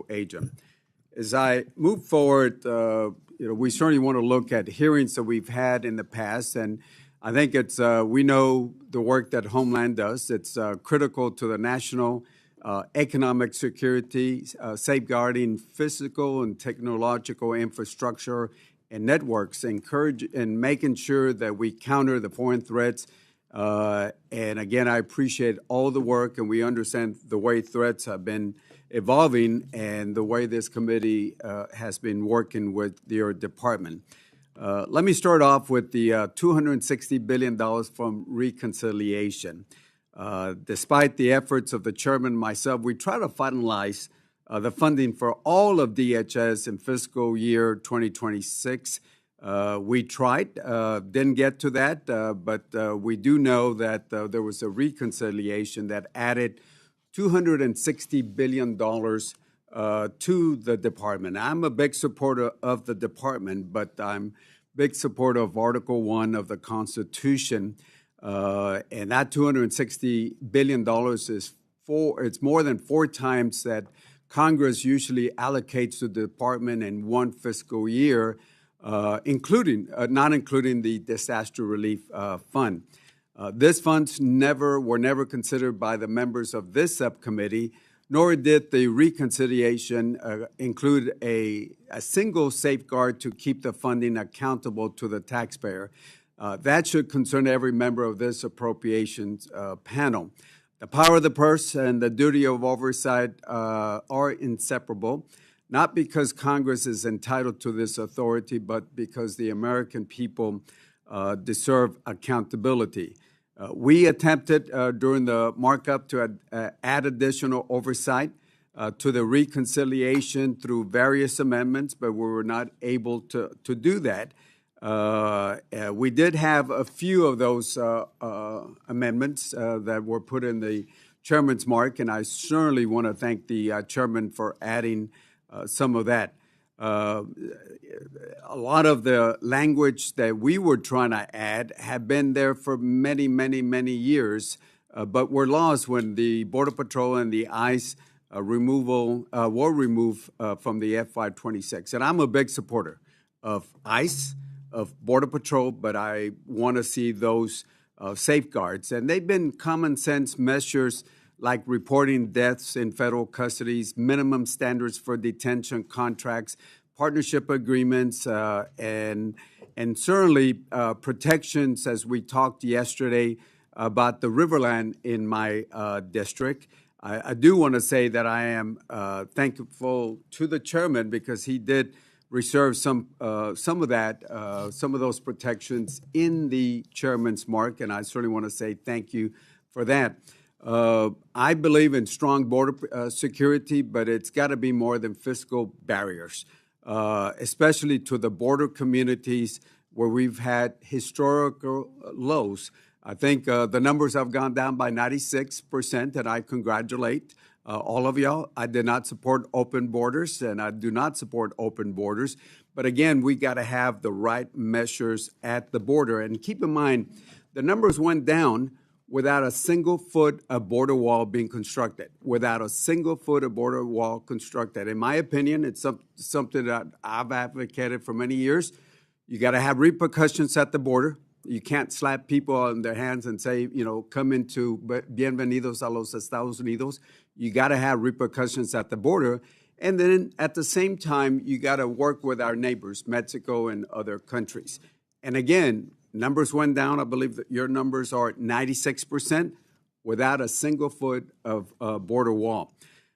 agent. As I move forward, we certainly want to look at hearings that we've had in the past, and I think it's we know the work that Homeland does. It's critical to the national economic security, safeguarding physical and technological infrastructure and networks, and making sure that we counter the foreign threats. And again, I appreciate all the work, and we understand the way threats have been evolving and the way this committee has been working with your department. Let me start off with the $260 billion from reconciliation. Despite the efforts of the chairman and myself, we try to finalize the funding for all of DHS in fiscal year 2026. We tried, didn't get to that, but we do know that there was a reconciliation that added $260 billion to the department. I'm a big supporter of the department, but I'm a big supporter of Article 1 of the Constitution. And that $260 billion it's more than 4 times that Congress usually allocates to the department in one fiscal year, not including the disaster relief fund. These funds were never considered by the members of this subcommittee, nor did the reconciliation include a single safeguard to keep the funding accountable to the taxpayer. That should concern every member of this appropriations panel. The power of the purse and the duty of oversight are inseparable, not because Congress is entitled to this authority, but because the American people deserve accountability. We attempted during the markup to add additional oversight to the reconciliation through various amendments, but we were not able to do that. We did have a few of those amendments that were put in the chairman's mark, and I certainly want to thank the chairman for adding some of that. A lot of the language that we were trying to add have been there for many, many, many years, but were lost when the Border Patrol and the ICE were removed from the FY26. And I'm a big supporter of ICE, of Border Patrol, but I want to see those safeguards. And they've been common sense measures like reporting deaths in federal custodies, minimum standards for detention contracts, partnership agreements, and certainly protections, as we talked yesterday about the Riverland in my district. I do want to say that I am thankful to the chairman because he did reserve some of those protections in the chairman's mark, and I certainly want to say thank you for that. I believe in strong border security, but it's got to be more than fiscal barriers, especially to the border communities where we've had historical lows. I think the numbers have gone down by 96%, and I congratulate all of y'all. I did not support open borders, and I do not support open borders. But again, we got to have the right measures at the border. And keep in mind, the numbers went down without a single foot of border wall being constructed, without a single foot of border wall constructed. In my opinion, it's something that I've advocated for many years. You got to have repercussions at the border. You can't slap people on their hands and say, come into bienvenidos a los Estados Unidos. You got to have repercussions at the border. And then at the same time, you got to work with our neighbors, Mexico and other countries. And again, numbers went down. I believe that your numbers are at 96% without a single foot of border wall.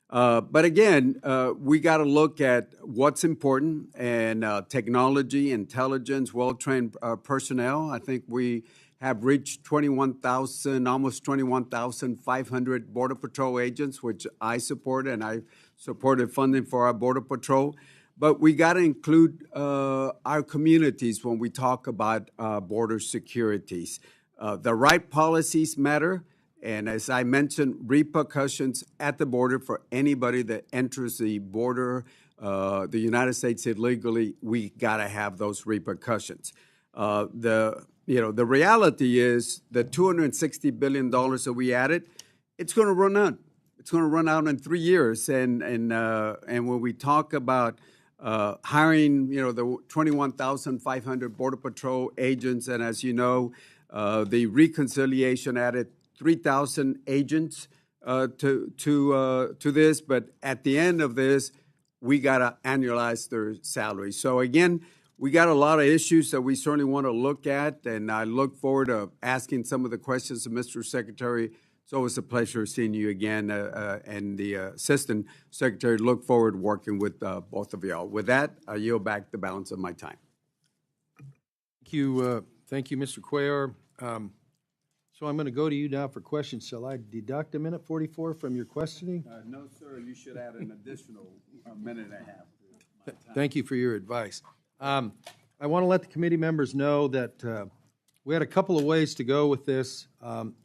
But again, we got to look at what's important, and technology, intelligence, well-trained personnel. I think we have reached almost 21,500 Border Patrol agents, which I support, and I supported funding for our Border Patrol. But we got to include our communities when we talk about border securities. The right policies matter. And as I mentioned, repercussions at the border for anybody that enters the border, the United States illegally, we got to have those repercussions. The reality is the $260 billion that we added, it's going to run out. it's going to run out in 3 years. And when we talk about hiring, the 21,500 Border Patrol agents, and as you know, the reconciliation added 3,000 agents to this. But at the end of this, we got to annualize their salary. So again, we got a lot of issues that we certainly want to look at, and I look forward to asking some of the questions of Mr. Secretary. It's always a pleasure seeing you again, and the Assistant Secretary. Look forward to working with both of y'all. With that, I yield back the balance of my time. Thank you, Mr. Cuellar. So I'm going to go to you now for questions. Shall I deduct a minute 44 from your questioning? No, sir. You should add an additional minute and a half. Thank you for your advice. I want to let the committee members know that we had a couple of ways to go with this,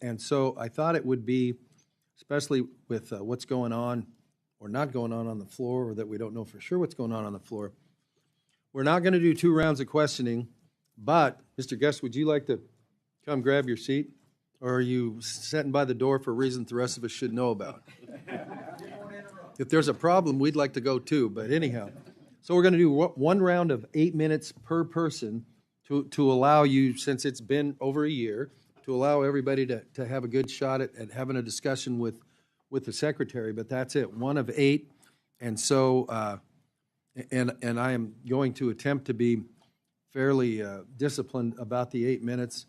and so I thought it would be, especially with what's going on or not going on the floor, or that we don't know for sure what's going on the floor. We're not going to do 2 rounds of questioning, but, Mr. Guest, would you like to come grab your seat? Or are you sitting by the door for reasons the rest of us should know about? If there's a problem, we'd like to go too, but anyhow. So we're going to do 1 round of 8 minutes per person to allow you, since it's been over a year, to allow everybody to have a good shot at having a discussion with the Secretary. But that's it, 1 of 8. And so, and I am going to attempt to be fairly disciplined about the 8 minutes.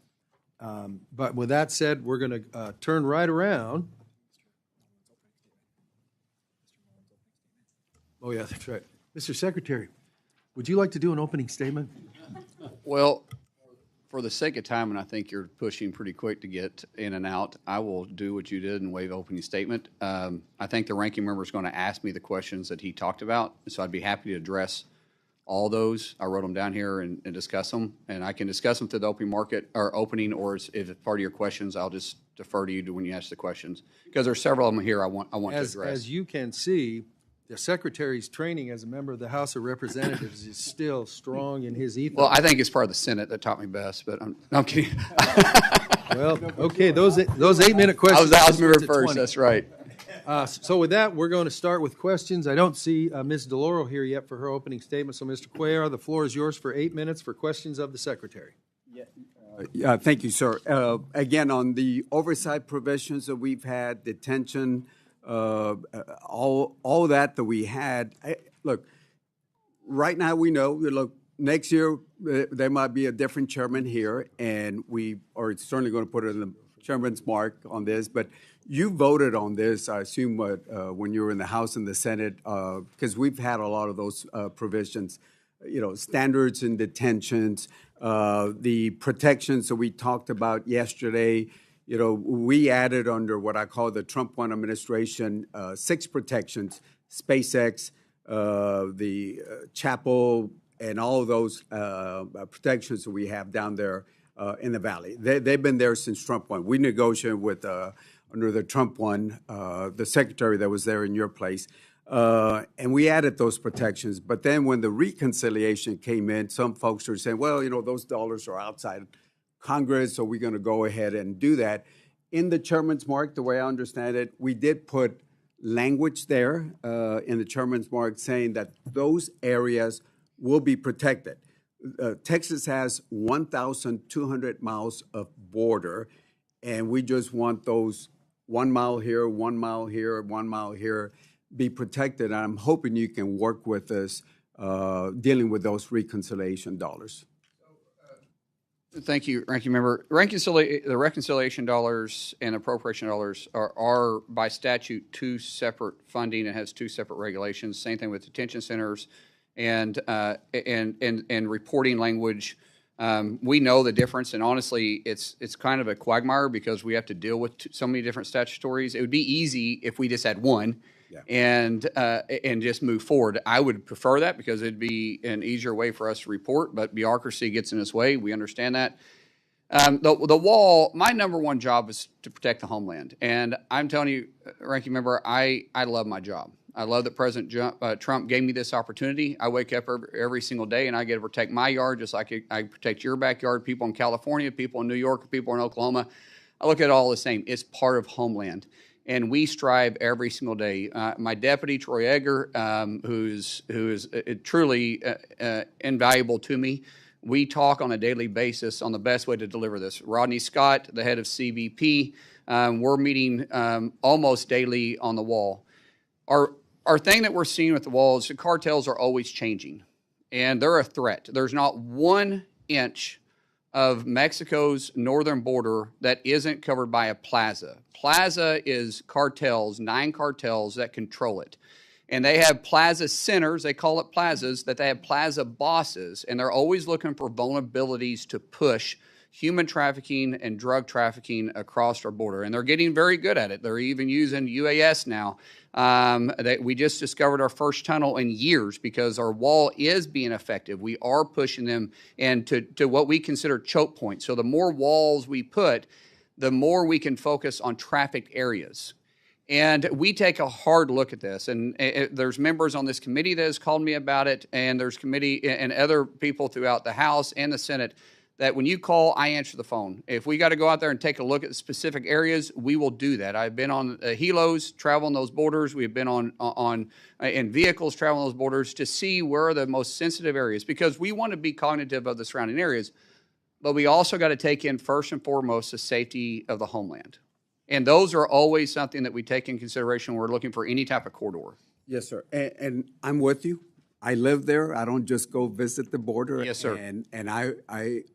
But with that said, we're going to turn right around. Oh, yeah, that's right. Mr. Secretary, would you like to do an opening statement? Well, for the sake of time, and I think you're pushing pretty quick to get in and out, I will do what you did and waive opening statement. I think the ranking member is going to ask me the questions that he talked about, so I'd be happy to address all those. I wrote them down here and discuss them, and I can discuss them through the open market or opening, or if it's part of your questions, I'll just defer to you when you ask the questions, because there's several of them here I want to address. As you can see, the Secretary's training as a member of the House of Representatives is still strong in his ethos. Well, I think it's part of the Senate that taught me best, but I'm kidding. Well, okay, those 8-minute questions. I was member first. That's right. So with that, we're going to start with questions. I don't see Ms. DeLauro here yet for her opening statement. So, Mr. Cuellar, the floor is yours for 8 minutes for questions of the Secretary. Thank you, sir. Again, on the oversight provisions that we've had, detention, all that we had. Look, right now we know. Look, next year there might be a different chairman here, and we are certainly going to put it in the chairman's mark on this. But you voted on this, I assume, when you were in the House and the Senate, because we've had a lot of those provisions. Standards in detentions, the protections that we talked about yesterday. We added under what I call the Trump 1 administration 6 protections: SpaceX, the chapel, and all of those protections that we have down there in the Valley. They've been there since Trump 1. We negotiated with under the Trump 1, the secretary that was there in your place. And we added those protections. But then when the reconciliation came in, some folks were saying, well, those dollars are outside Congress, so we're going to go ahead and do that. In the chairman's mark, the way I understand it, we did put language there in the chairman's mark saying that those areas will be protected. Texas has 1,200 miles of border, and we just want those 1 mile here, 1 mile here, 1 mile here be protected. And I'm hoping you can work with us dealing with those reconciliation dollars. Thank you, Ranking Member. The reconciliation dollars and appropriation dollars are by statute 2 separate funding. It has 2 separate regulations. Same thing with detention centers and reporting language. We know the difference, and honestly, it's kind of a quagmire because we have to deal with so many different statutories. It would be easy if we just had one. Yeah. And just move forward. I would prefer that because it'd be an easier way for us to report, but bureaucracy gets in its way. We understand that. The wall, my number one job is to protect the homeland. And I'm telling you, Ranking Member, I love my job. I love that President Trump gave me this opportunity. I wake up every single day and I get to protect my yard just like I protect your backyard, people in California, people in New York, people in Oklahoma. I look at it all the same. It's part of Homeland. and we strive every single day. My deputy, Troy Egger, who is truly invaluable to me, we talk on a daily basis on the best way to deliver this. Rodney Scott, the head of CBP, we're meeting almost daily on the wall. Our thing that we're seeing with the wall is the cartels are always changing, and they're a threat. There's not 1 inch of Mexico's northern border that isn't covered by a plaza. Plaza is cartels, 9 cartels that control it. And they have plaza centers, they call it plazas, that they have plaza bosses, and they're always looking for vulnerabilities to push human trafficking and drug trafficking across our border. And they're getting very good at it. They're even using UAS now. We just discovered our first tunnel in years because our wall is being effective. We are pushing them into what we consider choke points. So the more walls we put, the more we can focus on trafficked areas. And we take a hard look at this. And there's members on this committee that has called me about it, and there's committee and other people throughout the House and the Senate that when you call, I answer the phone. If we got to go out there and take a look at specific areas, we will do that. I've been on helos, traveling those borders. We've been in vehicles traveling those borders to see where are the most sensitive areas, because we want to be cognitive of the surrounding areas, but we also got to take in first and foremost the safety of the homeland. And those are always something that we take in consideration when we're looking for any type of corridor. Yes, sir. And I'm with you. I live there. I don't just go visit the border. Yes, sir. And I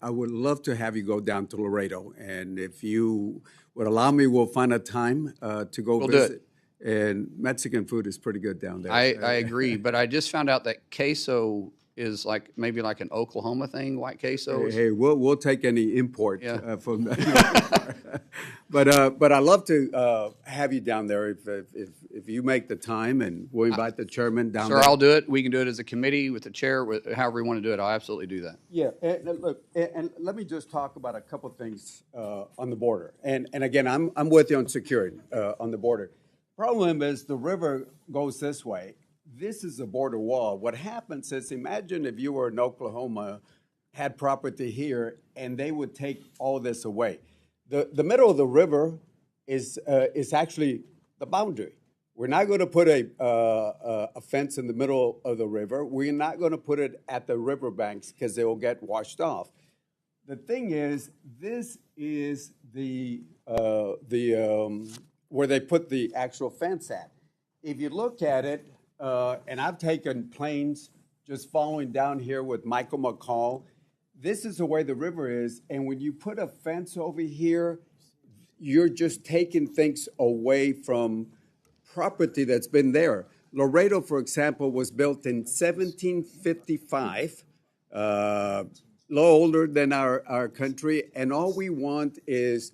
would love to have you go down to Laredo. And if you would allow me, we'll find a time to go visit. Do it. And Mexican food is pretty good down there. I agree, but I just found out that queso is maybe like an Oklahoma thing, white queso. Hey, we'll take any import from that. But I love to have you down there if you make the time, and we'll invite the chairman down there. Sir, I'll do it. We can do it as a committee with the chair, however we want to do it. I'll absolutely do that. Yeah, and look, and let me just talk about a couple things on the border. And again, I'm with you on security on the border. Problem is the river goes this way. This is a border wall. What happens is, imagine if you were in Oklahoma, had property here, and they would take all this away. The middle of the river is actually the boundary. We're not going to put a fence in the middle of the river. We're not going to put it at the riverbanks because they will get washed off. The thing is, this is the where they put the actual fence at. If you look at it, and I've taken planes just following down here with Michael McCall. This is the way the river is, and when you put a fence over here, you're just taking things away from property that's been there. Laredo, for example, was built in 1755, a little older than our country, and all we want is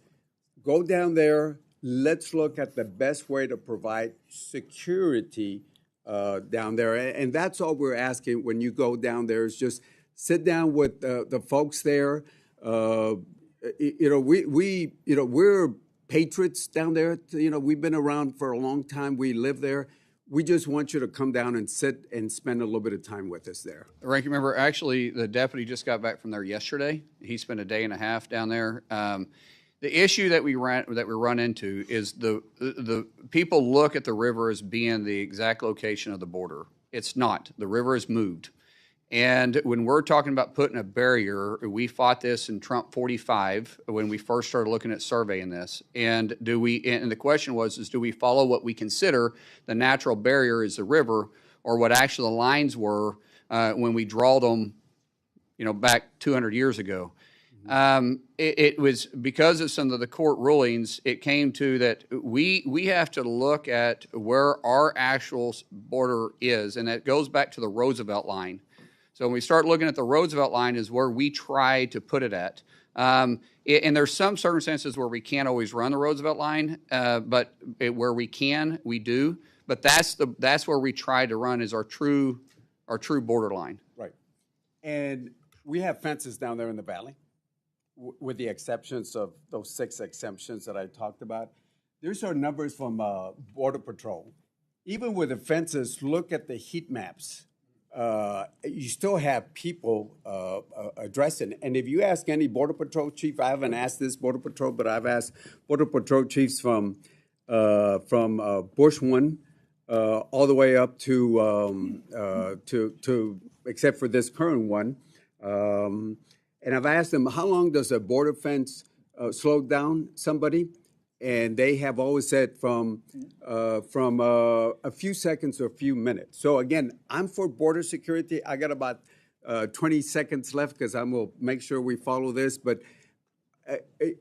go down there, let's look at the best way to provide security down there, and that's all we're asking when you go down there is just sit down with the folks there. We're patriots down there. We've been around for a long time. We live there. We just want you to come down and sit and spend a little bit of time with us there. Ranking member, actually, the deputy just got back from there yesterday. He spent a day and a half down there. The issue that we run into is the people look at the river as being the exact location of the border. It's not. The river is moved. And when we're talking about putting a barrier, we fought this in Trump 45 when we first started looking at surveying this. And the question was, do we follow what we consider the natural barrier is the river, or what actually the lines were when we draw them, back 200 years ago? It was because of some of the court rulings, it came to that we have to look at where our actual border is, and that goes back to the Roosevelt line. So when we start looking at the Roosevelt line is where we try to put it at. And there's some circumstances where we can't always run the Roosevelt line, but where we can, we do. But that's where we try to run is our true border line. Right. And we have fences down there in the valley, with the exceptions of those 6 exemptions that I talked about. There's our numbers from Border Patrol. Even with the fences, look at the heat maps. You still have people addressing. And if you ask any Border Patrol chief, I haven't asked this Border Patrol, but I've asked Border Patrol chiefs from from Bush 1 all the way up to except for this current one. And I've asked them, how long does a border fence slow down somebody? And they have always said from a few seconds to a few minutes. So again, I'm for border security. I got about 20 seconds left because I'm going to make sure we follow this. But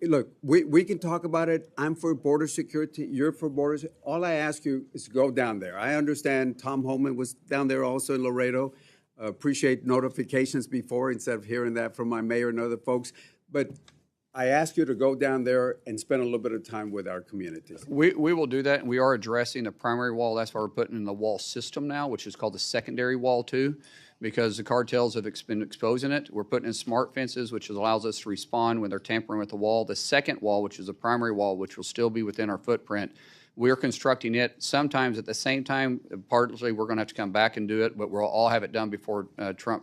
look, we can talk about it. I'm for border security. You're for border. All I ask you is go down there. I understand Tom Homeland was down there also in Laredo. Appreciate notifications before instead of hearing that from my mayor and other folks. But I ask you to go down there and spend a little bit of time with our communities. We will do that, and we are addressing the primary wall. That's why we're putting in the wall system now, which is called the secondary wall too, because the cartels have been exposing it. We're putting in smart fences, which allows us to respond when they're tampering with the wall. The second wall, which is the primary wall, which will still be within our footprint, we're constructing it sometimes at the same time. Partly, we're going to have to come back and do it, but we'll all have it done before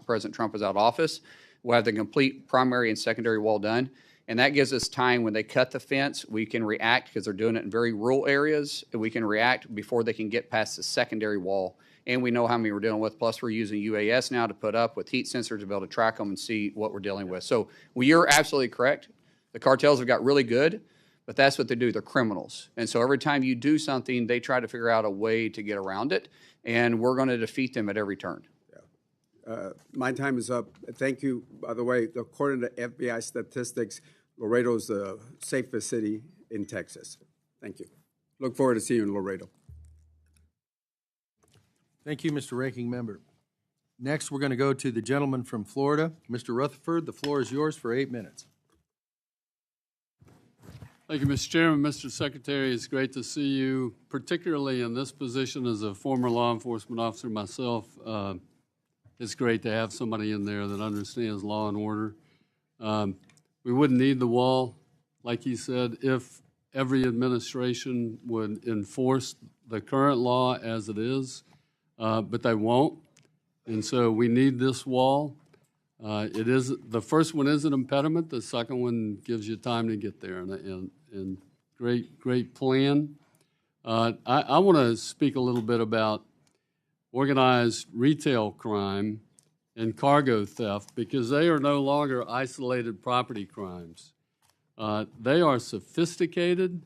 President Trump is out of office. We'll have the complete primary and secondary wall done. And that gives us time when they cut the fence, we can react because they're doing it in very rural areas. And we can react before they can get past the secondary wall. And we know how many we're dealing with. Plus, we're using UAS now to put up with heat sensors to be able to track them and see what we're dealing with. So you're absolutely correct. The cartels have got really good, but that's what they do. They're criminals. And so every time you do something, they try to figure out a way to get around it. And we're going to defeat them at every turn. My time is up. Thank you. By the way, according to FBI statistics, Laredo is the safest city in Texas. Thank you. Look forward to seeing you in Laredo. Thank you, Mr. Ranking Member. Next, we're going to go to the gentleman from Florida. Mr. Rutherford, the floor is yours for 8 minutes. Thank you, Mr. Chairman. Mr. Secretary, it's great to see you, particularly in this position as a former law enforcement officer myself. It's great to have somebody in there that understands law and order. We wouldn't need the wall, like he said, if every administration would enforce the current law as it is, but they won't. And so we need this wall. The first one is an impediment. The second one gives you time to get there, and great plan. I want to speak a little bit about organized retail crime and cargo theft, because they are no longer isolated property crimes. They are sophisticated,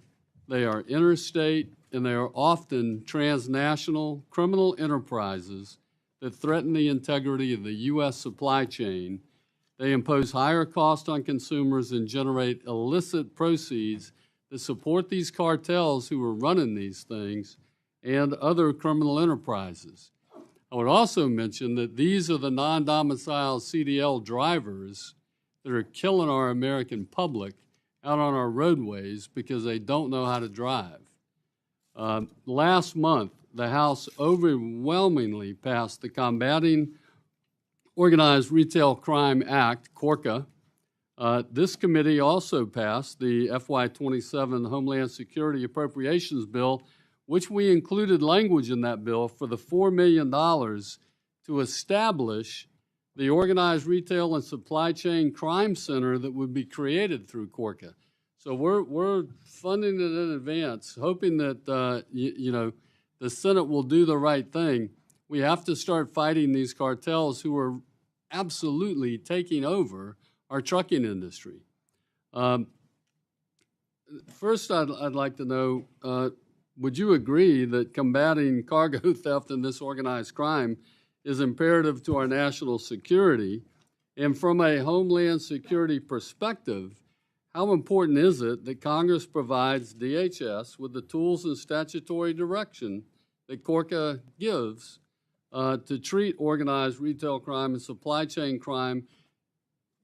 they are interstate, and they are often transnational criminal enterprises that threaten the integrity of the U.S. supply chain. They impose higher costs on consumers and generate illicit proceeds that support these cartels who are running these things and other criminal enterprises. I would also mention that these are the non-domiciled CDL drivers that are killing our American public out on our roadways because they don't know how to drive. Last month, the House overwhelmingly passed the Combating Organized Retail Crime Act, CORCA. This committee also passed the FY27 Homeland Security Appropriations Bill, which we included language in that bill for the $4 million to establish the Organized Retail and Supply Chain Crime Center that would be created through CORCA. So we're funding it in advance, hoping that the Senate will do the right thing. We have to start fighting these cartels who are absolutely taking over our trucking industry. First, I'd like to know, would you agree that combating cargo theft and this organized crime is imperative to our national security? And from a Homeland Security perspective, how important is it that Congress provides DHS with the tools and statutory direction that CORCA gives to treat organized retail crime and supply chain crime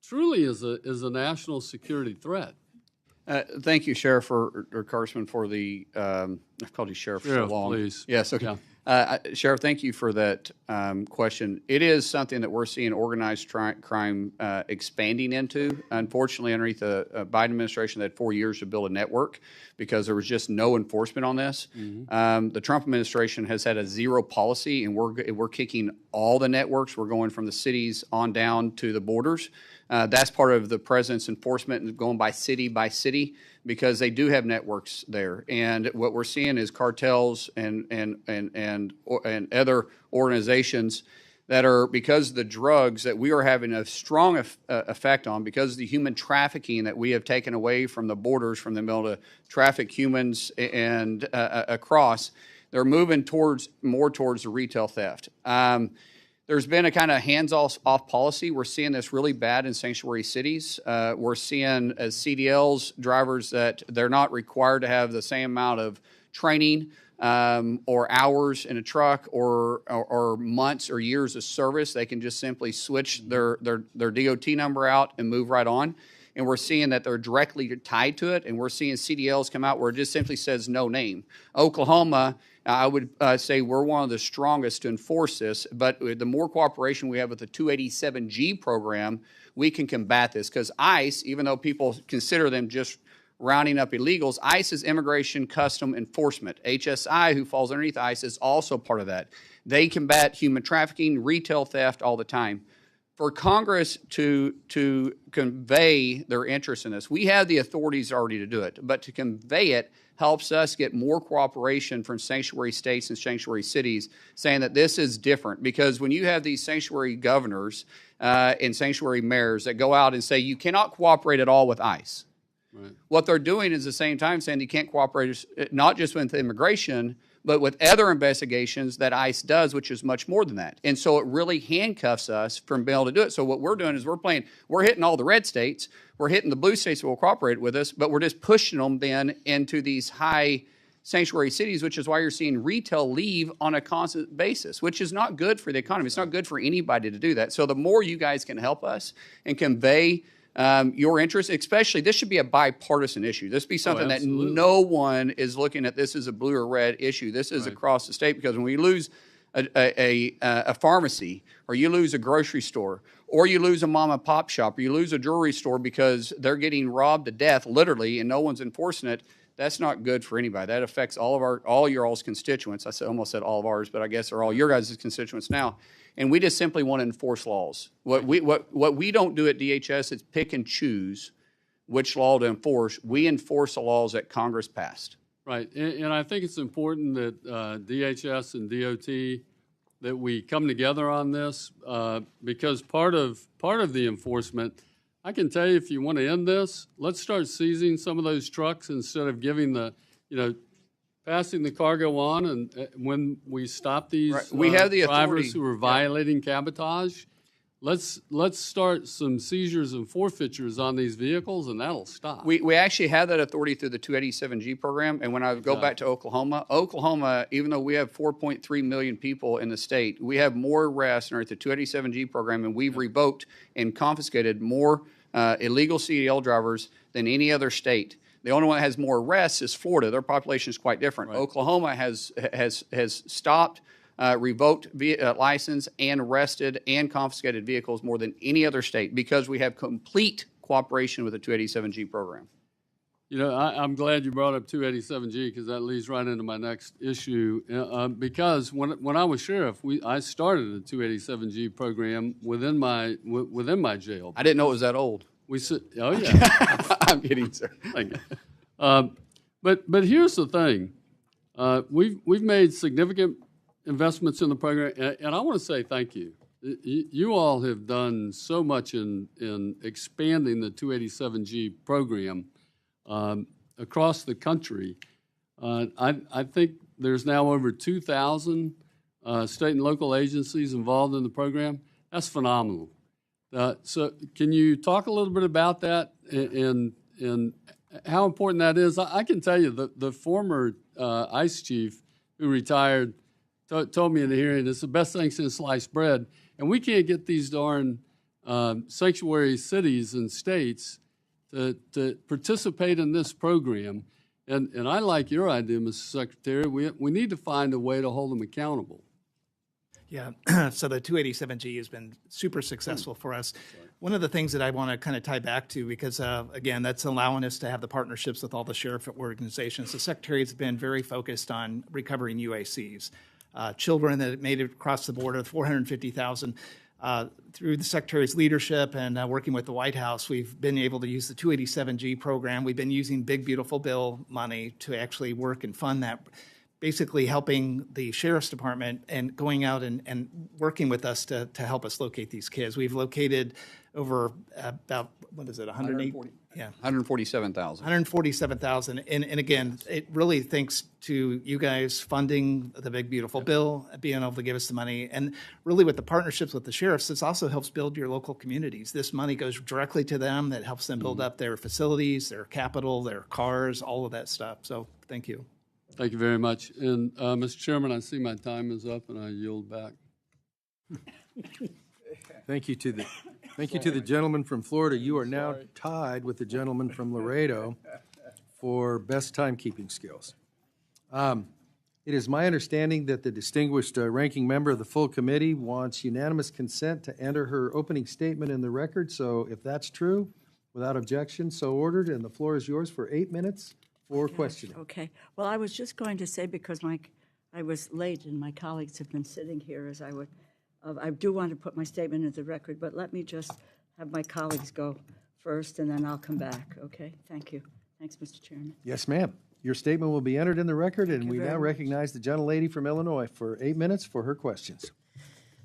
truly as a national security threat? Thank you, Sheriff or Congressman, for the I've called you Sheriff for so long. Please. Yes, okay. Yeah. Sheriff, thank you for that question. It is something that we're seeing organized crime expanding into. Unfortunately, underneath the Biden administration, they had 4 years to build a network because there was just no enforcement on this. Mm-hmm. The Trump administration has had a zero policy, and we're kicking all the networks. We're going from the cities on down to the borders. That's part of the president's enforcement and going by city because they do have networks there. And what we're seeing is cartels and other organizations that are, because of the drugs that we are having a strong effect on, because of the human trafficking that we have taken away from the borders, from them able to traffic humans and across, they're moving more towards the retail theft. There's been a kind of hands-off policy. We're seeing this really bad in sanctuary cities. We're seeing as CDLs, drivers, that they're not required to have the same amount of training or hours in a truck or months or years of service. They can just simply switch their DOT number out and move right on. And we're seeing that they're directly tied to it. And we're seeing CDLs come out where it just simply says no name. Oklahoma, I would say we're one of the strongest to enforce this. But the more cooperation we have with the 287G program, we can combat this. Because ICE, even though people consider them just rounding up illegals, ICE is Immigration Custom Enforcement. HSI, who falls underneath ICE, is also part of that. They combat human trafficking, retail theft all the time. For Congress to convey their interest in this, we have the authorities already to do it, but to convey it helps us get more cooperation from sanctuary states and sanctuary cities saying that this is different. Because when you have these sanctuary governors and sanctuary mayors that go out and say you cannot cooperate at all with ICE, right, what they're doing is at the same time saying you can't cooperate not just with immigration, but with other investigations that ICE does, which is much more than that. And so it really handcuffs us from being able to do it. So what we're doing is we're hitting all the red states, we're hitting the blue states that will cooperate with us, but we're just pushing them then into these high sanctuary cities, which is why you're seeing retail leave on a constant basis, which is not good for the economy. It's not good for anybody to do that. So the more you guys can help us and convey your interest, especially, this should be a bipartisan issue. This be something that no one is looking at this as a blue or red issue. This is across the state, because when we lose a pharmacy, or you lose a grocery store, or you lose a mom and pop shop, or you lose a jewelry store because they're getting robbed to death, literally, and no one's enforcing it, that's not good for anybody. That affects all your all's constituents. Almost said all of ours, but I guess they're all your guys' constituents now. And we just simply want to enforce laws. What we don't do at DHS is pick and choose which law to enforce. We enforce the laws that Congress passed. Right, and I think it's important that DHS and DOT, that we come together on this, because part of the enforcement, I can tell you, if you want to end this, let's start seizing some of those trucks instead of giving passing the cargo on, and when we stop these we have the drivers authority who are violating cabotage, let's start some seizures and forfeitures on these vehicles, and that'll stop. We actually have that authority through the 287G program, and when I go back to Oklahoma, even though we have 4.3 million people in the state, we have more arrests under the 287G program, and we've revoked and confiscated more illegal CDL drivers than any other state. The only one that has more arrests is Florida. Their population is quite different. Right. Oklahoma has stopped, revoked license, and arrested and confiscated vehicles more than any other state, because we have complete cooperation with the 287G program. I'm glad you brought up 287G, because that leads right into my next issue. Because when I was sheriff, I started a 287G program within my jail. I didn't know it was that old. Oh yeah, I'm kidding, sir. Thank you. But here's the thing: we've made significant investments in the program, and I want to say thank you. You all have done so much in expanding the 287G program across the country. I think there's now over 2,000 state and local agencies involved in the program. That's phenomenal. So can you talk a little bit about that and how important that is? I can tell you the former ICE chief who retired told me in the hearing, it's the best thing since sliced bread. And we can't get these darn sanctuary cities and states to participate in this program. And I like your idea, Mr. Secretary. We need to find a way to hold them accountable. Yeah, so the 287G has been super successful for us. One of the things that I want to kind of tie back to, because again, that's allowing us to have the partnerships with all the sheriff organizations. The Secretary has been very focused on recovering UACs. children that made it across the border, 450,000. Through the Secretary's leadership and working with the White House, we've been able to use the 287G program. We've been using Big Beautiful Bill money to actually work and fund that, basically helping the Sheriff's Department and going out and working with us to help us locate these kids. We've located over about, 108? Yeah. 147,000. 147,000. And again, it really thanks to you guys funding the Big Beautiful Bill, being able to give us the money. And really with the partnerships with the sheriffs, this also helps build your local communities. This money goes directly to them. That helps them build up their facilities, their capital, their cars, all of that stuff. So thank you. Thank you very much. And, Mr. Chairman, I see my time is up, and I yield back. Thank you to the gentleman from Florida. You are now tied with the gentleman from Laredo for best timekeeping skills. It is my understanding that the distinguished ranking member of the full committee wants unanimous consent to enter her opening statement in the record. So if that's true, without objection, so ordered, and the floor is yours for 8 minutes for questioning. Okay. Well, I was just going to say, because I was late and my colleagues have been sitting here as I do want to put my statement into the record, but let me just have my colleagues go first, and then I'll come back, okay? Thank you. Thanks, Mr. Chairman. Yes, ma'am. Your statement will be entered in the record, and we now recognize the gentlelady from Illinois for 8 minutes for her questions.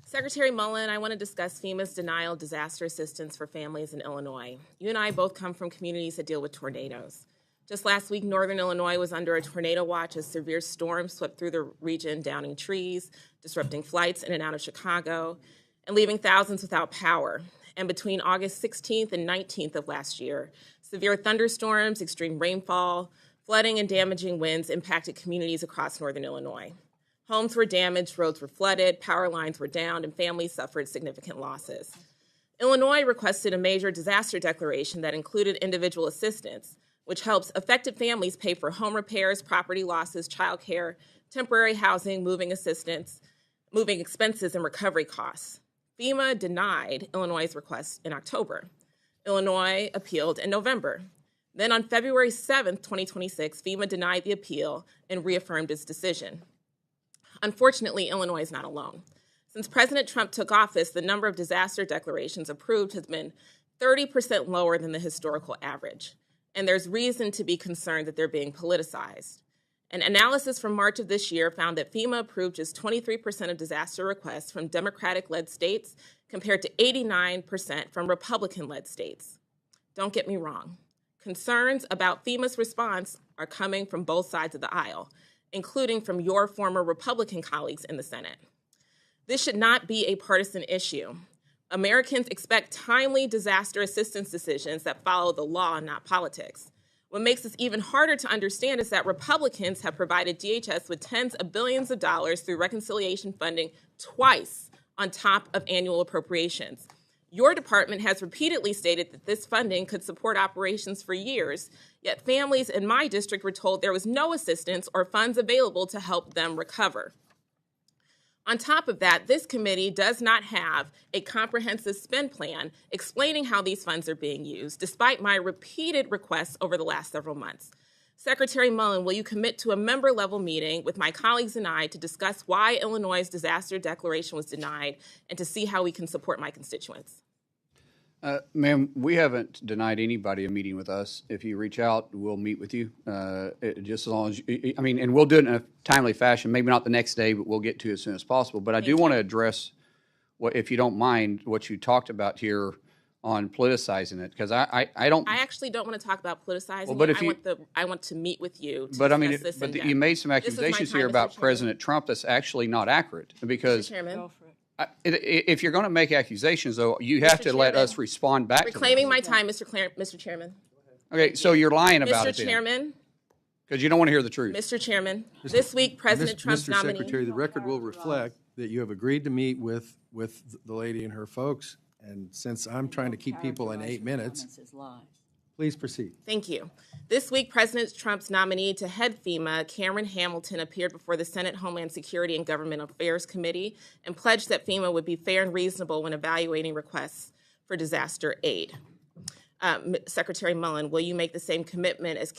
Secretary Mullin, I want to discuss FEMA's denial of disaster assistance for families in Illinois. You and I both come from communities that deal with tornadoes. Just last week, northern Illinois was under a tornado watch as severe storms swept through the region, downing trees, disrupting flights in and out of Chicago, and leaving thousands without power. And between August 16th and 19th of last year, severe thunderstorms, extreme rainfall, flooding, and damaging winds impacted communities across northern Illinois. Homes were damaged, roads were flooded, power lines were down, and families suffered significant losses. Illinois requested a major disaster declaration that included individual assistance, which helps affected families pay for home repairs, property losses, child care, temporary housing, moving assistance, moving expenses, and recovery costs. FEMA denied Illinois' request in October. Illinois appealed in November. Then on February 7th, 2026, FEMA denied the appeal and reaffirmed its decision. Unfortunately, Illinois is not alone. Since President Trump took office, the number of disaster declarations approved has been 30% lower than the historical average. And there's reason to be concerned that they're being politicized. An analysis from March of this year found that FEMA approved just 23% of disaster requests from Democratic-led states compared to 89% from Republican-led states. Don't get me wrong. Concerns about FEMA's response are coming from both sides of the aisle, including from your former Republican colleagues in the Senate. This should not be a partisan issue. Americans expect timely disaster assistance decisions that follow the law, not politics. What makes this even harder to understand is that Republicans have provided DHS with tens of billions of dollars through reconciliation funding twice on top of annual appropriations. Your department has repeatedly stated that this funding could support operations for years, yet families in my district were told there was no assistance or funds available to help them recover. On top of that, this committee does not have a comprehensive spend plan explaining how these funds are being used, despite my repeated requests over the last several months. Secretary Mullin, will you commit to a member-level meeting with my colleagues and I to discuss why Illinois' disaster declaration was denied and to see how we can support my constituents? Ma'am, we haven't denied anybody a meeting with us. If you reach out, we'll meet with you. Just as long as and we'll do it in a timely fashion. Maybe not the next day, but we'll get to it as soon as possible. But I do want to address, if you don't mind, what you talked about here on politicizing it, because I don't. I actually don't want to talk about politicizing. Well, but I want to meet with you. You made some accusations here about President Trump that's actually not accurate, because. Mr. Chairman. If you're going to make accusations, though, you have to let us respond back. Reclaiming my time, Mr. Chairman. Okay, so you're lying about it, Mr. Chairman. Because you don't want to hear the truth. Mr. Chairman, this week President Trump's nominee. Mr. Secretary, the record will reflect that you have agreed to meet with the lady and her folks, and since I'm trying to keep people in 8 minutes, please proceed. Thank you. This week, President Trump's nominee to head FEMA, Cameron Hamilton, appeared before the Senate Homeland Security and Government Affairs Committee and pledged that FEMA would be fair and reasonable when evaluating requests for disaster aid. Secretary Mullin, will you make the same commitment as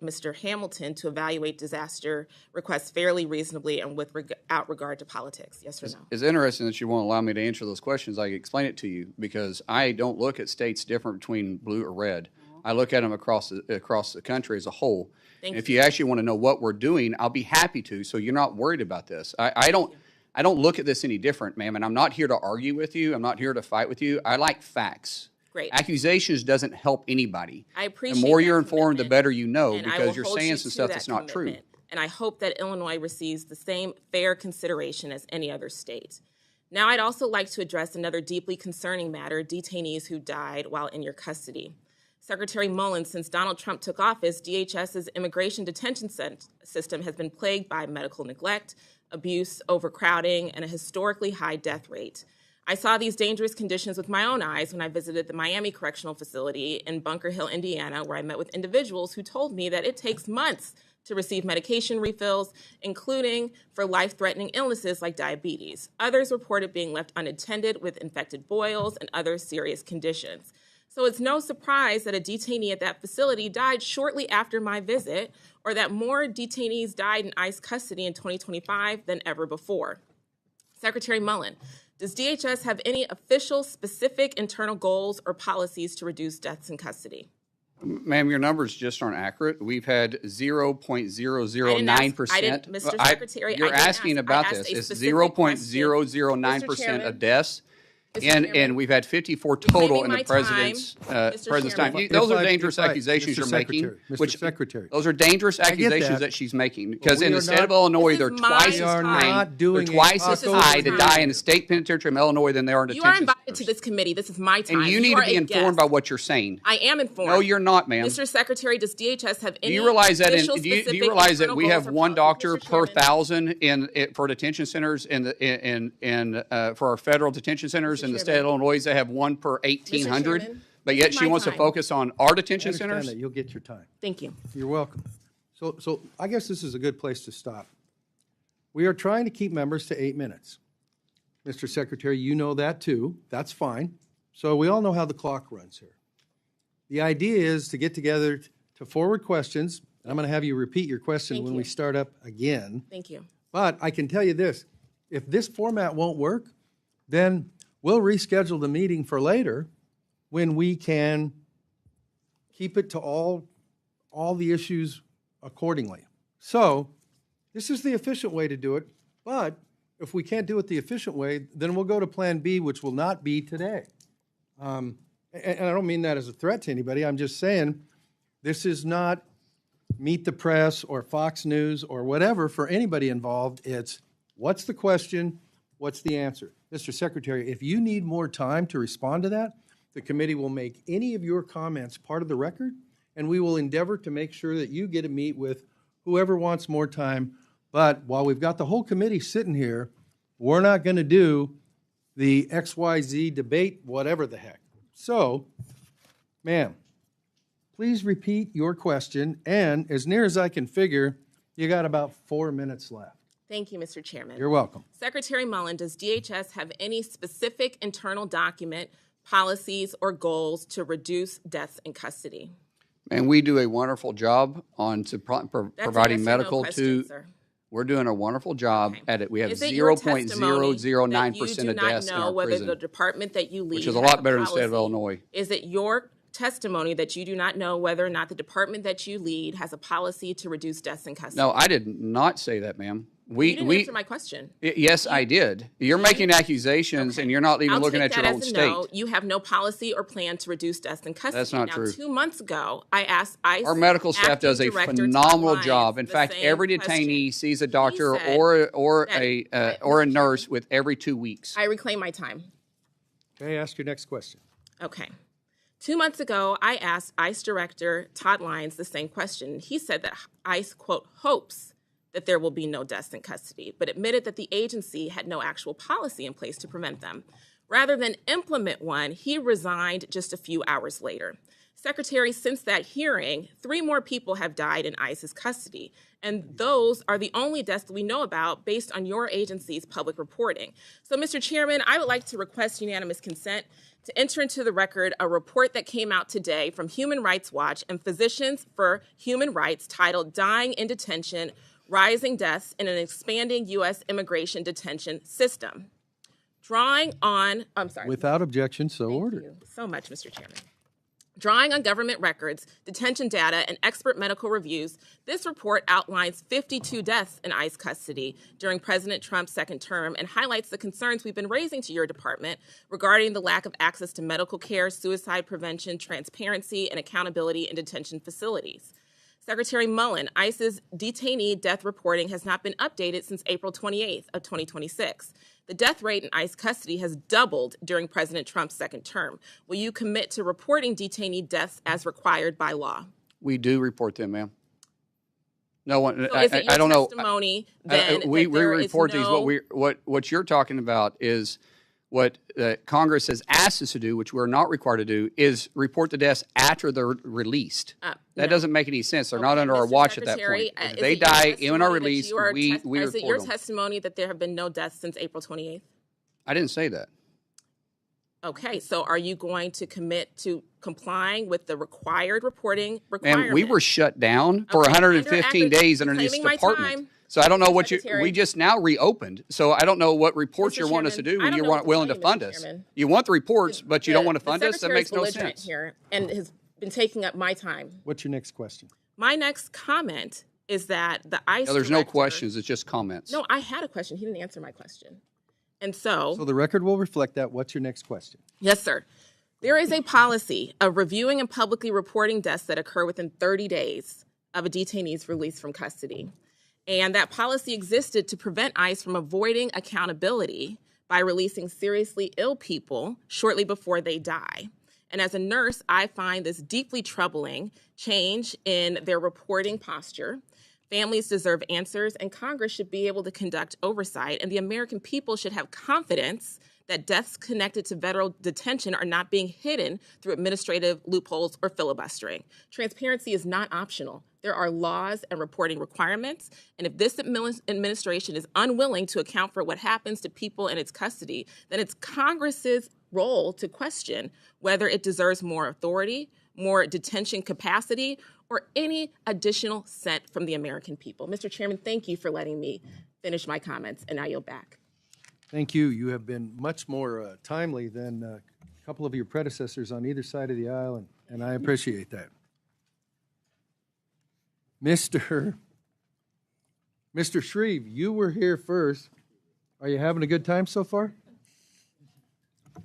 Mr. Hamilton to evaluate disaster requests fairly, reasonably, and without regard to politics? Yes or no? It's interesting that you won't allow me to answer those questions. I can explain it to you because I don't look at states different between blue or red. I look at them across the country as a whole. If you actually want to know what we're doing, I'll be happy to, so you're not worried about this. I don't look at this any different, ma'am, and I'm not here to argue with you. I'm not here to fight with you. I like facts. Great. Accusations doesn't help anybody. I appreciate the more that you're informed, the commitment, better you know, and I because will you're hold saying you some to stuff that that's not true. commitment. And I hope that Illinois receives the same fair consideration as any other state. Now, I'd also like to address another deeply concerning matter, detainees who died while in your custody. Secretary Mullin, since Donald Trump took office, DHS's immigration detention system has been plagued by medical neglect, abuse, overcrowding, and a historically high death rate. I saw these dangerous conditions with my own eyes when I visited the Miami Correctional Facility in Bunker Hill, Indiana, where I met with individuals who told me that it takes months to receive medication refills, including for life-threatening illnesses like diabetes. Others reported being left unattended with infected boils and other serious conditions. So it's no surprise that a detainee at that facility died shortly after my visit, or that more detainees died in ICE custody in 2025 than ever before. Secretary Mullin, does DHS have any official, specific internal goals or policies to reduce deaths in custody? Ma'am, your numbers just aren't accurate. We've had 0.009%. Mr. Secretary, you're asking about this. It's 0.009% of deaths. And we've had 54 total in the president's time. Those are dangerous accusations you're making. Mr. Secretary. Those are dangerous accusations that she's making. Because in the state of Illinois, they're twice as high to die in the state penitentiary of Illinois than they are in detention. You are invited to this committee. This is my time. And you need to be informed by what you're saying. I am informed. No, you're not, ma'am. Mr. Secretary, does DHS have any do you realize that official, do you realize that we have one doctor per 1,000 for detention centers for our federal detention centers in the state of Illinois? They have one per 1,800, but yet she wants to focus on our detention centers. That. You'll get your time. Thank you. You're welcome. So I guess this is a good place to stop. We are trying to keep members to 8 minutes. Mr. Secretary, you know that too. That's fine. So we all know how the clock runs here. The idea is to get together to forward questions. And I'm going to have you repeat your question when we start up again. Thank you. But I can tell you this. If this format won't work, then we'll reschedule the meeting for later when we can keep it to all the issues accordingly. So this is the efficient way to do it. But if we can't do it the efficient way, then we'll go to Plan B, which will not be today. And I don't mean that as a threat to anybody. I'm just saying this is not Meet the Press or Fox News or whatever for anybody involved. It's what's the question, what's the answer? Mr. Secretary, if you need more time to respond to that, the committee will make any of your comments part of the record, and we will endeavor to make sure that you get to meet with whoever wants more time. But while we've got the whole committee sitting here, we're not going to do the XYZ debate, whatever the heck. So, ma'am, please repeat your question, and as near as I can figure, you got about 4 minutes left. Thank you, Mr. Chairman. You're welcome. Secretary Mullin, does DHS have any specific internal document, policies, or goals to reduce deaths in custody? And we do a wonderful job on providing medical to. Sir. We're doing a wonderful job at it. We have 0.009% of deaths in our know whether prison, the department that you lead which is a lot better than the state of Illinois. Is it your testimony that you do not know whether or not the department that you lead has a policy to reduce deaths in custody? No, I did not say that, ma'am. You didn't answer my question. Yes, I did. You're making accusations, and you're not even looking at your own state. No. You have no policy or plan to reduce deaths in custody. That's not true. 2 months ago, I asked ICE. Our medical staff does a phenomenal job. In fact, every detainee sees a doctor or a nurse with every 2 weeks. I reclaim my time. Okay, ask your next question. Okay. 2 months ago, I asked ICE Director Todd Lyons the same question. He said that ICE, quote, hopes that there will be no deaths in custody, but admitted that the agency had no actual policy in place to prevent them. Rather than implement one, he resigned just a few hours later. Secretary, since that hearing, 3 more people have died in ICE's custody, and those are the only deaths that we know about based on your agency's public reporting. So, Mr. Chairman, I would like to request unanimous consent to enter into the record a report that came out today from Human Rights Watch and Physicians for Human Rights titled Dying in Detention, Rising Deaths in an Expanding U.S. Immigration Detention System. Without objection, so ordered. Thank you so much, Mr. Chairman. Drawing on government records, detention data, and expert medical reviews, this report outlines 52 deaths in ICE custody during President Trump's second term and highlights the concerns we've been raising to your department regarding the lack of access to medical care, suicide prevention, transparency, and accountability in detention facilities. Secretary Mullin, ICE's detainee death reporting has not been updated since April 28th of 2026. The death rate in ICE custody has doubled during President Trump's second term. Will you commit to reporting detainee deaths as required by law? We do report them, ma'am. No one. So is it your I don't know. testimony then We that there report is no... these. What you're talking about is what Congress has asked us to do, which we're not required to do, is report the deaths after they're released. That doesn't make any sense. They're not under our watch at that point. If they die in our release, we report them. Is it your testimony that there have been no deaths since April 28th? I didn't say that. Okay, so are you going to commit to complying with the required reporting requirement? And we were shut down for 115 days under this department. So I don't know what we just now reopened. So I don't know what reports you want us to do when you're not willing to fund us. You want the reports, but you don't want to fund us? That makes no sense. Here and has been taking up my time. What's your next question? My next comment is that the ICE there's no questions. It's just comments. No, I had a question. He didn't answer my question. And so the record will reflect that. What's your next question? Yes, sir. There is a policy of reviewing and publicly reporting deaths that occur within 30 days of a detainee's release from custody. And that policy existed to prevent ICE from avoiding accountability by releasing seriously ill people shortly before they die. And as a nurse, I find this deeply troubling change in their reporting posture. Families deserve answers, and Congress should be able to conduct oversight, and the American people should have confidence that deaths connected to federal detention are not being hidden through administrative loopholes or filibustering. Transparency is not optional. There are laws and reporting requirements, and if this administration is unwilling to account for what happens to people in its custody, then it's Congress's role to question whether it deserves more authority, more detention capacity, or any additional cent from the American people. Mr. Chairman, thank you for letting me finish my comments, and I yield back. Thank you. You have been much more timely than a couple of your predecessors on either side of the aisle, and I appreciate that. Mr. Shreve, you were here first. Are you having a good time so far?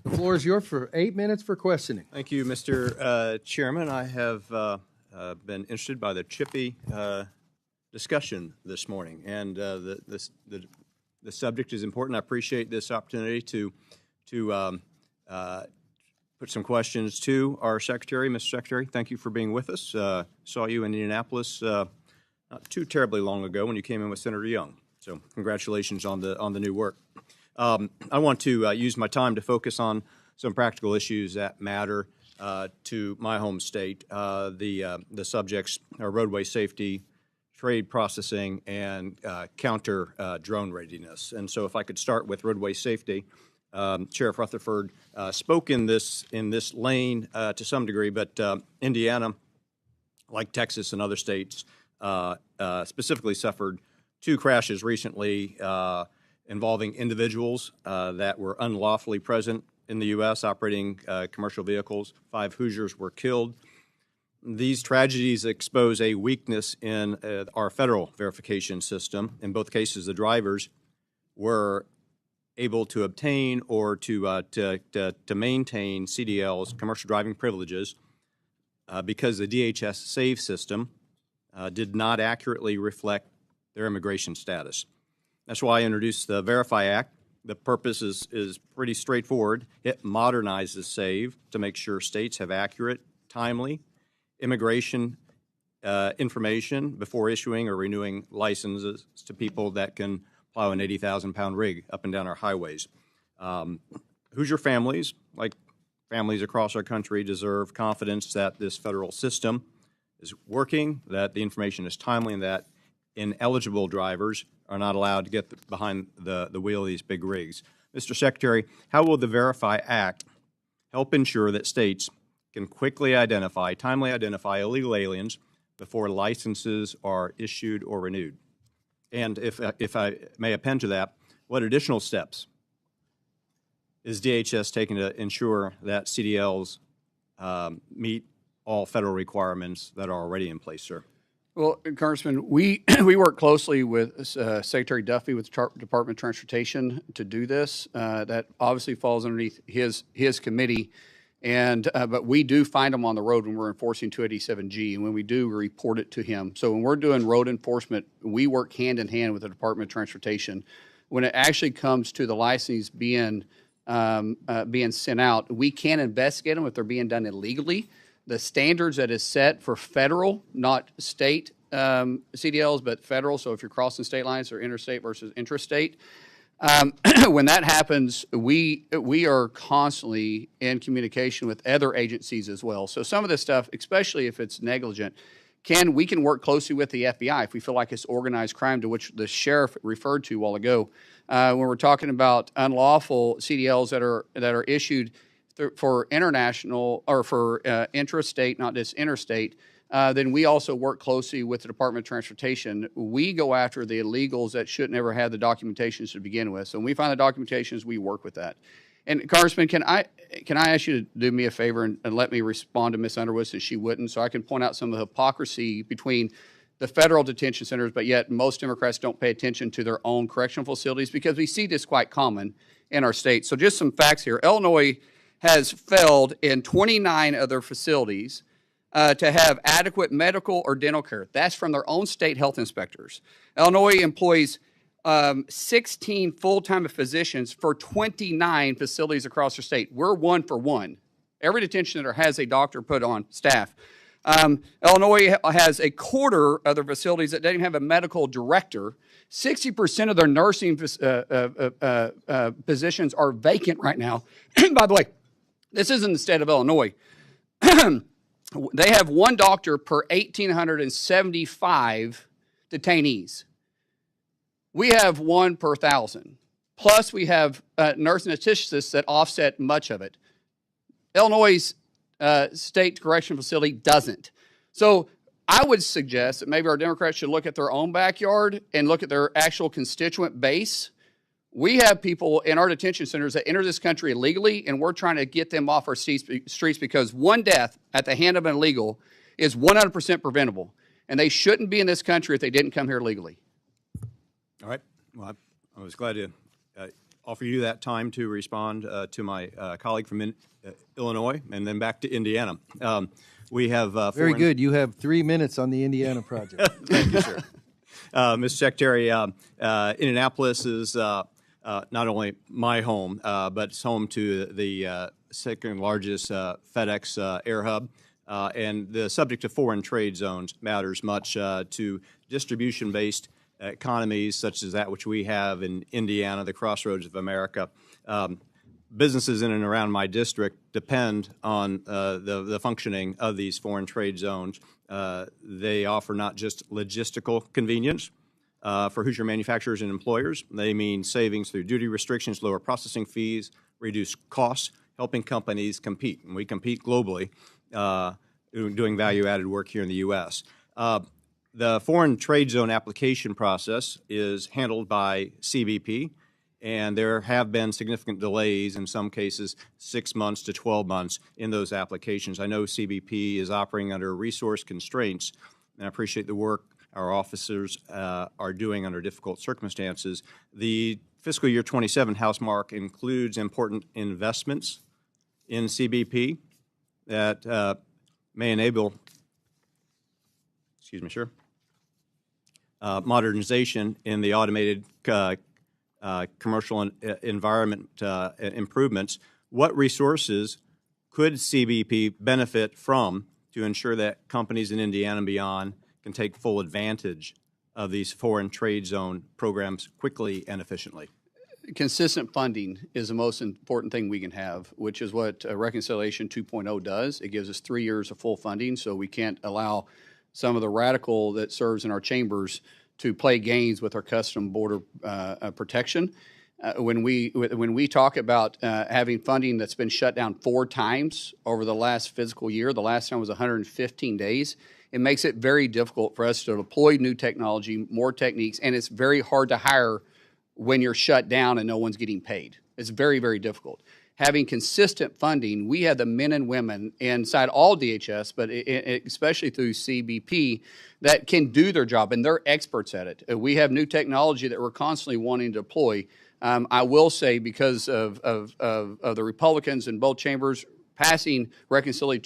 The floor is yours for 8 minutes for questioning. Thank you, Mr. Chairman. I have been interested by the chippy discussion this morning, and the subject is important. I appreciate this opportunity to put some questions to our Secretary. Mr. Secretary, thank you for being with us. Saw you in Indianapolis not too terribly long ago when you came in with Senator Young. So congratulations on the new work. I want to use my time to focus on some practical issues that matter to my home state. The subjects are roadway safety, trade processing, and counter drone readiness. And so if I could start with roadway safety, Sheriff Rutherford spoke in this lane to some degree, but Indiana, like Texas and other states, specifically suffered 2 crashes recently involving individuals that were unlawfully present in the U.S. operating commercial vehicles. 5 Hoosiers were killed. These tragedies expose a weakness in our federal verification system. In both cases, the drivers were able to obtain or to maintain CDLs, commercial driving privileges, because the DHS SAVE system did not accurately reflect their immigration status. That's why I introduced the Verify Act. The purpose is pretty straightforward. It modernizes SAVE to make sure states have accurate, timely immigration information before issuing or renewing licenses to people that can plow an 80,000-pound rig up and down our highways. Hoosier families, like families across our country, deserve confidence that this federal system is working, that the information is timely, and that ineligible drivers are not allowed to get behind the wheel of these big rigs. Mr. Secretary, how will the Verify Act help ensure that states can quickly timely identify illegal aliens before licenses are issued or renewed? And if I may append to that, what additional steps is DHS taking to ensure that CDLs meet all federal requirements that are already in place, sir? Well, Congressman, we work closely with Secretary Duffy with the Department of Transportation to do this. That obviously falls underneath his committee, but we do find them on the road when we're enforcing 287G, and when we do, we report it to him. So when we're doing road enforcement, we work hand in hand with the Department of Transportation. When it actually comes to the license being sent out, we can investigate them if they're being done illegally. The standards that is set for federal, not state CDLs, but federal, so if you're crossing state lines or interstate versus intrastate, when that happens, we are constantly in communication with other agencies as well. So some of this stuff, especially if it's negligent, we can work closely with the FBI if we feel like it's organized crime, to which the sheriff referred to a while ago. When we're talking about unlawful CDLs that are issued for international or for intrastate, not just interstate, then we also work closely with the Department of Transportation. We go after the illegals that shouldn't ever have the documentations to begin with. So when we find the documentations, we work with that. And Congressman, can I ask you to do me a favor and let me respond to Ms. Underwood, since she wouldn't, so I can point out some of the hypocrisy between the federal detention centers, but yet most Democrats don't pay attention to their own correctional facilities, because we see this quite common in our state. So just some facts here. Illinois has failed in 29 of their facilities to have adequate medical or dental care. That's from their own state health inspectors. Illinois employs 16 full-time physicians for 29 facilities across the state. We're 1 for 1. Every detention center has a doctor put on staff. Illinois has a quarter of their facilities that don't even have a medical director. 60% of their nursing positions are vacant right now. By the way, this isn't the state of Illinois. They have one doctor per 1,875 detainees. We have one per 1,000. Plus, we have nurse anesthetists that offset much of it. Illinois' state correctional facility doesn't. So I would suggest that maybe our Democrats should look at their own backyard and look at their actual constituent base. We have people in our detention centers that enter this country illegally, and we're trying to get them off our streets because one death at the hand of an illegal is 100% preventable. And they shouldn't be in this country if they didn't come here legally. All right. Well, I was glad to offer you that time to respond to my colleague from Illinois, and then back to Indiana. We have very good. You have 3 minutes on the Indiana project. Thank you, sir. Mr. Secretary, Indianapolis is not only my home, but it's home to the second largest FedEx air hub. And the subject of foreign trade zones matters much to distribution-based economies such as that which we have in Indiana, the crossroads of America. Businesses in and around my district depend on the functioning of these foreign trade zones. They offer not just logistical convenience for Hoosier manufacturers and employers. They mean savings through duty restrictions, lower processing fees, reduced costs, helping companies compete. And we compete globally, doing value-added work here in the U.S. The foreign trade zone application process is handled by CBP, and there have been significant delays, in some cases 6 months to 12 months, in those applications. I know CBP is operating under resource constraints, and I appreciate the work our officers are doing under difficult circumstances. The fiscal year 27 House mark includes important investments in CBP that may enable, modernization in the automated commercial environment improvements. What resources could CBP benefit from to ensure that companies in Indiana and beyond can take full advantage of these foreign trade zone programs quickly and efficiently? Consistent funding is the most important thing we can have, which is what Reconciliation 2.0 does. It gives us 3 years of full funding, so we can't allow some of the radical that serves in our chambers to play games with our custom border protection. When we talk about having funding that's been shut down 4 times over the last fiscal year, the last time was 115 days, it makes it very difficult for us to deploy new technology, more techniques, and it's very hard to hire when you're shut down and no one's getting paid. It's very, very difficult. Having consistent funding, we have the men and women inside all DHS, but especially through CBP, that can do their job, and they're experts at it. We have new technology that we're constantly wanting to deploy. I will say, because of the Republicans in both chambers passing Reconciliation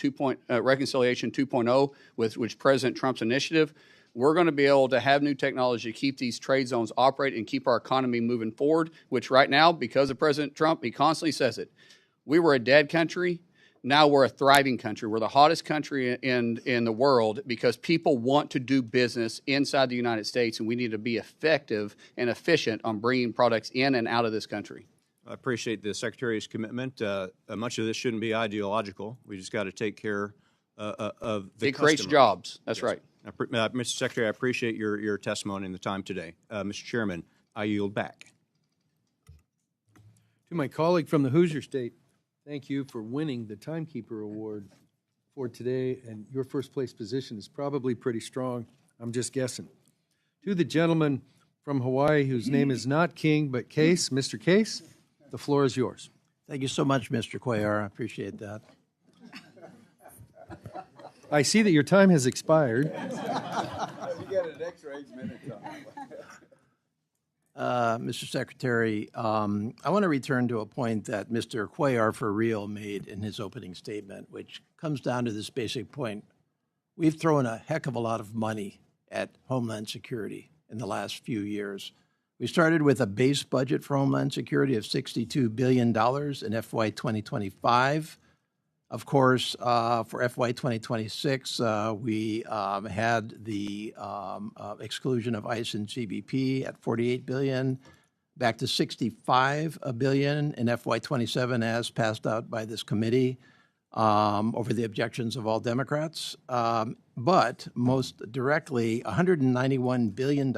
2.0, which President Trump's initiative, we're going to be able to have new technology to keep these trade zones operate and keep our economy moving forward, which right now, because of President Trump, he constantly says it. We were a dead country. Now we're a thriving country. We're the hottest country in the world because people want to do business inside the United States, and we need to be effective and efficient on bringing products in and out of this country. I appreciate the Secretary's commitment. Much of this shouldn't be ideological. We just got to take care of the It creates customer. jobs. That's right. Mr. Secretary, I appreciate your testimony and the time today. Mr. Chairman, I yield back. To my colleague from the Hoosier State, thank you for winning the Timekeeper Award for today, and your first place position is probably pretty strong. I'm just guessing. To the gentleman from Hawaii whose name is not King but Case, Mr. Case, the floor is yours. Thank you so much, Mr. Cuellar. I appreciate that. I see that your time has expired. You get an extra 8 minutes Mr. Secretary, I want to return to a point that Mr. Cuellar for real made in his opening statement, which comes down to this basic point. We've thrown a heck of a lot of money at Homeland Security in the last few years. We started with a base budget for Homeland Security of $62 billion in FY 2025. Of course, for FY 2026, we had the exclusion of ICE and CBP at $48 billion, back to $65 billion in FY 27 as passed out by this committee over the objections of all Democrats. But most directly, $191 billion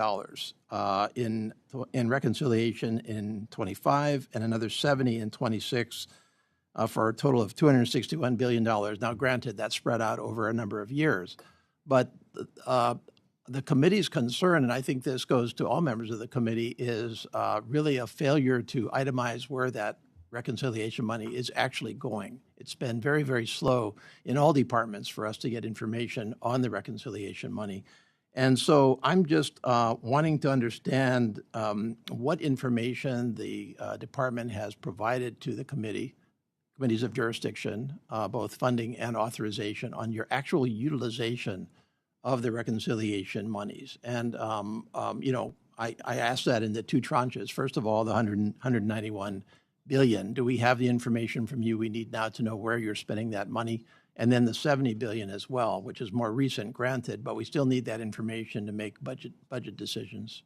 in reconciliation in 25 and another 70 in 26. For a total of $261 billion. Now, granted, that's spread out over a number of years. But the committee's concern, and I think this goes to all members of the committee, is really a failure to itemize where that reconciliation money is actually going. It's been very, very slow in all departments for us to get information on the reconciliation money. And so I'm just wanting to understand what information the department has provided to the committees of jurisdiction, both funding and authorization, on your actual utilization of the reconciliation monies. And, I asked that in the 2 tranches. First of all, the $191 billion. Do we have the information from you we need now to know where you're spending that money? And then the $70 billion as well, which is more recent, granted, but we still need that information to make budget decisions.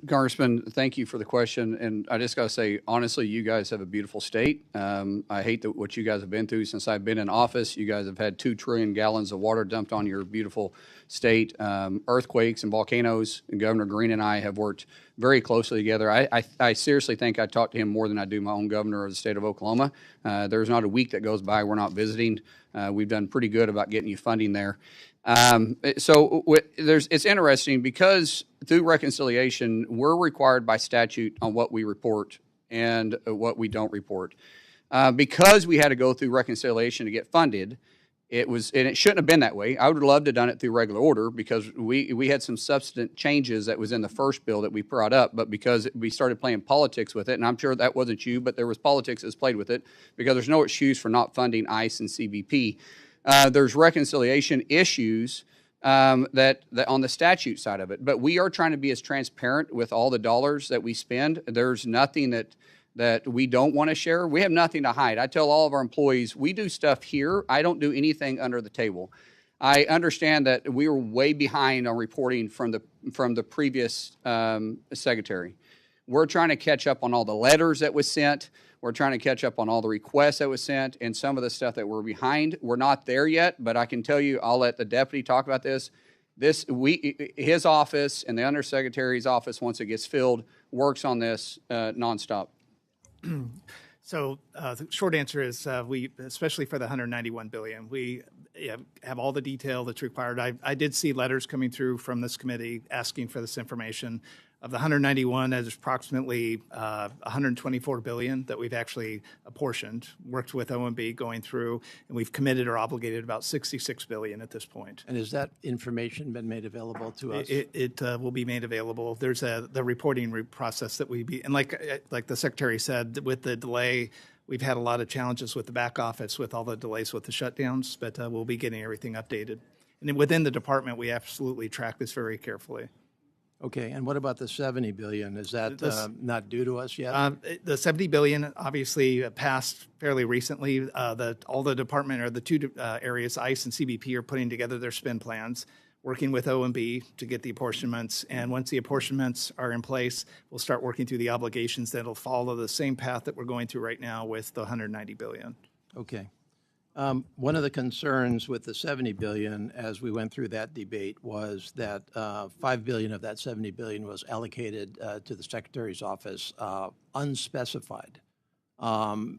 Congressman, thank you for the question. And I just got to say, honestly, you guys have a beautiful state. I hate what you guys have been through since I've been in office. You guys have had 2 trillion gallons of water dumped on your beautiful state. Earthquakes and volcanoes. And Governor Green and I have worked very closely together. I seriously think I talk to him more than I do my own governor of the state of Oklahoma. There's not a week that goes by we're not visiting. We've done pretty good about getting you funding there. It's interesting because through reconciliation, we're required by statute on what we report and what we don't report. Because we had to go through reconciliation to get funded, and it shouldn't have been that way. I would have loved to have done it through regular order because we had some substantive changes that was in the first bill that we brought up, but because we started playing politics with it, and I'm sure that wasn't you, but there was politics that's played with it because there's no excuse for not funding ICE and CBP. There's reconciliation issues that on the statute side of it, but we are trying to be as transparent with all the dollars that we spend. There's nothing that we don't want to share. We have nothing to hide. I tell all of our employees, we do stuff here. I don't do anything under the table. I understand that we were way behind on reporting from the previous secretary. We're trying to catch up on all the letters that was sent. We're trying to catch up on all the requests that was sent and some of the stuff that we're behind. We're not there yet, but I can tell you, I'll let the deputy talk about this. His office and the undersecretary's office, once it gets filled, works on this nonstop? So the short answer is we, especially for the 191 billion, we have all the detail that's required. I did see letters coming through from this committee asking for this information. Of the 191, there's approximately 124 billion that we've actually apportioned, worked with OMB going through, and we've committed or obligated about 66 billion at this point. And has that information been made available to us? It will be made available. There's the reporting process that and like the Secretary said, with the delay, we've had a lot of challenges with the back office with all the delays with the shutdowns, but we'll be getting everything updated. And then within the department, we absolutely track this very carefully. Okay, and what about the 70 billion? Is that not due to us yet? The 70 billion obviously passed fairly recently. All the department or the two areas, ICE and CBP, are putting together their spend plans, working with OMB to get the apportionments. And once the apportionments are in place, we'll start working through the obligations that'll follow the same path that we're going through right now with the 190 billion. Okay. One of the concerns with the 70 billion as we went through that debate was that 5 billion of that 70 billion was allocated to the Secretary's office unspecified.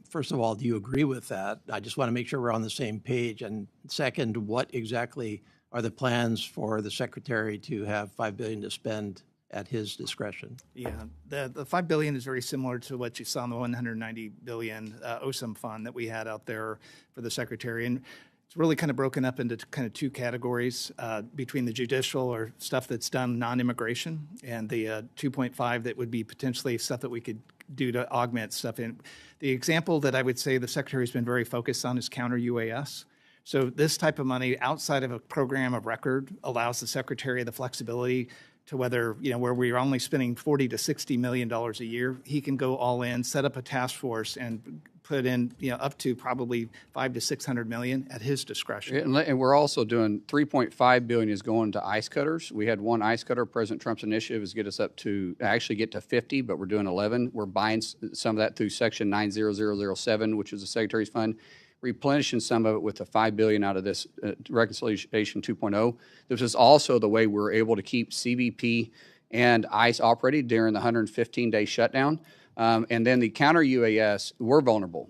First of all, do you agree with that? I just want to make sure we're on the same page. And second, what exactly are the plans for the Secretary to have 5 billion to spend at his discretion? Yeah, the 5 billion is very similar to what you saw in the 190 billion OSAM fund that we had out there for the Secretary. And it's really kind of broken up into kind of two categories between the judicial or stuff that's done non-immigration and the 2.5 that would be potentially stuff that we could do to augment stuff. And the example that I would say the Secretary's been very focused on is counter UAS. So this type of money outside of a program of record allows the Secretary the flexibility to whether, where we're only spending $40 to $60 million a year, he can go all in, set up a task force, and put in, up to probably 500 to 600 million at his discretion. And we're also doing 3.5 billion is going to ice cutters. We had one ice cutter. President Trump's initiative is get us up to actually get to 50, but we're doing 11. We're buying some of that through Section 90007, which is the Secretary's fund, replenishing some of it with the $5 billion out of this reconciliation 2.0. This is also the way we're able to keep CBP and ICE operating during the 115-day shutdown. And then the counter UAS, we're vulnerable,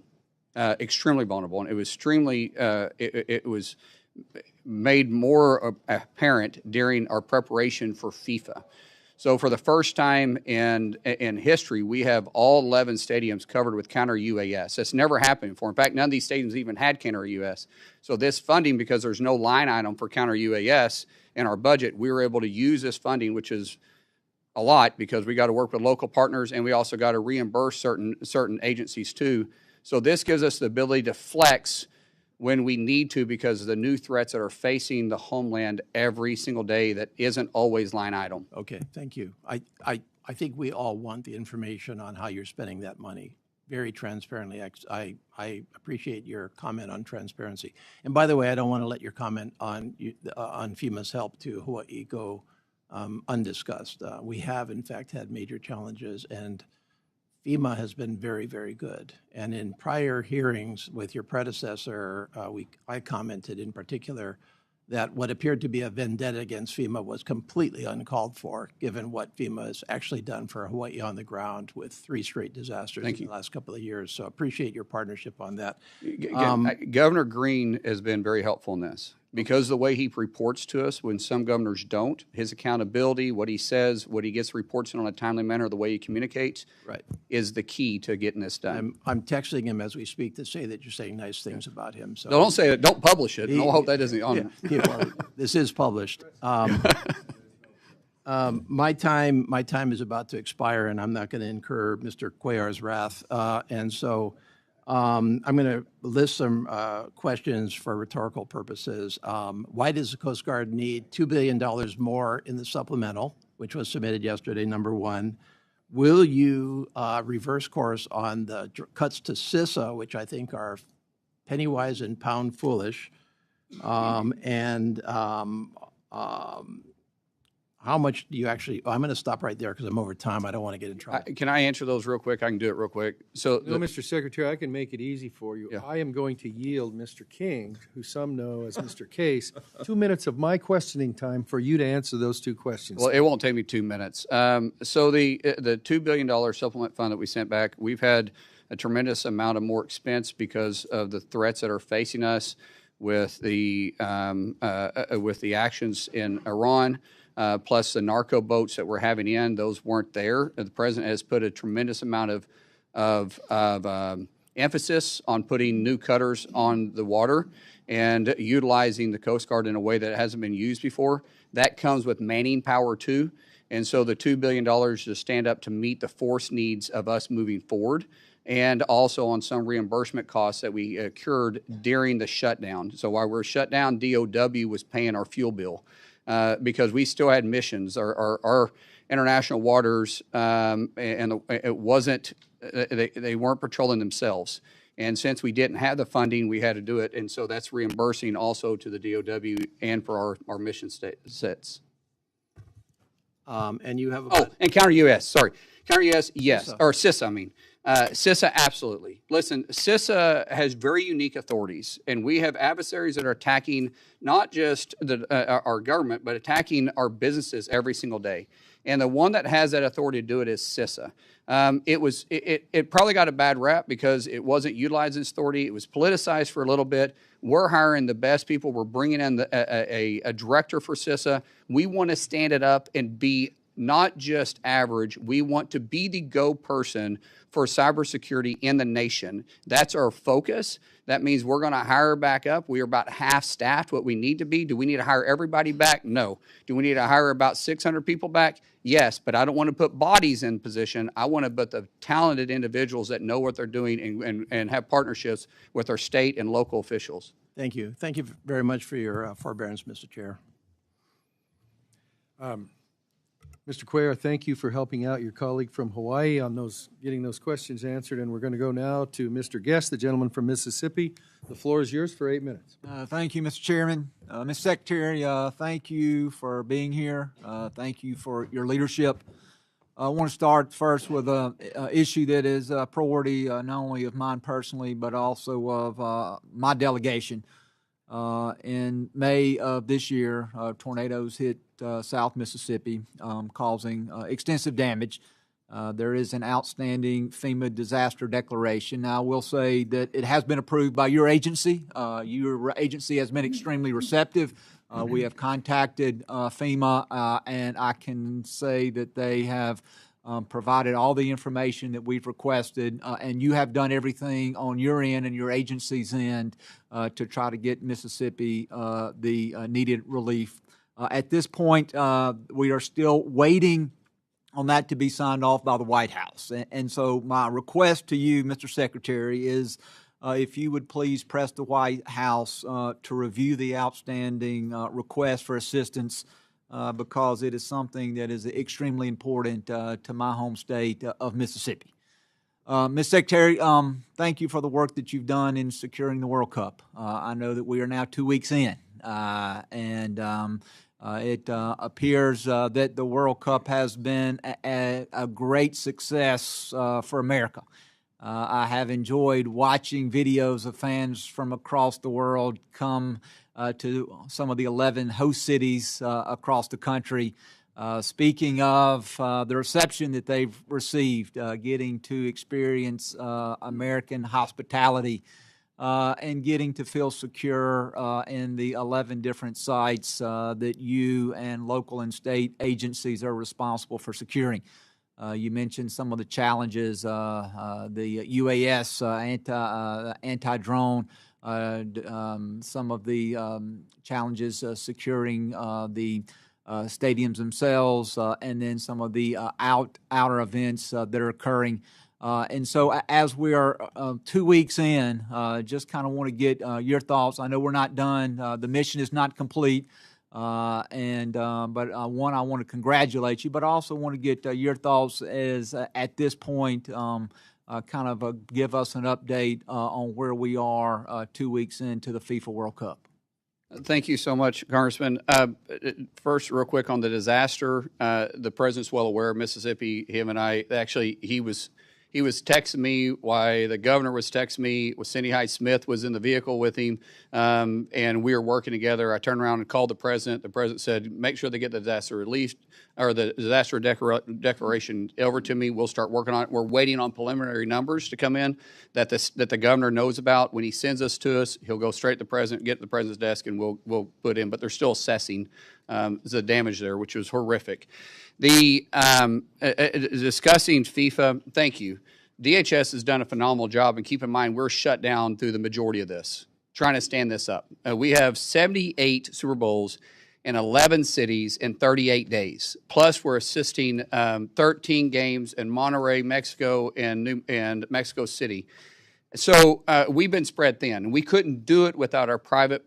extremely vulnerable, and it was it was made more apparent during our preparation for FIFA. So for the first time in history, we have all 11 stadiums covered with counter UAS. That's never happened before. In fact, none of these stadiums even had counter UAS. So this funding, because there's no line item for counter UAS in our budget, we were able to use this funding, which is a lot because we got to work with local partners and we also got to reimburse certain agencies too. So this gives us the ability to flex when we need to because of the new threats that are facing the Homeland every single day that isn't always line item. Okay, thank you. I think we all want the information on how you're spending that money very transparently. I appreciate your comment on transparency. And by the way, I don't want to let your comment on FEMA's help to Hawaii go undiscussed. We have, in fact, had major challenges, and FEMA has been very, very good. And in prior hearings with your predecessor, I commented in particular that what appeared to be a vendetta against FEMA was completely uncalled for, given what FEMA has actually done for Hawaii on the ground with 3 straight disasters in the last couple of years. So appreciate your partnership on that. Governor Green has been very helpful in this because the way he reports to us when some governors don't, his accountability, what he says, what he gets reports in on a timely manner, the way he communicates is the key to getting this done. I'm texting him as we speak to say that you're saying nice things about him. So don't say it. Don't publish it. I hope that doesn't on this is published. My time is about to expire, and I'm not going to incur Mr. Cuellar's wrath. And so I'm going to list some questions for rhetorical purposes. Why does the Coast Guard need $2 billion more in the supplemental, which was submitted yesterday, number one? Will you reverse course on the cuts to CISA, which I think are penny wise and pound foolish? How how much do you actually, I'm going to stop right there because I'm over time. I don't want to get in trouble. Can I answer those real quick? I can do it real quick. So, No, Mr. Secretary, I can make it easy for you. Yeah. I am going to yield Mr. King, who some know as Mr. Case, 2 minutes of my questioning time for you to answer those two questions. well, it won't take me 2 minutes. So the $2 billion supplement fund that we sent back, we've had a tremendous amount of more expense because of the threats that are facing us with the actions in Iran. Plus the narco boats that we're having in, those weren't there. The president has put a tremendous amount of emphasis on putting new cutters on the water and utilizing the Coast Guard in a way that hasn't been used before. That comes with manning power too. And so the $2 billion to stand up to meet the force needs of us moving forward, and also on some reimbursement costs that we incurred during the shutdown. So while we're shut down, DOW was paying our fuel bill. Because we still had missions. Our international waters, and it wasn't, they weren't patrolling themselves. And since we didn't have the funding, we had to do it. And so that's reimbursing also to the DOW and for our mission sets. And you have And counter-UAS, sorry. Counter-UAS, yes. CISA. Or CISA, I mean. CISA, absolutely. Listen, CISA has very unique authorities, and we have adversaries that are attacking not just our government, but attacking our businesses every single day. And the one that has that authority to do it is CISA. It probably got a bad rap because it wasn't utilizing its authority. It was politicized for a little bit. We're hiring the best people. We're bringing in a director for CISA. We want to stand it up and be not just average. We want to be the go person for cybersecurity in the nation. That's our focus. That means we're going to hire back up. We are about half staffed what we need to be. Do we need to hire everybody back? No. Do we need to hire about 600 people back? Yes, but I don't want to put bodies in position. I want to put the talented individuals that know what they're doing and have partnerships with our state and local officials. Thank you. Thank you very much for your forbearance, Mr. Chair. Mr. Cuellar, thank you for helping out your colleague from Hawaii on getting those questions answered. And we're going to go now to Mr. Guest, the gentleman from Mississippi. The floor is yours for 8 minutes. Thank you, Mr. Chairman. Mr. Secretary, thank you for being here. Thank you for your leadership. I want to start first with an issue that is a priority not only of mine personally, but also of my delegation. In May of this year, tornadoes hit South Mississippi, causing extensive damage. There is an outstanding FEMA disaster declaration. Now, I will say that it has been approved by your agency. Your agency has been extremely receptive. We have contacted FEMA, and I can say that they have provided all the information that we've requested, and you have done everything on your end and your agency's end to try to get Mississippi the needed relief. At this point, we are still waiting on that to be signed off by the White House. And so my request to you, Mr. Secretary, is if you would please press the White House to review the outstanding request for assistance because it is something that is extremely important to my home state of Mississippi. Ms. Secretary, thank you for the work that you've done in securing the World Cup. I know that we are now 2 weeks in, and it appears that the World Cup has been a great success for America. I have enjoyed watching videos of fans from across the world come to some of the 11 host cities across the country. Speaking of the reception that they've received, getting to experience American hospitality and getting to feel secure in the 11 different sites that you and local and state agencies are responsible for securing. You mentioned some of the challenges, the UAS, anti-drone, some of the challenges securing the stadiums themselves, and then some of the outer events that are occurring. And so as we are 2 weeks in, just kind of want to get your thoughts. I know we're not done. The mission is not complete. But one, I want to congratulate you, but I also want to get your thoughts as at this point, kind of give us an update on where we are 2 weeks into the FIFA World Cup. Thank you so much, Congressman. First, real quick on the disaster, the president's well aware of Mississippi. Him and I, actually, he was texting me while the governor was texting me. Cindy Hyde-Smith was in the vehicle with him, and we were working together. I turned around and called the president. The president said, make sure they get the disaster relief or the disaster declaration over to me. We'll start working on it. We're waiting on preliminary numbers to come in that the governor knows about. When he sends us to us, he'll go straight to the president, get to the president's desk, and we'll put in. But they're still assessing the damage there, which was horrific. The discussing FIFA, thank you. DHS has done a phenomenal job, and keep in mind we're shut down through the majority of this, trying to stand this up. We have 78 Super Bowls in 11 cities in 38 days. Plus, we're assisting 13 games in Monterrey, Mexico, and Mexico City. So we've been spread thin. We couldn't do it without our private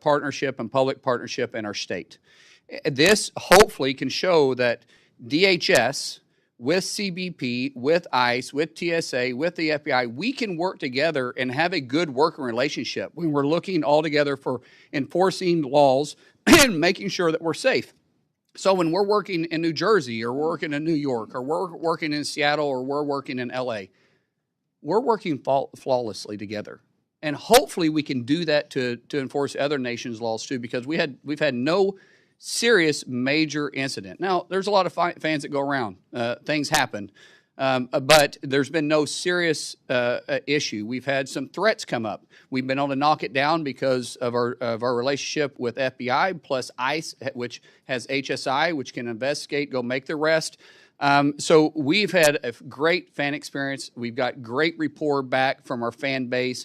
partnership and public partnership in our state. This hopefully can show that DHS, with CBP, with ICE, with TSA, with the FBI, we can work together and have a good working relationship when we're looking all together for enforcing laws and making sure that we're safe. So when we're working in New Jersey or we're working in New York or we're working in Seattle or we're working in LA, we're working flawlessly together. And hopefully we can do that to enforce other nations' laws too, because we've had no serious major incident. Now, there's a lot of fans that go around. Things happen. But there's been no serious issue. We've had some threats come up. We've been able to knock it down because of our relationship with FBI plus ICE, which has HSI, which can investigate, go make the arrest. So we've had a great fan experience. We've got great rapport back from our fan base.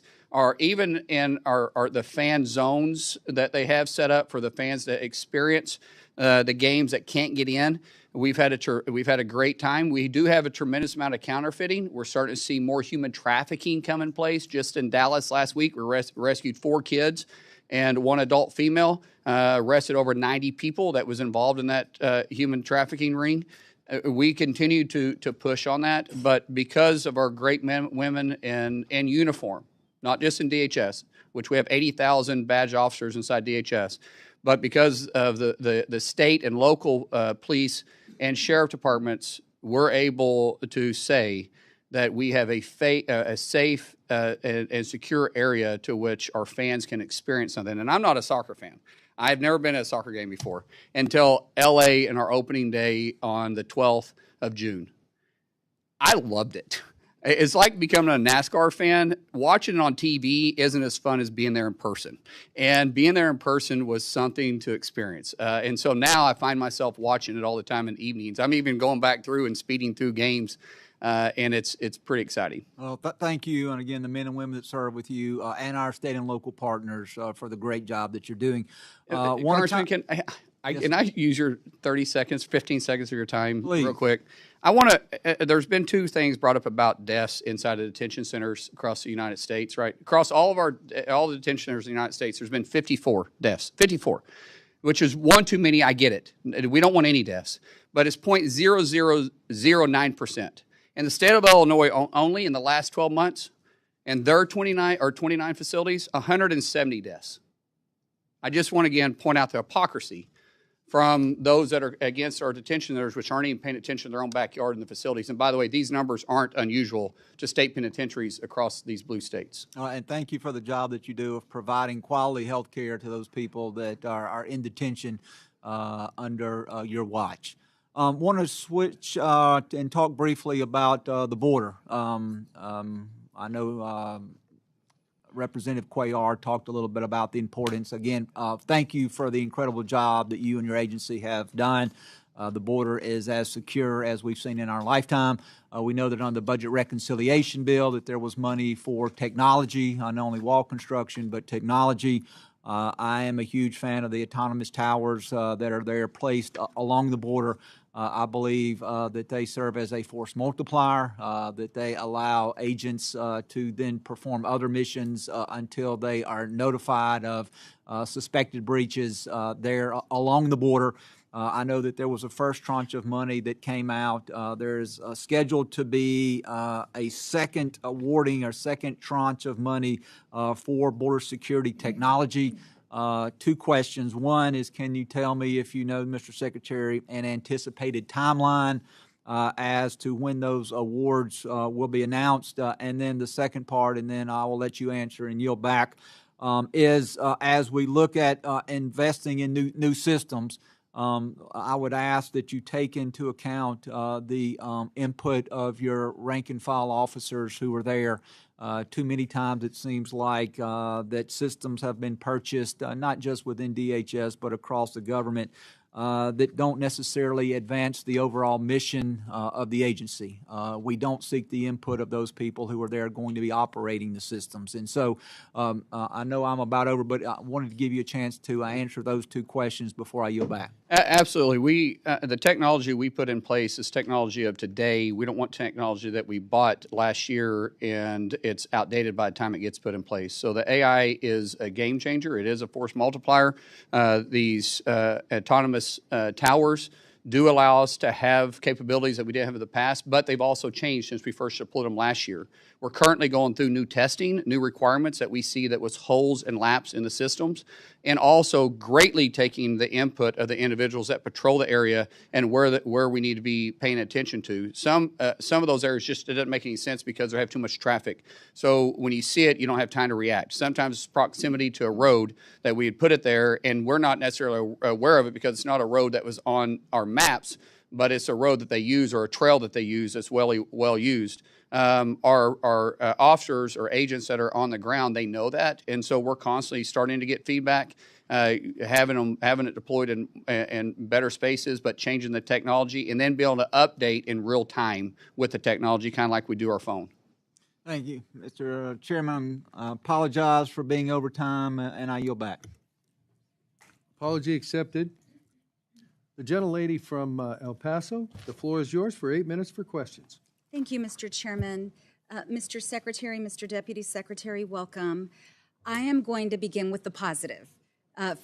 Even in the fan zones that they have set up for the fans to experience the games that can't get in, we've had a great time. We do have a tremendous amount of counterfeiting. We're starting to see more human trafficking come in place. Just in Dallas last week, we rescued 4 kids and 1 adult female, arrested over 90 people that was involved in that human trafficking ring. We continue to push on that, but because of our great men, women in uniform, not just in DHS, which we have 80,000 badge officers inside DHS, but because of the state and local police and sheriff departments, we're able to say that we have a safe and secure area to which our fans can experience something. And I'm not a soccer fan. I've never been at a soccer game before until LA in our opening day on the 12th of June. I loved it. It's like becoming a NASCAR fan. Watching it on TV isn't as fun as being there in person. And being there in person was something to experience. And so now I find myself watching it all the time in evenings. I'm even going back through and speeding through games, and it's pretty exciting. Well, thank you, and again, the men and women that serve with you and our state and local partners for the great job that you're doing. Congressman, can I use your 30 seconds, 15 seconds of your time real quick? There's been 2 things brought up about deaths inside of detention centers across the United States, right? Across all the detention centers in the United States, there's been 54 deaths, 54, which is one too many. I get it. We don't want any deaths, but it's 0.0009%. In the state of Illinois only in the last 12 months, and their 29 facilities, 170 deaths. I just want to again point out the hypocrisy from those that are against our detention centers, which aren't even paying attention to their own backyard in the facilities. And by the way, these numbers aren't unusual to state penitentiaries across these blue states. And thank you for the job that you do of providing quality health care to those people that are in detention under your watch. Want to switch and talk briefly about the border. I know Representative Cuellar talked a little bit about the importance. Again, thank you for the incredible job that you and your agency have done. The border is as secure as we've seen in our lifetime. We know that on the budget reconciliation bill that there was money for technology, not only wall construction, but technology. I am a huge fan of the autonomous towers that are there placed along the border. I believe that they serve as a force multiplier, that they allow agents to then perform other missions until they are notified of suspected breaches there along the border. I know that there was a first tranche of money that came out. There's scheduled to be a second awarding or second tranche of money for border security technology. Two questions. One is, can you tell me, if you know, Mr. Secretary, an anticipated timeline as to when those awards will be announced? And then the second part, and then I will let you answer and yield back, is as we look at investing in new systems, I would ask that you take into account the input of your rank and file officers who are there. Too many times it seems like that systems have been purchased, not just within DHS, but across the government, that don't necessarily advance the overall mission of the agency. We don't seek the input of those people who are there going to be operating the systems. And so I know I'm about over, but I wanted to give you a chance to answer those two questions before I yield back. Absolutely. The technology we put in place is technology of today. We don't want technology that we bought last year and it's outdated by the time it gets put in place. So the AI is a game changer. It is a force multiplier. These autonomous towers do allow us to have capabilities that we didn't have in the past, but they've also changed since we first deployed them last year. We're currently going through new testing, new requirements that we see that was holes and laps in the systems, and also greatly taking the input of the individuals that patrol the area and where we need to be paying attention to. Some of those areas just, it doesn't make any sense because they have too much traffic. So when you see it, you don't have time to react. Sometimes it's proximity to a road that we had put it there, and we're not necessarily aware of it because it's not a road that was on our maps, but it's a road that they use or a trail that they use that's well used. Our officers or agents that are on the ground, they know that, and so we're constantly starting to get feedback, having it deployed in better spaces, but changing the technology, and then be able to update in real time with the technology, kind of like we do our phone. Thank you, Mr. Chairman. I apologize for being over time, and I yield back. Apology accepted. The gentlelady from El Paso, the floor is yours for 8 minutes for questions. Thank you, Mr. Chairman. Mr. Secretary, Mr. Deputy Secretary, welcome. I am going to begin with the positive.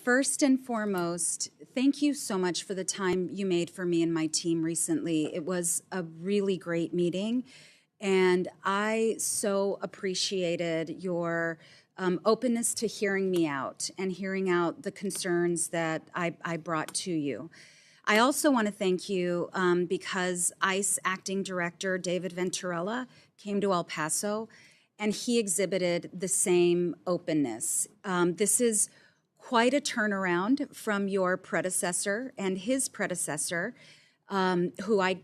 First and foremost, thank you so much for the time you made for me and my team recently. It was a really great meeting, and I so appreciated your openness to hearing me out and hearing out the concerns that I brought to you. I also want to thank you because ICE Acting Director David Venturella came to El Paso, and he exhibited the same openness. This is quite a turnaround from your predecessor and his predecessor, who I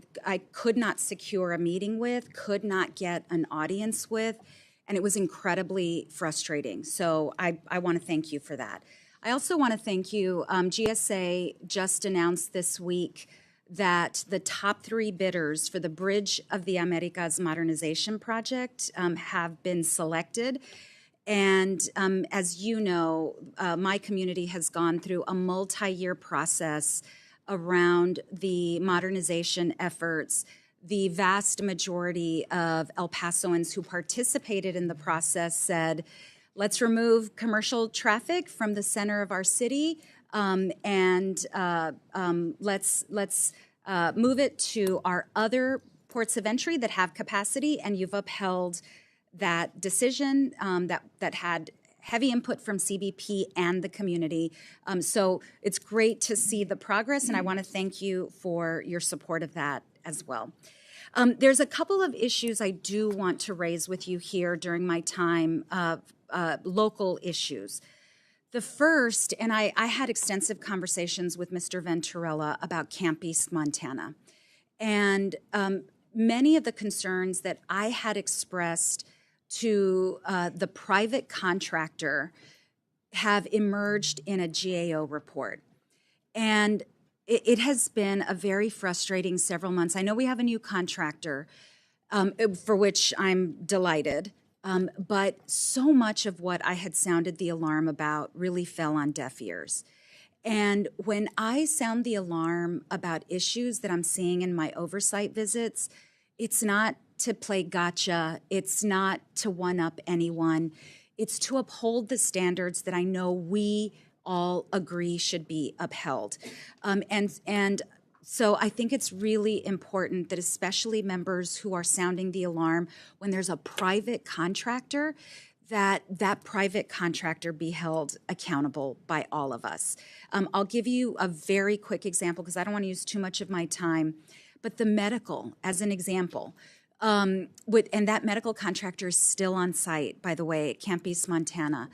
could not secure a meeting with, could not get an audience with, and it was incredibly frustrating. So I want to thank you for that. I also want to thank you. GSA just announced this week that the top 3 bidders for the Bridge of the Americas modernization project have been selected. And as you know, my community has gone through a multi-year process around the modernization efforts. The vast majority of El Pasoans who participated in the process said, let's remove commercial traffic from the center of our city, and let's move it to our other ports of entry that have capacity. And you've upheld that decision that had heavy input from CBP and the community. So it's great to see the progress, and I want to thank you for your support of that as well. There's a couple of issues I do want to raise with you here during my time local issues. The first, and I had extensive conversations with Mr. Venturella about Camp East, Montana. And many of the concerns that I had expressed to the private contractor have emerged in a GAO report. And it has been a very frustrating several months. I know we have a new contractor, for which I'm delighted. But so much of what I had sounded the alarm about really fell on deaf ears. And when I sound the alarm about issues that I'm seeing in my oversight visits, it's not to play gotcha. It's not to one-up anyone. It's to uphold the standards that I know we all agree should be upheld. And so I think it's really important that especially members who are sounding the alarm when there's a private contractor, that that private contractor be held accountable by all of us. I'll give you a very quick example because I don't want to use too much of my time, but the medical as an example. And that medical contractor is still on site, by the way, at Camp East, Montana.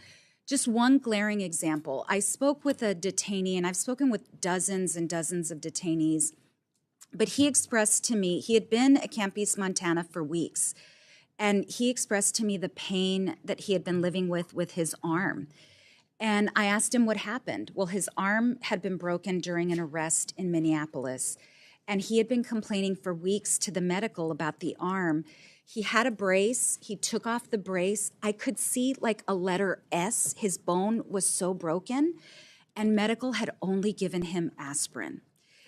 Just one glaring example. I spoke with a detainee, and I've spoken with dozens and dozens of detainees, but he expressed to me, he had been at Camp East, Montana for weeks, and he expressed to me the pain that he had been living with his arm. And I asked him what happened. Well, his arm had been broken during an arrest in Minneapolis, and he had been complaining for weeks to the medical about the arm. He had a brace. He took off the brace. I could see like a letter S. His bone was so broken, and medical had only given him aspirin.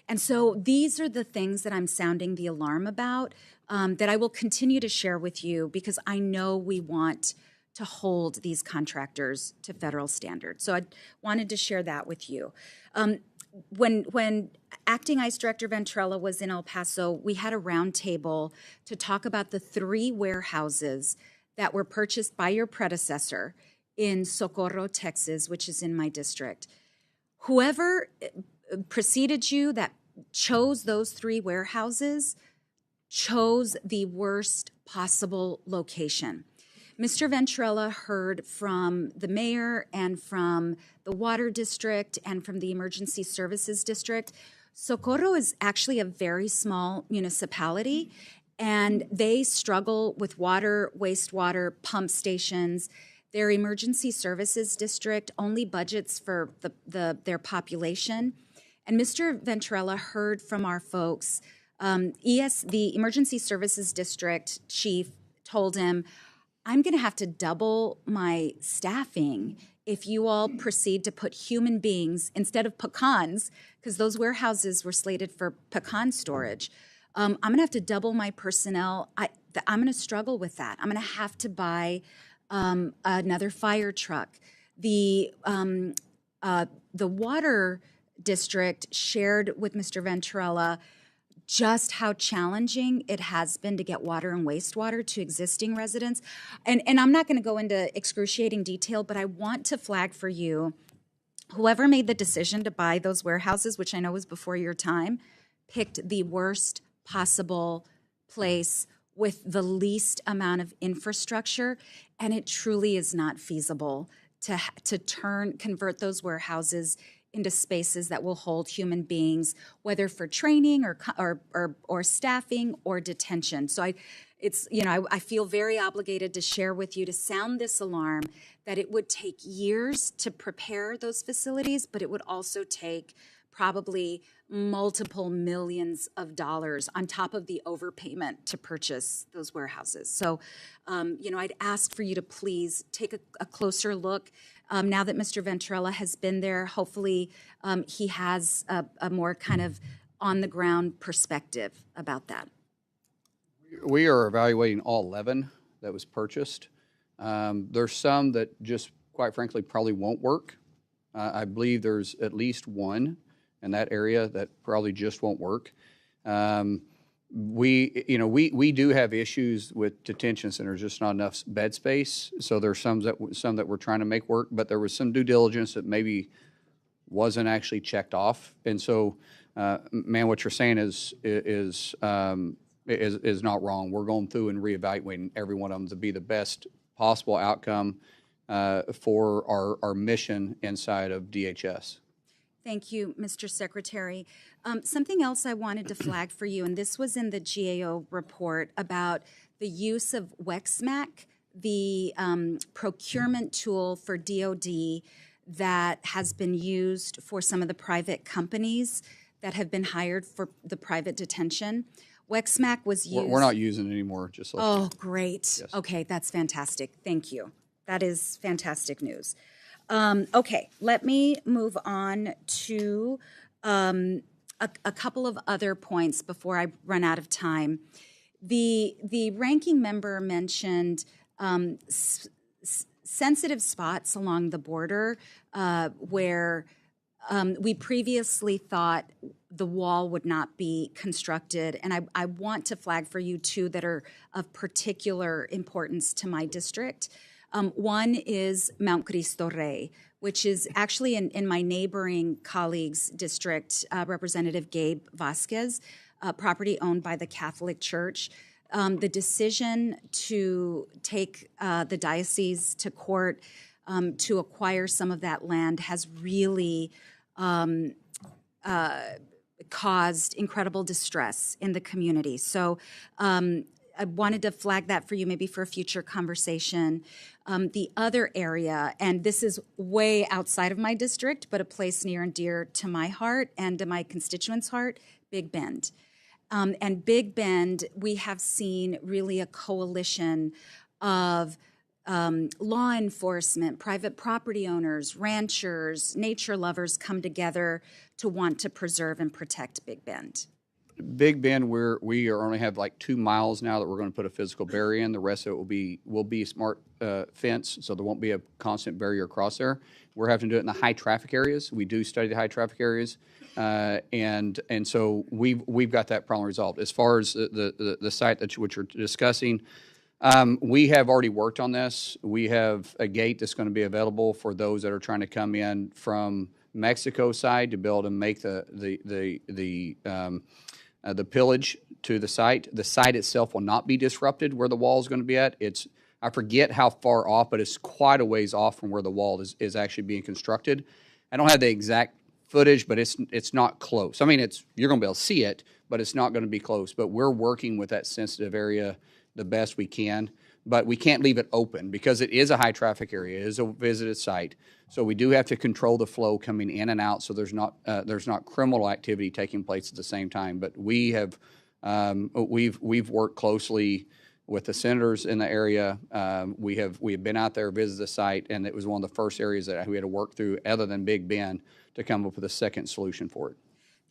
And so these are the things that I'm sounding the alarm about, that I will continue to share with you because I know we want to hold these contractors to federal standards. So I wanted to share that with you. When Acting ICE Director Ventrella was in El Paso, we had a roundtable to talk about the 3 warehouses that were purchased by your predecessor in Socorro, Texas, which is in my district. Whoever preceded you that chose those 3 warehouses chose the worst possible location. Mr. Ventrella heard from the mayor and from the water district and from the emergency services district. Socorro is actually a very small municipality, and they struggle with water, wastewater, pump stations. Their emergency services district only budgets for their population. And Mr. Ventrella heard from our folks. The emergency services district chief told him, I'm going to have to double my staffing if you all proceed to put human beings instead of pecans, because those warehouses were slated for pecan storage. I'm going to have to double my personnel. I'm going to struggle with that. I'm going to have to buy another fire truck. The water district shared with Mr. Ventrella just how challenging it has been to get water and wastewater to existing residents. And I'm not going to go into excruciating detail, but I want to flag for you, whoever made the decision to buy those warehouses, which I know was before your time, picked the worst possible place with the least amount of infrastructure, and it truly is not feasible to convert those warehouses into spaces that will hold human beings, whether for training or staffing or detention. So I feel very obligated to share with you, to sound this alarm, that it would take years to prepare those facilities, but it would also take probably multiple millions of dollars on top of the overpayment to purchase those warehouses. So, I'd ask for you to please take a closer look. Now that Mr. Ventrella has been there, hopefully he has a more kind of on-the-ground perspective about that. We are evaluating all 11 that was purchased. There's some that just, quite frankly, probably won't work. I believe there's at least one in that area that probably just won't work. We do have issues with detention centers, just not enough bed space. So there's some that we're trying to make work, but there was some due diligence that maybe wasn't actually checked off. And so, man, what you're saying is not wrong. We're going through and reevaluating every one of them to be the best possible outcome for our mission inside of DHS. Thank you, Mr. Secretary. Something else I wanted to flag for you, and this was in the GAO report about the use of WEXMAC, the procurement tool for DOD that has been used for some of the private companies that have been hired for the private detention. WEXMAC was used. We're not using it anymore. Oh, great. Yes. Okay, that's fantastic. Thank you. That is fantastic news. Okay, let me move on to a couple of other points before I run out of time. The ranking member mentioned sensitive spots along the border where we previously thought the wall would not be constructed. And I want to flag for you two that are of particular importance to my district. One is Mount Cristo Rey, which is actually in my neighboring colleague's district, Representative Gabe Vasquez, property owned by the Catholic Church. The decision to take the diocese to court to acquire some of that land has really caused incredible distress in the community. So I wanted to flag that for you, maybe for a future conversation. The other area, and this is way outside of my district, but a place near and dear to my heart and to my constituents' heart, Big Bend. And Big Bend, we have seen really a coalition of law enforcement, private property owners, ranchers, nature lovers come together to want to preserve and protect Big Bend. Big Bend, we only have like 2 miles now that we're going to put a physical barrier in. The rest of it will be smart fence, so there won't be a constant barrier across there. We're having to do it in the high traffic areas. We do study the high traffic areas, and so we've got that problem resolved. As far as the site which you're discussing, we have already worked on this. We have a gate that's going to be available for those that are trying to come in from Mexico side to be able to make the pillage to the site. The site itself will not be disrupted where the wall is going to be at. I forget how far off, but it's quite a ways off from where the wall is actually being constructed. I don't have the exact footage, but it's not close. I mean, you're going to be able to see it, but it's not going to be close. But we're working with that sensitive area the best we can. But we can't leave it open because it is a high traffic area. It is a visited site. So we do have to control the flow coming in and out so there's not criminal activity taking place at the same time. But we've worked closely with the senators in the area. We have been out there, visited the site, and it was one of the first areas that we had to work through other than Big Bend to come up with a second solution for it.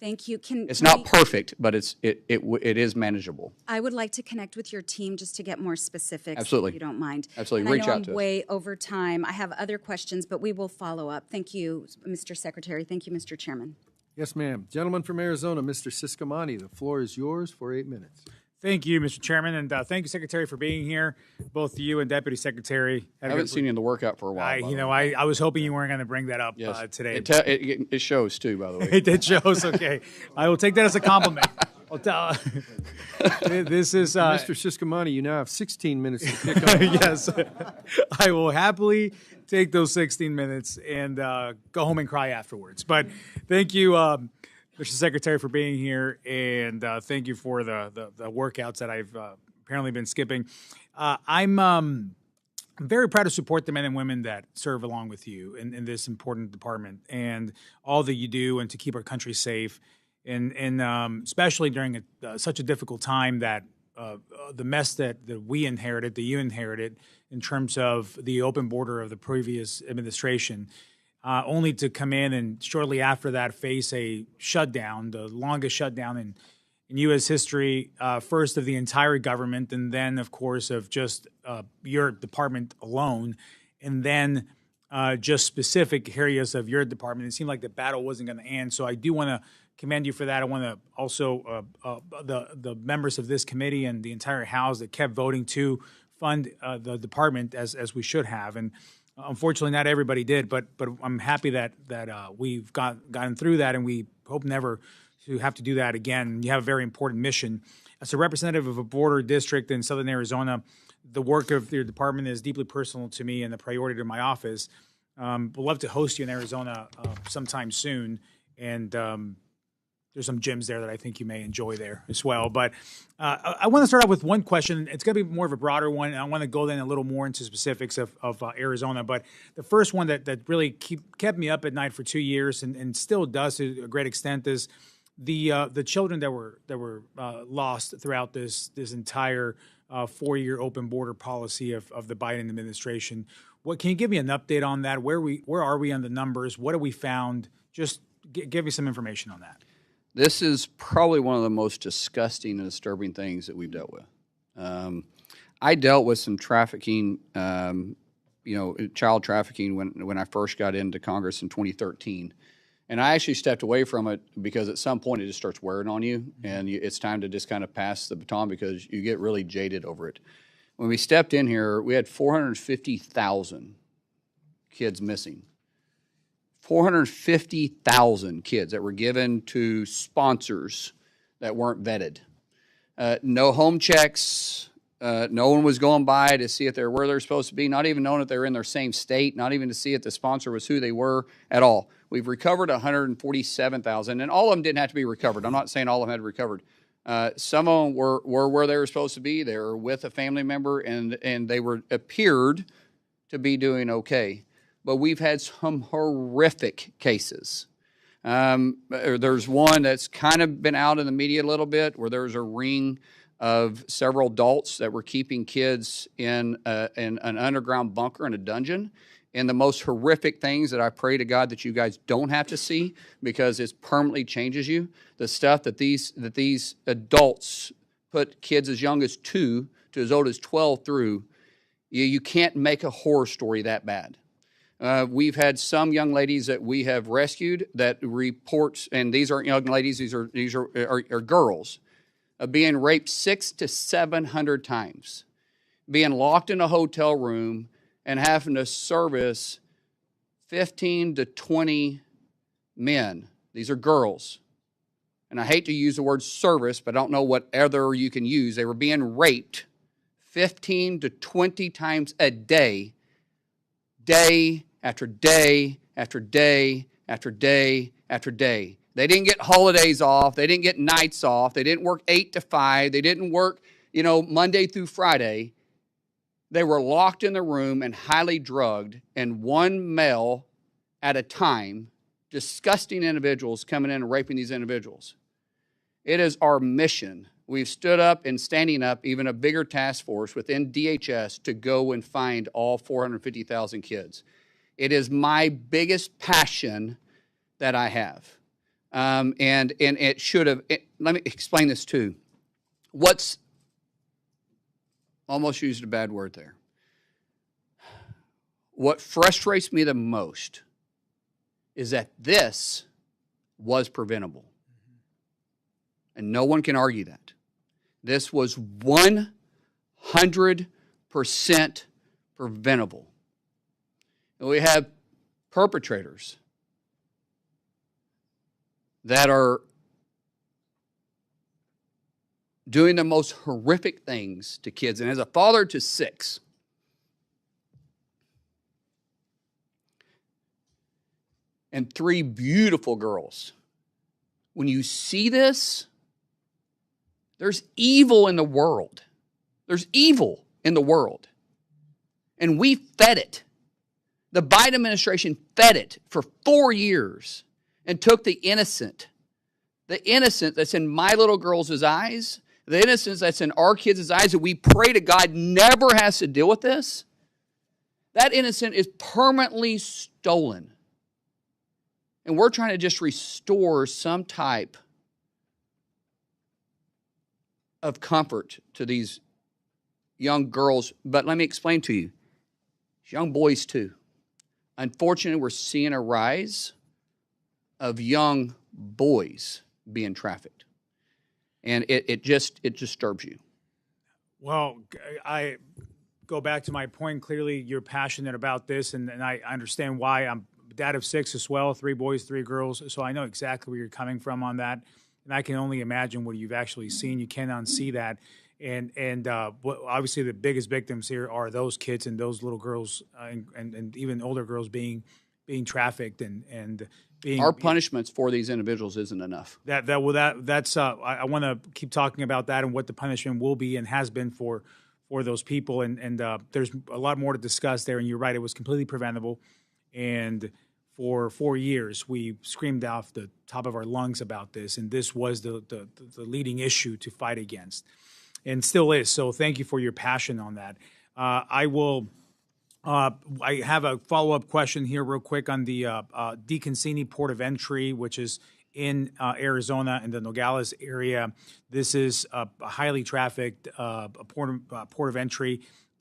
Thank you. It's not perfect, but it is manageable. I would like to connect with your team just to get more specifics, Absolutely. if you don't mind. Absolutely. And Reach I know out I'm to us. way over time. I have other questions, but we will follow up. Thank you, Mr. Secretary. Thank you, Mr. Chairman. Yes, ma'am. Gentleman from Arizona, Mr. Ciscomani, the floor is yours for 8 minutes. Thank you, Mr. Chairman, and thank you, Secretary, for being here. Both you and Deputy Secretary. I haven't seen you in the workout for a while. I was hoping you weren't going to bring that up today. It shows too, by the way. It shows. Okay, I will take that as a compliment. This is Mr. Ciscomani. You now have 16 minutes to pick up. Yes, I will happily take those 16 minutes and go home and cry afterwards. But thank you, Mr. Secretary, for being here, and thank you for the workouts that I've apparently been skipping. I'm very proud to support the men and women that serve along with you in this important department and all that you do and to keep our country safe, and especially during such a difficult time that the mess that we inherited, that you inherited in terms of the open border of the previous administration. Only to come in and shortly after that face a shutdown, the longest shutdown in U.S. history, first of the entire government, and then, of course, of just your department alone, and then just specific areas of your department. It seemed like the battle wasn't going to end, so I do want to commend you for that. I want to also the members of this committee and the entire House that kept voting to fund the department as we should have, and unfortunately, not everybody did, but I'm happy that we've gotten through that, and we hope never to have to do that again. You have a very important mission. As a representative of a border district in southern Arizona, the work of your department is deeply personal to me and a priority to my office. We'd love to host you in Arizona sometime soon, and there's some gyms there that I think you may enjoy there as well. But I want to start out with one question. It's going to be more of a broader one. And I want to go then a little more into specifics of Arizona. But the first one that really kept me up at night for 2 years and still does to a great extent is the children that were lost throughout this entire 4-year open border policy of the Biden administration. Can you give me an update on that? Where are we on the numbers? What have we found? Just give me some information on that. This is probably one of the most disgusting and disturbing things that we've dealt with. I dealt with some trafficking, child trafficking when I first got into Congress in 2013. And I actually stepped away from it because at some point it just starts wearing on you, and it's time to just kind of pass the baton because you get really jaded over it. When we stepped in here, we had 450,000 kids missing. 450,000 kids that were given to sponsors that weren't vetted. No home checks. No one was going by to see if they're where they're supposed to be, not even knowing if they were in their same state, not even to see if the sponsor was who they were at all. We've recovered 147,000, and all of them didn't have to be recovered. I'm not saying all of them had recovered. Some of them were where they were supposed to be. They were with a family member, and they appeared to be doing okay. But we've had some horrific cases. There's one that's kind of been out in the media a little bit, where there's a ring of several adults that were keeping kids in an underground bunker in a dungeon. And the most horrific things that I pray to God that you guys don't have to see, because it permanently changes you. The stuff that these adults put kids as young as 2 to as old as 12 through, you can't make a horror story that bad. We've had some young ladies that we have rescued that reports, and these aren't young ladies; these are girls, being raped 600 to 700 times, being locked in a hotel room, and having to service 15 to 20 men. These are girls. And I hate to use the word service, but I don't know what other you can use. They were being raped 15 to 20 times a day, day after day after day after day after day. They didn't get holidays off. They didn't get nights off. They didn't work 8 to 5. They didn't work, Monday through Friday. They were locked in the room and highly drugged, and one male at a time, disgusting individuals coming in and raping these individuals. It is our mission. We've stood up and standing up even a bigger task force within DHS to go and find all 450,000 kids. It is my biggest passion that I have. And it should have, let me explain this too. Almost used a bad word there. What frustrates me the most is that this was preventable. And no one can argue that. This was 100% preventable. And we have perpetrators that are doing the most horrific things to kids. And as a father to 6, and 3 beautiful girls, when you see this, there's evil in the world. There's evil in the world. And we fed it. The Biden administration fed it for 4 years and took the innocent that's in my little girl's eyes, the innocence that's in our kids' eyes, that we pray to God never has to deal with this, that innocent is permanently stolen. And we're trying to just restore some type of comfort to these young girls. But let me explain to you, young boys too. Unfortunately, we're seeing a rise of young boys being trafficked. And it disturbs you. Well, I go back to my point. Clearly, you're passionate about this, and I understand why. I'm a dad of 6 as well, 3 boys, 3 girls, so I know exactly where you're coming from on that. And I can only imagine what you've actually seen. You can't unsee that. And obviously the biggest victims here are those kids and those little girls and even older girls being trafficked and being. Our punishments for these individuals isn't enough. That's I want to keep talking about that and what the punishment will be and has been for those people. And there's a lot more to discuss there. And you're right, it was completely preventable. And for 4 years, we screamed off the top of our lungs about this, and this was the leading issue to fight against, and still is. So thank you for your passion on that. I have a follow-up question here real quick on the DeConcini Port of Entry, which is in Arizona in the Nogales area. This is a highly trafficked port of entry,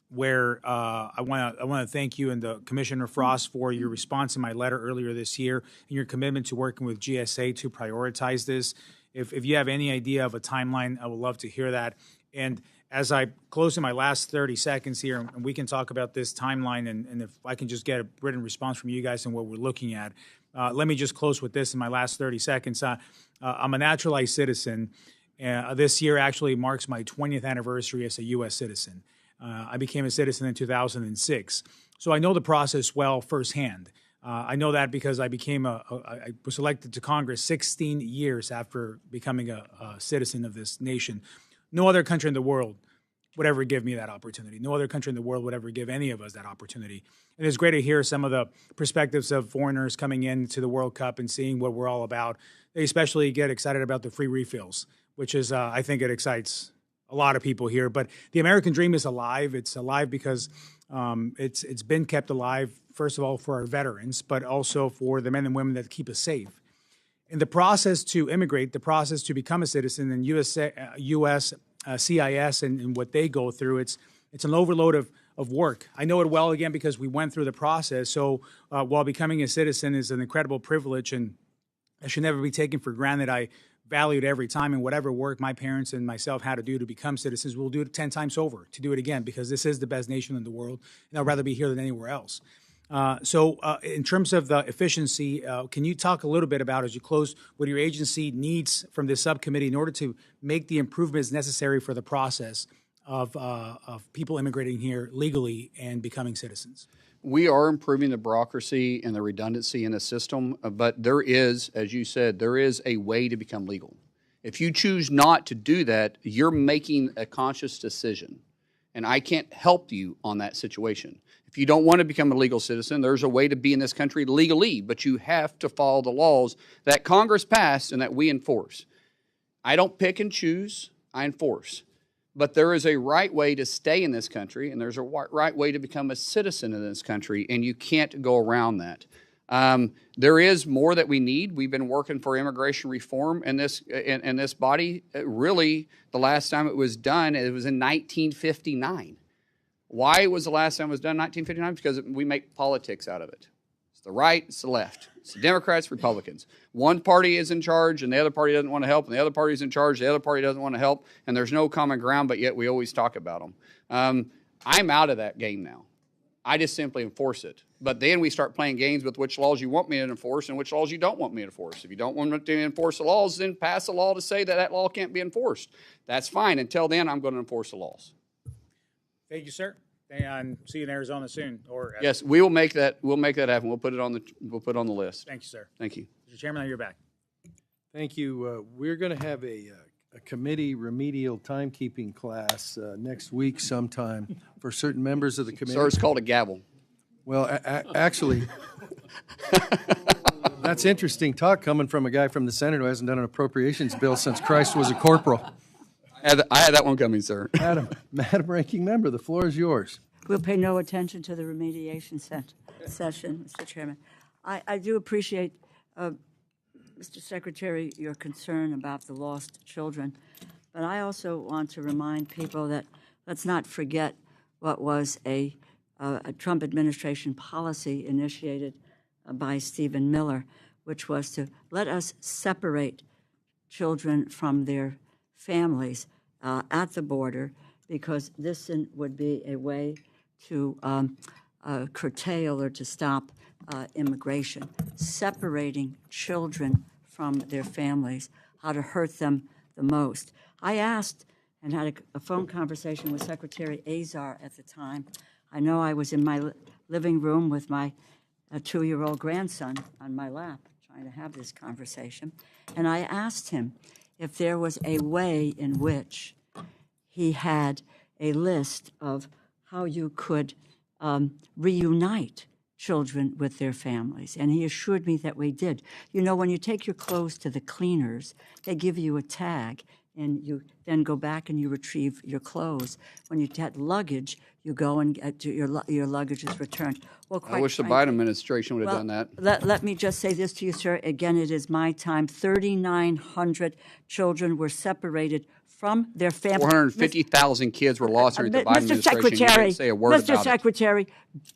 where I want to thank you and Commissioner Frost for your response in my letter earlier this year and your commitment to working with GSA to prioritize this. If you have any idea of a timeline, I would love to hear that. And as I close in my last 30 seconds here, and we can talk about this timeline, and if I can just get a written response from you guys and what we're looking at. Let me just close with this in my last 30 seconds. I'm a naturalized citizen. This year actually marks my 20th anniversary as a U.S. citizen. I became a citizen in 2006. So I know the process well firsthand. I know that because I was elected to Congress 16 years after becoming a citizen of this nation. No other country in the world would ever give me that opportunity. No other country in the world would ever give any of us that opportunity. And it's great to hear some of the perspectives of foreigners coming into the World Cup and seeing what we're all about. They especially get excited about the free refills, which is, I think it excites a lot of people here. But the American dream is alive. It's alive because it's been kept alive, first of all, for our veterans, but also for the men and women that keep us safe. In the process to immigrate, the process to become a citizen in U.S. CIS and what they go through, it's an overload of work. I know it well, again, because we went through the process. So while becoming a citizen is an incredible privilege and it should never be taken for granted, I valued every time, and whatever work my parents and myself had to do to become citizens, we'll do it 10 times over to do it again, because this is the best nation in the world, and I'd rather be here than anywhere else. So in terms of the efficiency, can you talk a little bit about, as you close, what your agency needs from this subcommittee in order to make the improvements necessary for the process of people immigrating here legally and becoming citizens? We are improving the bureaucracy and the redundancy in the system, but there is, as you said, there is a way to become legal. If you choose not to do that, you're making a conscious decision, and I can't help you on that situation. If you don't want to become a legal citizen, there's a way to be in this country legally, but you have to follow the laws that Congress passed and that we enforce. I don't pick and choose, I enforce. But there is a right way to stay in this country, and there's a right way to become a citizen in this country, and you can't go around that. There is more that we need. We've been working for immigration reform in this body. Really, the last time it was done, it was in 1959. Why was the last time it was done in 1959? Because we make politics out of it. It's the right, it's the left. It's the Democrats, Republicans. One party is in charge and the other party doesn't want to help, and the other party is in charge, the other party doesn't want to help, and there's no common ground, but yet we always talk about them. I'm out of that game now. I just simply enforce it. But then we start playing games with which laws you want me to enforce and which laws you don't want me to enforce. If you don't want me to enforce the laws, then pass a law to say that that law can't be enforced. That's fine. Until then, I'm going to enforce the laws. Thank you, sir. And see you in Arizona soon. Yes, we will make that. We'll make that happen. We'll put it on the list. Thank you, sir. Thank you, Mr. Chairman. Now you're back. Thank you. We're going to have a committee remedial timekeeping class next week sometime for certain members of the committee. Sir, it's called a gavel. Well, actually, that's interesting talk coming from a guy from the Senate who hasn't done an appropriations bill since Christ was a corporal. I had that one coming, sir. Madam Ranking Member, the floor is yours. We'll pay no attention to the remediation session, Mr. Chairman. I do appreciate, Mr. Secretary, your concern about the lost children, but I also want to remind people that let's not forget what was a Trump administration policy initiated by Stephen Miller, which was to let us separate children from their families at the border, because this would be a way to curtail or to stop immigration, separating children from their families, how to hurt them the most. I asked and had a phone conversation with Secretary Azar at the time. I know I was in my living room with my 2-year-old grandson on my lap trying to have this conversation, and I asked him if there was a way in which he had a list of how you could reunite children with their families. And he assured me that we did. You know, when you take your clothes to the cleaners, they give you a tag, and you then go back and you retrieve your clothes. When you get luggage, you go and get your luggage is returned. Well, quite I wish the frankly, Biden administration would have done that. Let me just say this to you, sir. Again, it is my time. 3,900 children were separated from their families. 450,000 kids were lost during the Biden Mr. administration. You Secretary, didn't say a word Mr. about Secretary,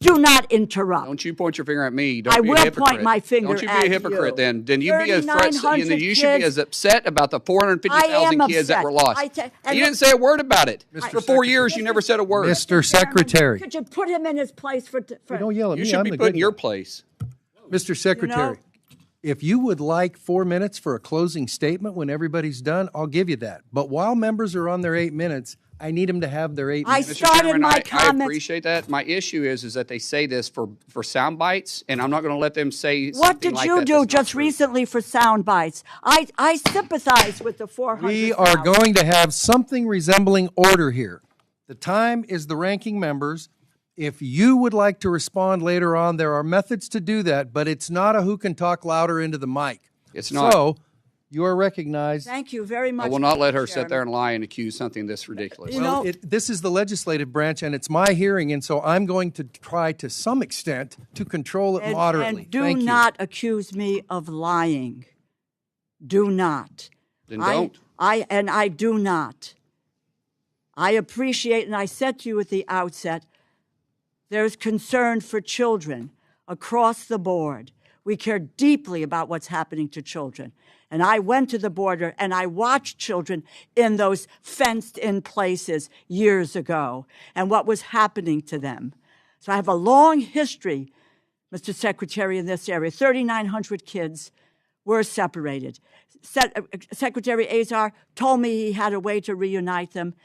do not interrupt. Don't you point your finger at me. Don't I be a will hypocrite. point my finger Don't you at be a hypocrite you. then. Then you be a threat. 3,900 You should be kids. as upset about the 450,000 kids that were lost. past. and You didn't say a word about it. For 4 years, you never said a word. Mr. Secretary. Could you put him in his place for Don't yell at You me. should I'm be the put in good your guy. place. Mr. Secretary, if you would like 4 minutes for a closing statement when everybody's done, I'll give you that. But while members are on their 8 minutes, I need them to have their 8 I minutes. Mr. started Chairman, my I comments. appreciate that. My issue is that they say this for sound bites, and I'm not going to let them say What something did like you that do that's not just true. recently for sound bites? I sympathize with the 400,000. We are going to have something resembling order here. The time is the ranking members. If you would like to respond later on, there are methods to do that, but it's not a who can talk louder into the mic. It's not. So, you are recognized. Thank you very much. I will not let her Mr. sit there Chairman. and lie and accuse something this ridiculous. You Well, know- this is the legislative branch, and it's my hearing, and so I'm going to try to some extent to control it moderately. And do Thank you. not accuse me of lying. Do not. Then don't. I do not. I appreciate, and I said to you at the outset, there's concern for children across the board. We care deeply about what's happening to children. And I went to the border and I watched children in those fenced-in places years ago and what was happening to them. So I have a long history, Mr. Secretary, in this area. 3,900 kids were separated. Secretary Azar told me he had a way to reunite them.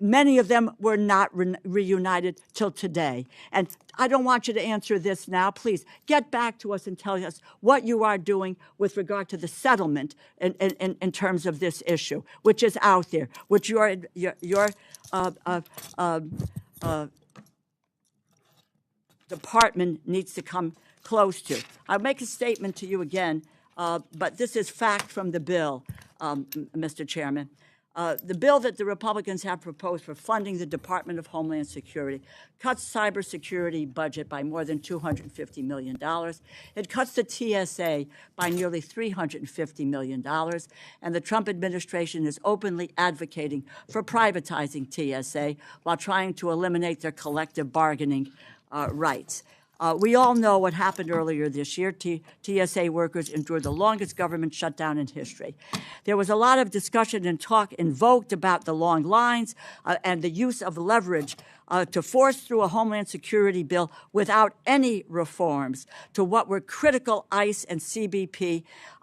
Many of them were not reunited till today. And I don't want you to answer this now. Please get back to us and tell us what you are doing with regard to the settlement in terms of this issue, which is out there, which your department needs to come close to. I'll make a statement to you again. But this is fact from the bill, Mr. Chairman. The bill that the Republicans have proposed for funding the Department of Homeland Security cuts cybersecurity budget by more than $250 million. It cuts the TSA by nearly $350 million. And the Trump administration is openly advocating for privatizing TSA while trying to eliminate their collective bargaining rights. We all know what happened earlier this year. TSA workers endured the longest government shutdown in history. There was a lot of discussion and talk invoked about the long lines and the use of leverage to force through a Homeland Security bill without any reforms to what were critical ICE and CBP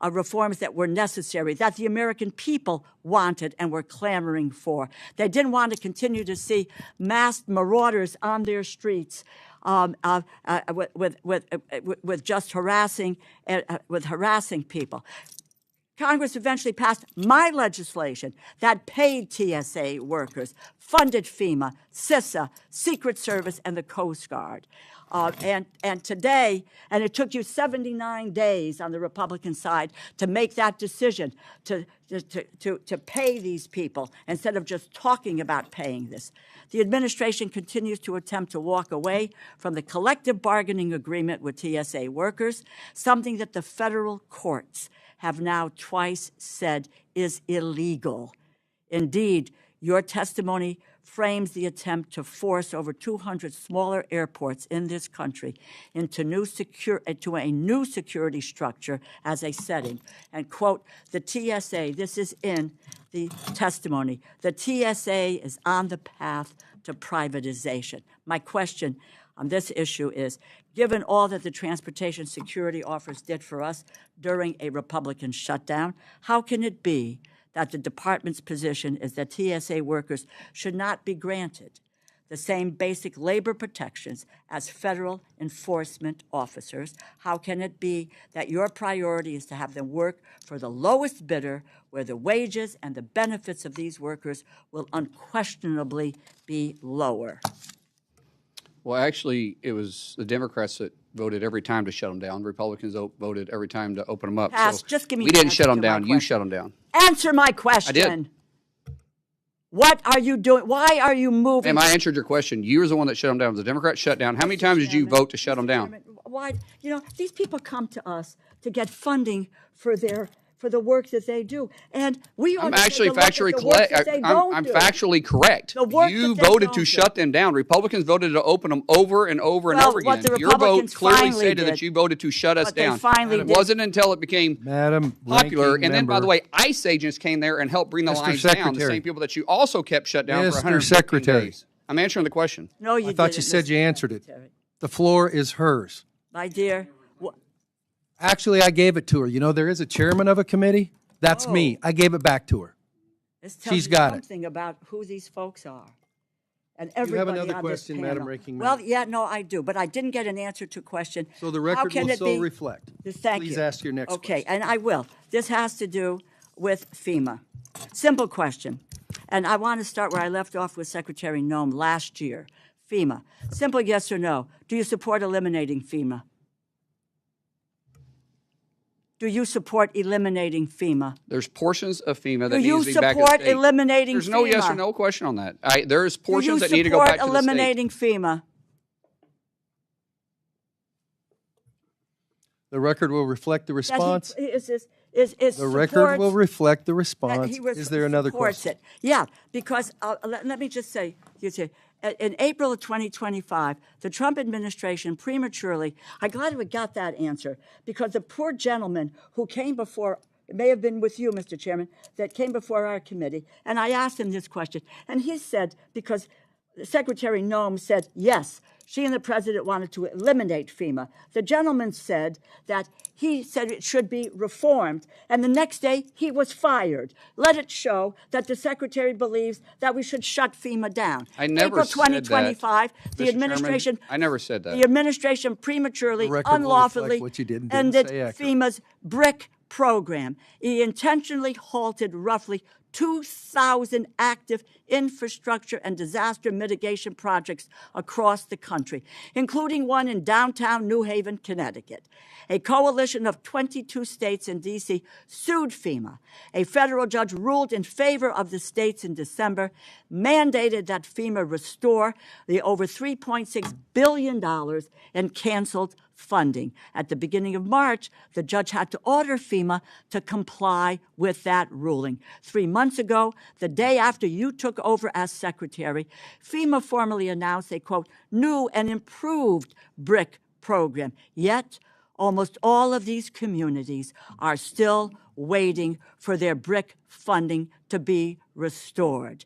reforms that were necessary, that the American people wanted and were clamoring for. They didn't want to continue to see masked marauders on their streets with just harassing people. Congress eventually passed my legislation that paid TSA workers, funded FEMA, CISA, Secret Service, and the Coast Guard. And today, and it took you 79 days on the Republican side to make that decision to pay these people instead of just talking about paying this. The administration continues to attempt to walk away from the collective bargaining agreement with TSA workers, something that the federal courts have now twice said is illegal. Indeed, your testimony frames the attempt to force over 200 smaller airports in this country into a new security structure as a setting. And, quote, the TSA, this is in the testimony, the TSA is on the path to privatization. My question on this issue is, given all that the transportation security officers did for us during a Republican shutdown, how can it be that the department's position is that TSA workers should not be granted the same basic labor protections as federal enforcement officers? How can it be that your priority is to have them work for the lowest bidder, where the wages and the benefits of these workers will unquestionably be lower? Well, actually, it was the Democrats that voted every time to shut them down. Republicans voted every time to open them up. Pass. So Just give me we the didn't answer shut them to my down. You question. shut them down. Answer my question. I did. What are you doing? Why are you moving? Ma'am, I answered your question. You were the one that shut them down. The Democrats shut down. How many times did you vote to shut them down? Why? You know, these people come to us to get funding for their for the work that they do. And we ought I'm to actually take a look at factually the work correct. that they don't I'm do. factually correct. The work You that they voted don't to do. shut them down. Republicans voted to open them over and over and Well, over what again. the Your vote Republicans clearly finally stated did- that you voted to shut us what they down. finally It did- wasn't until it became Madam popular. Ranking And then, by Member- the way, ICE agents came there and helped bring the Mr. lines down. The Secretary. same people that you also kept shut down for Mr. 115 Secretary. days. I'm answering the question. No, you I thought didn't, you said Mr. you answered it. Secretary. The floor is hers. My dear, Actually, I gave it to her. You know, there is a chairman of a committee. That's me. I gave it back to her. this tells She's you got it. something about who these folks are. And have everybody another on question, this Madam panel. Ranking Well, Member? yeah, no, I do, but I didn't get an answer to a question. So the How record can will it so be- reflect. Thank Please you. ask your next Okay, question. and I will. This has to do with FEMA. Simple question. And I want to start where I left off with Secretary Noem last year. FEMA. Simple yes or no. Do you support eliminating FEMA? Do you support eliminating FEMA? There's portions of FEMA that Do need you to be back in support state. eliminating There's no yes FEMA? or no question on that. There's Do you portions that need to go back to support the state. eliminating FEMA? The record will reflect the That response. he is The record supports- will reflect the that response. he was- Is there another supports question? it. Yeah, because let me just say, in April of 2025, the Trump administration prematurely, I'm glad we got that answer, because the poor gentleman who came before, it may have been with you, Mr. Chairman, that came before our committee, and I asked him this question, and he said, because Secretary Noem said, yes, she and the president wanted to eliminate FEMA. The gentleman said that he said it should be reformed, and the next day he was fired. Let it show that the secretary believes that we should shut FEMA down. I never April said that. 2025, the Mr. administration. Chairman, I never said that. The administration prematurely, The record will unlawfully reflect what you did and didn't ended say accurately. FEMA's BRIC program. He intentionally halted roughly 2,000 active infrastructure and disaster mitigation projects across the country, including one in downtown New Haven, Connecticut. A coalition of 22 states and D.C. sued FEMA. A federal judge ruled in favor of the states in December, mandated that FEMA restore the over $3.6 billion in canceled funding. At the beginning of March, the judge had to order FEMA to comply with that ruling. 3 months ago, the day after you took over as secretary, FEMA formally announced a, quote, new and improved BRIC program. Yet, almost all of these communities are still waiting for their BRIC funding to be restored.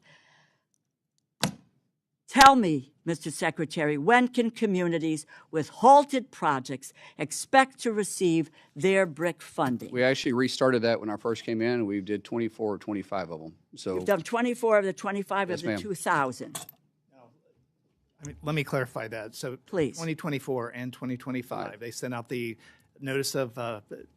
Tell me, Mr. Secretary, when can communities with halted projects expect to receive their BRIC funding? We actually restarted that when I first came in, and we did 24 or 25 of them. So You've done 24 of the 25 Yes, of the ma'am. 2,000. Let me clarify that. So Please. 2024 and 2025, they sent out the notice of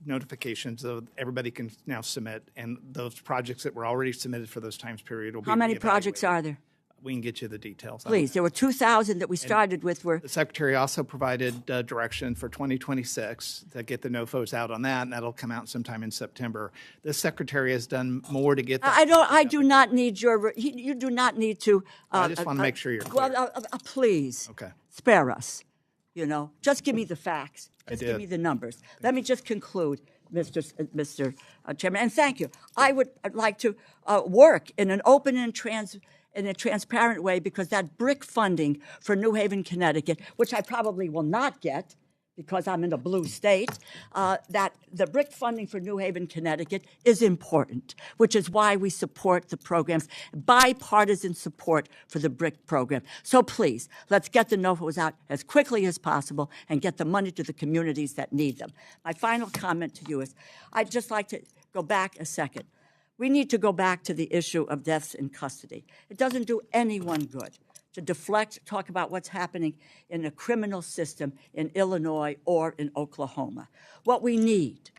notifications so everybody can now submit, and those projects that were already submitted for those times period will be How many projects are there? We can get you the details. on Please, that. there were 2,000 that we started with. The Secretary also provided direction for 2026 to get the NOFOs out on that, and that'll come out sometime in September. The Secretary has done more to get that. I do not need your, you do not need to. I just want to make sure you're clear. Well, please. Okay. Spare us. Just give me the facts. Just give did. me the numbers. Let me just conclude, Mr. Chairman, and thank you. I would like to work in an open and in a transparent way, because that BRIC funding for New Haven, Connecticut, which I probably will not get because I'm in a blue state, that the BRIC funding for New Haven, Connecticut is important, which is why we support the programs, bipartisan support for the BRIC program. So please, let's get the NOFOs out as quickly as possible and get the money to the communities that need them. My final comment to you is, I'd just like to go back a second. We need to go back to the issue of deaths in custody. It doesn't do anyone good to talk about what's happening in the criminal system in Illinois or in Oklahoma. What we need,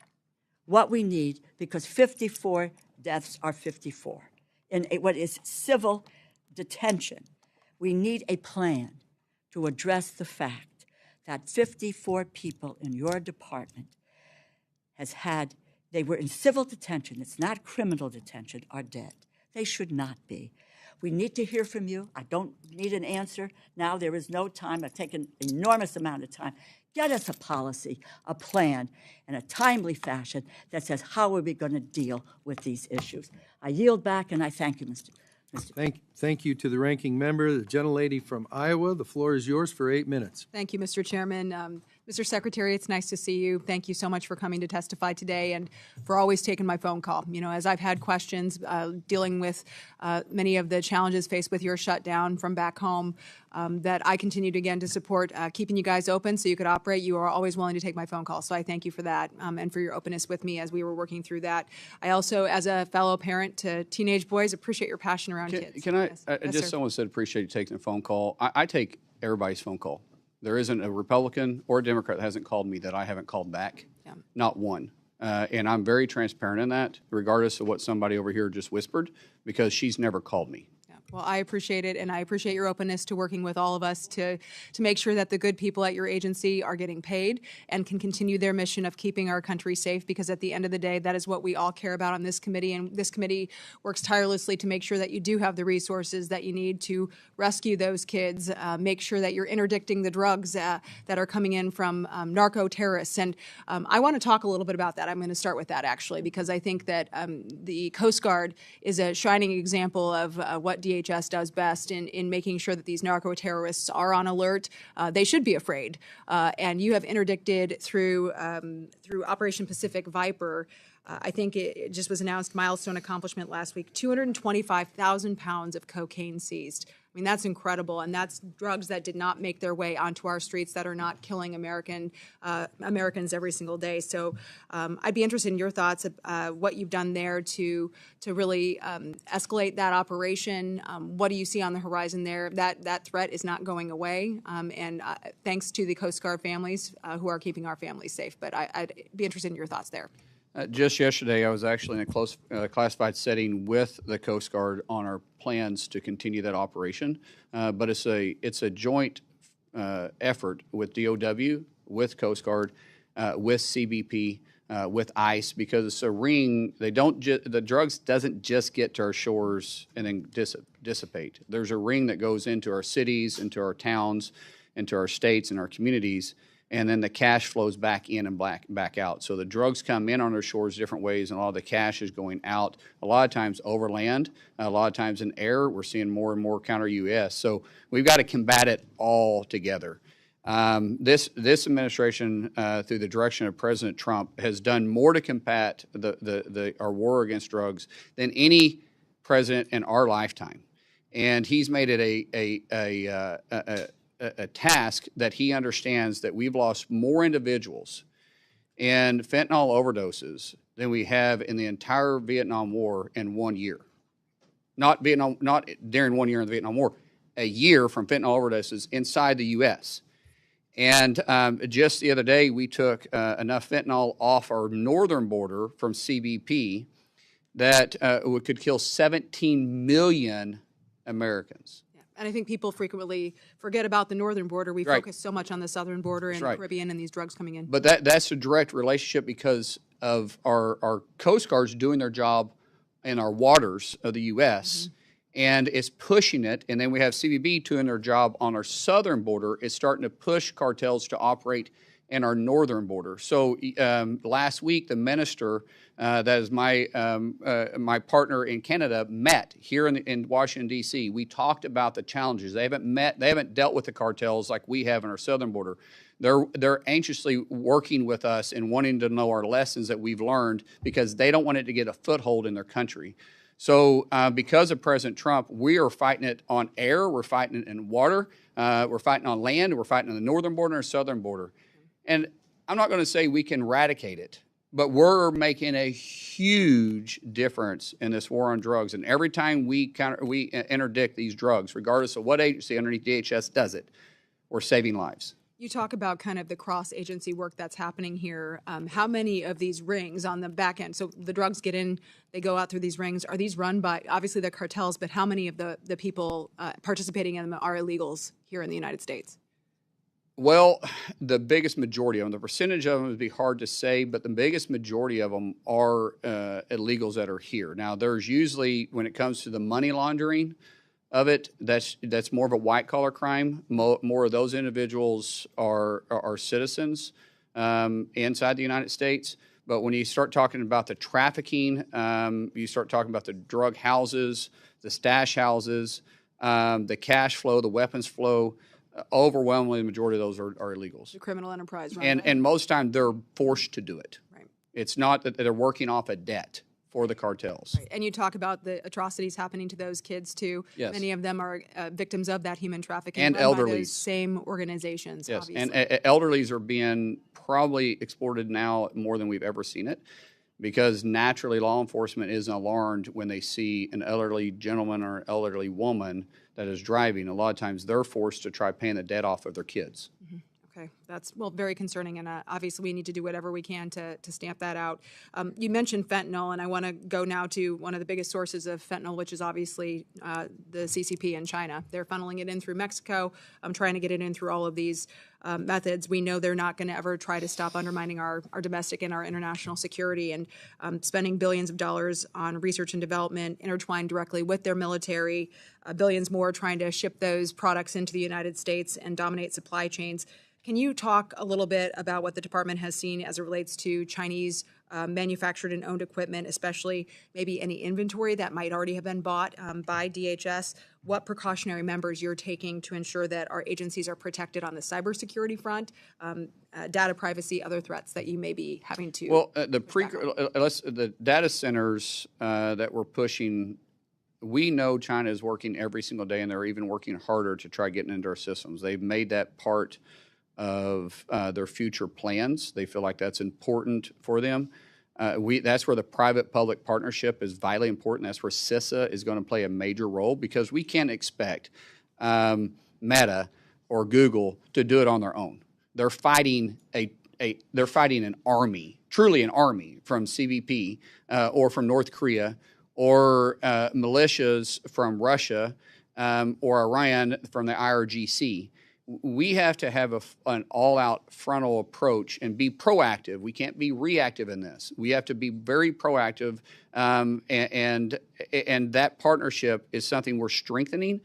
because 54 deaths are 54, in what is civil detention, we need a plan to address the fact that 54 people in your department they were in civil detention, it's not criminal detention, are dead. They should not be. We need to hear from you. I don't need an answer now. There is no time. I've taken an enormous amount of time. get us a policy, a plan, in a timely fashion that says how are we going to deal with these issues. I yield back, and I thank you, Mr. Thank you to the ranking member, the gentlelady from Iowa. The floor is yours for 8 minutes. Thank you, Mr. Chairman. Mr. Secretary, it's nice to see you. Thank you so much for coming to testify today and for always taking my phone call. You know, as I've had questions dealing with many of the challenges faced with your shutdown from back home, that I continued again to support keeping you guys open so you could operate. You are always willing to take my phone call, so I thank you for that and for your openness with me as we were working through that. I also, as a fellow parent to teenage boys, appreciate your passion around kids. Can I, Yes, just sir. someone said appreciate you taking the phone call. I take everybody's phone call. There isn't a Republican or a Democrat that hasn't called me that I haven't called back. Yeah. Not one. And I'm very transparent in that, regardless of what somebody over here just whispered, because she's never called me. Well, I appreciate it, and I appreciate your openness to working with all of us to make sure that the good people at your agency are getting paid and can continue their mission of keeping our country safe, because at the end of the day, that is what we all care about on this committee, and this committee works tirelessly to make sure that you do have the resources that you need to rescue those kids, make sure that you're interdicting the drugs that are coming in from narco-terrorists. And I want to talk a little bit about that. I'm going to start with that, actually, because I think that the Coast Guard is a shining example of what DHS does best in making sure that these narco-terrorists are on alert. They should be afraid. And you have interdicted through Operation Pacific Viper. I think it just was announced, milestone accomplishment last week, 225,000 pounds of cocaine seized. I mean, that's incredible, and that's drugs that did not make their way onto our streets, that are not killing Americans every single day. So I'd be interested in your thoughts of what you've done there to really escalate that operation. What do you see on the horizon there? That threat is not going away, and thanks to the Coast Guard families who are keeping our families safe. But I'd be interested in your thoughts there. Just yesterday, I was actually in a close classified setting with the Coast Guard on our plans to continue that operation. But it's a joint effort with DOW, with Coast Guard, with CBP, with ICE, because it's a ring. The drugs doesn't just get to our shores and then dissipate. There's a ring that goes into our cities, into our towns, into our states and our communities. And then the cash flows back in and back out. So the drugs come in on our shores different ways, and a lot of the cash is going out, a lot of times over land, a lot of times in air. We're seeing more and more counter-U.S. So we've got to combat it all together. This administration, through the direction of President Trump, has done more to combat our war against drugs than any president in our lifetime. And he's made it a task that he understands that we've lost more individuals in fentanyl overdoses than we have in the entire Vietnam War in 1 year. Not during 1 year in the Vietnam War, a year from fentanyl overdoses inside the U.S. And just the other day, we took enough fentanyl off our northern border from CBP that could kill 17 million Americans. And I think people frequently forget about the northern border. We focus so much on the southern border and the Caribbean and these drugs coming in. But that's a direct relationship because of our Coast Guards doing their job in our waters of the U.S., and it's pushing it. And then we have CBP doing their job on our southern border. It's starting to push cartels to operate in our northern border. So last week, the minister, that is my partner in Canada, met here in Washington, D.C. We talked about the challenges. They haven't dealt with the cartels like we have in our southern border. They're anxiously working with us and wanting to know our lessons that we've learned because they don't want it to get a foothold in their country. So because of President Trump, we are fighting it on air, we're fighting it in water, we're fighting on land, we're fighting on the northern border and southern border. And I'm not going to say we can eradicate it, but we're making a huge difference in this war on drugs. And every time we interdict these drugs, regardless of what agency underneath DHS does it, we're saving lives. You talk about kind of the cross-agency work that's happening here. How many of these rings on the back end, so the drugs get in, they go out through these rings, are these run by, obviously the cartels, but how many of the people participating in them are illegals here in the United States? Well, the biggest majority of them, the percentage of them would be hard to say, but the biggest majority of them are illegals that are here. Now, there's usually, when it comes to the money laundering, of it, that's more of a white collar crime. More of those individuals are citizens inside the United States. But when you start talking about the trafficking, you start talking about the drug houses, the stash houses, the cash flow, the weapons flow. Overwhelmingly, the majority of those are illegals. The criminal enterprise, right? And most time they're forced to do it. Right. It's not that they're working off a debt for the cartels. Right. And you talk about the atrocities happening to those kids too. Yes. Many of them are victims of that human trafficking. And run by elderlies. those same organizations. Yes, Obviously. and elderlies are being probably exploited now more than we've ever seen it, because naturally law enforcement isn't alarmed when they see an elderly gentleman or elderly woman that is driving. A lot of times they're forced to try paying the debt off of their kids. Mm-hmm. Okay, that's very concerning, and obviously we need to do whatever we can to stamp that out. You mentioned fentanyl, and I want to go now to one of the biggest sources of fentanyl, which is obviously the CCP in China. They're funneling it in through Mexico. I'm trying to get it in through all of these methods. We know they're not going to ever try to stop undermining our domestic and our international security, and spending billions of dollars on research and development intertwined directly with their military, billions more trying to ship those products into the United States and dominate supply chains. Can you talk a little bit about what the department has seen as it relates to Chinese manufactured and owned equipment, especially maybe any inventory that might already have been bought by DHS? What precautionary measures you're taking to ensure that our agencies are protected on the cybersecurity front, data privacy, other threats that you may be having to? Well, the data centers that we're pushing, we know China is working every single day, and they're even working harder to try getting into our systems. They've made that part of their future plans. They feel like that's important for them. That's where the private-public partnership is vitally important. That's where CISA is going to play a major role, because we can't expect Meta or Google to do it on their own. They're fighting they're fighting an army, truly an army, from CBP or from North Korea, or militias from Russia or Iran from the IRGC. We have to have an all-out frontal approach and be proactive. We can't be reactive in this. We have to be very proactive, and that partnership is something we're strengthening.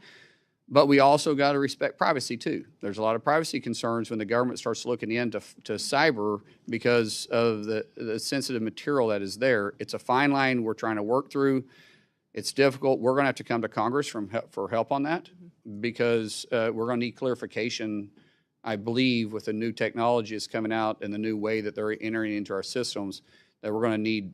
But we also got to respect privacy too. There's a lot of privacy concerns when the government starts looking into cyber because of the sensitive material that is there. It's a fine line we're trying to work through. It's difficult. We're going to have to come to Congress for help on that, because we're going to need clarification, I believe, with the new technology that's coming out and the new way that they're entering into our systems, that we're going to need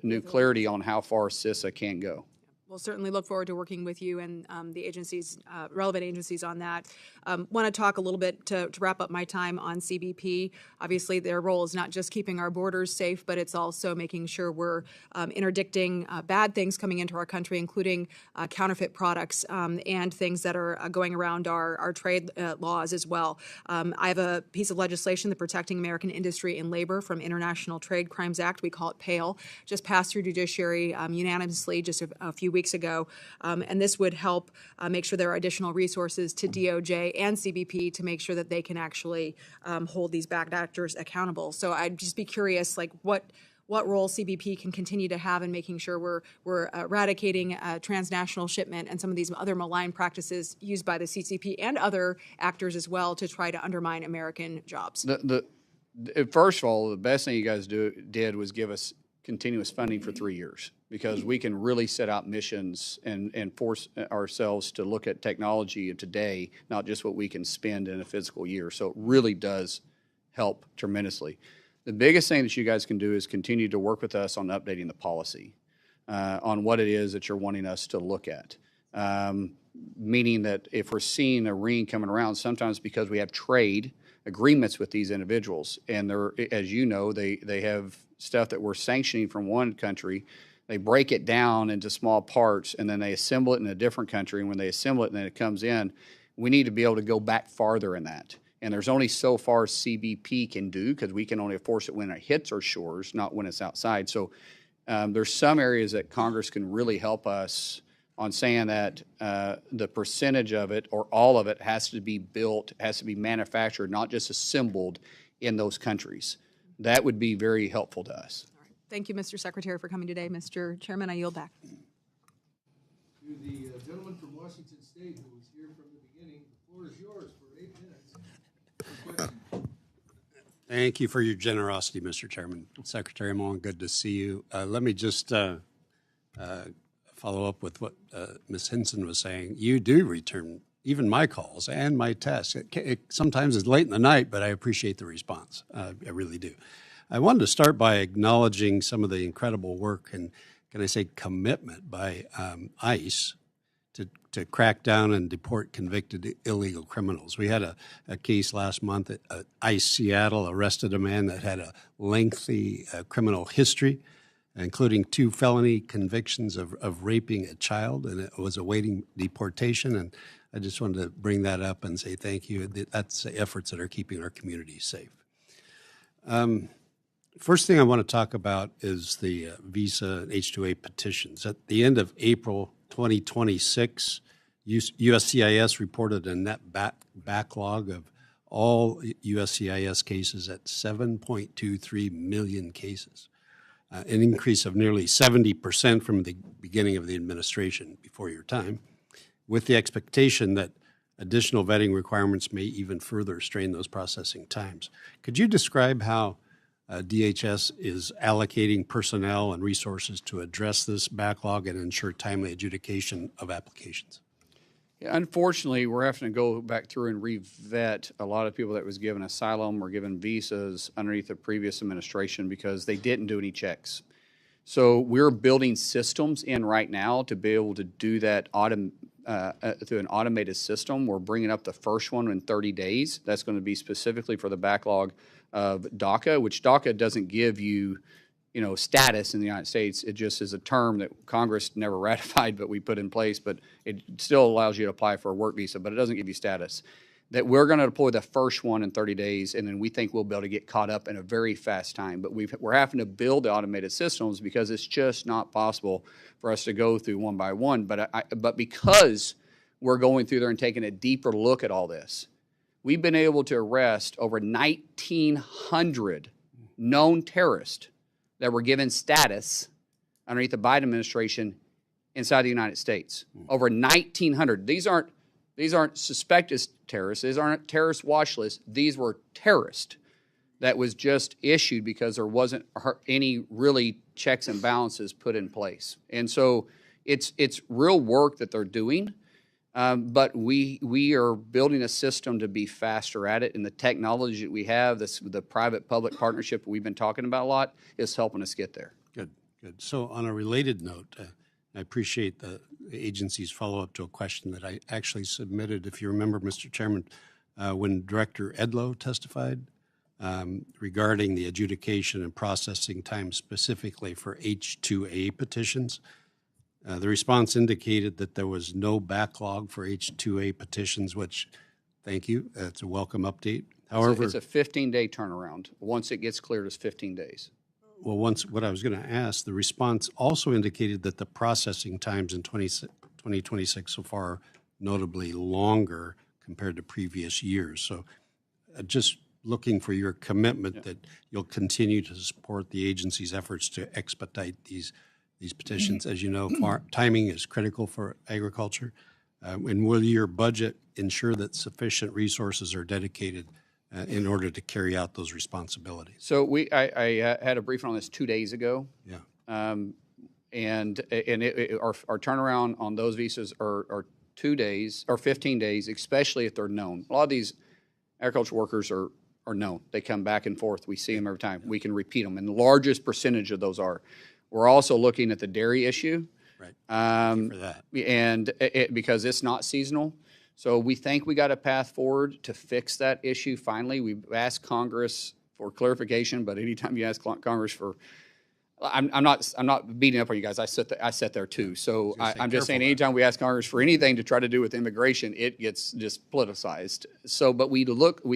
new clarity on how far CISA can go. We'll certainly look forward to working with you and the agencies, relevant agencies on that. Want to talk a little bit to wrap up my time on CBP. Obviously, their role is not just keeping our borders safe, but it's also making sure we're interdicting bad things coming into our country, including counterfeit products and things that are going around our trade laws as well. I have a piece of legislation, the Protecting American Industry and Labor from International Trade Crimes Act, we call it PALE, just passed through judiciary unanimously just a few weeks ago, and this would help make sure there are additional resources to DOJ and CBP to make sure that they can actually hold these bad actors accountable. So I'd just be curious, like what role CBP can continue to have in making sure we're eradicating transnational shipment and some of these other malign practices used by the CCP and other actors as well to try to undermine American jobs. First of all, the best thing you guys did was give us continuous funding for 3 years, because we can really set out missions and force ourselves to look at technology of today, not just what we can spend in a physical year. So it really does help tremendously. The biggest thing that you guys can do is continue to work with us on updating the policy on what it is that you're wanting us to look at. Meaning that if we're seeing a ring coming around, sometimes because we have trade agreements with these individuals, and they're, as you know, they have stuff that we're sanctioning from one country. They break it down into small parts, and then they assemble it in a different country. And when they assemble it and then it comes in, we need to be able to go back farther in that. And there's only so far CBP can do, because we can only enforce it when it hits our shores, not when it's outside. So there's some areas that Congress can really help us on saying that the percentage of it or all of it has to be built, has to be manufactured, not just assembled in those countries. That would be very helpful to us. All right. Thank you, Mr. Secretary, for coming today. Mr. Chairman, I yield back. To the gentleman from Washington State. State, who was here from the beginning. The floor is yours for 8 minutes. Thank you for your generosity, Mr. Chairman. Secretary Mullin, good to see you. Let me just follow up with what Ms. Hinson was saying. You do return even my calls and my texts. Sometimes it's late in the night, but I appreciate the response. I really do. I wanted to start by acknowledging some of the incredible work and, can I say, commitment by ICE to crack down and deport convicted illegal criminals. We had a case last month at ICE Seattle arrested a man that had a lengthy criminal history, including 2 felony convictions of raping a child, and it was awaiting deportation. And I just wanted to bring that up and say thank you. That's the efforts that are keeping our communities safe. First thing I want to talk about is the visa and H-2A petitions. At the end of April 2026, USCIS reported a net backlog of all USCIS cases at 7.23 million cases, an increase of nearly 70% from the beginning of the administration before your time, with the expectation that additional vetting requirements may even further strain those processing times. Could you describe how DHS is allocating personnel and resources to address this backlog and ensure timely adjudication of applications? Yeah, unfortunately, we're having to go back through and re-vet a lot of people that was given asylum or given visas underneath the previous administration because they didn't do any checks. So we're building systems in right now to be able to do that through an automated system. We're bringing up the first one in 30 days. That's going to be specifically for the backlog of DACA, which DACA doesn't give you, status in the United States. It just is a term that Congress never ratified, but we put in place. But it still allows you to apply for a work visa, but it doesn't give you status. That we're going to deploy the first one in 30 days, and then we think we'll be able to get caught up in a very fast time. But we're having to build the automated systems because it's just not possible for us to go through one by one. But because we're going through there and taking a deeper look at all this, we've been able to arrest over 1,900 known terrorists that were given status underneath the Biden administration inside the United States. Over 1,900. These aren't suspected terrorists. These aren't terrorist watch lists. These were terrorists that was just issued because there wasn't any really checks and balances put in place. And so it's real work that they're doing. But we are building a system to be faster at it, and the technology that we have, the private-public partnership we've been talking about a lot, is helping us get there. Good. So on a related note, I appreciate the agency's follow-up to a question that I actually submitted, if you remember, Mr. Chairman, when Director Edlow testified regarding the adjudication and processing time specifically for H-2A petitions. The response indicated that there was no backlog for H-2A petitions, which, thank you, that's a welcome update. However, it's a 15-day turnaround. Once it gets cleared, it's 15 days. Well, what I was going to ask, the response also indicated that the processing times in 2026 so far are notably longer compared to previous years. So just looking for your commitment that you'll continue to support the agency's efforts to expedite these petitions. As you know, timing is critical for agriculture. And will your budget ensure that sufficient resources are dedicated in order to carry out those responsibilities? So I had a briefing on this 2 days ago. Yeah. And our turnaround on those visas are 2 days or 15 days, especially if they're known. A lot of these agriculture workers are known. They come back and forth. We see them every time. We can repeat them. And the largest percentage of those are. We're also looking at the dairy issue. Right. Thank you for that. And because it's not seasonal. So we think we got a path forward to fix that issue finally. We've asked Congress for clarification, but anytime you ask Congress for, I'm not beating up on you guys. I sat there too. So I'm just saying anytime we ask Congress for anything to try to do with immigration, it gets just politicized. So, but we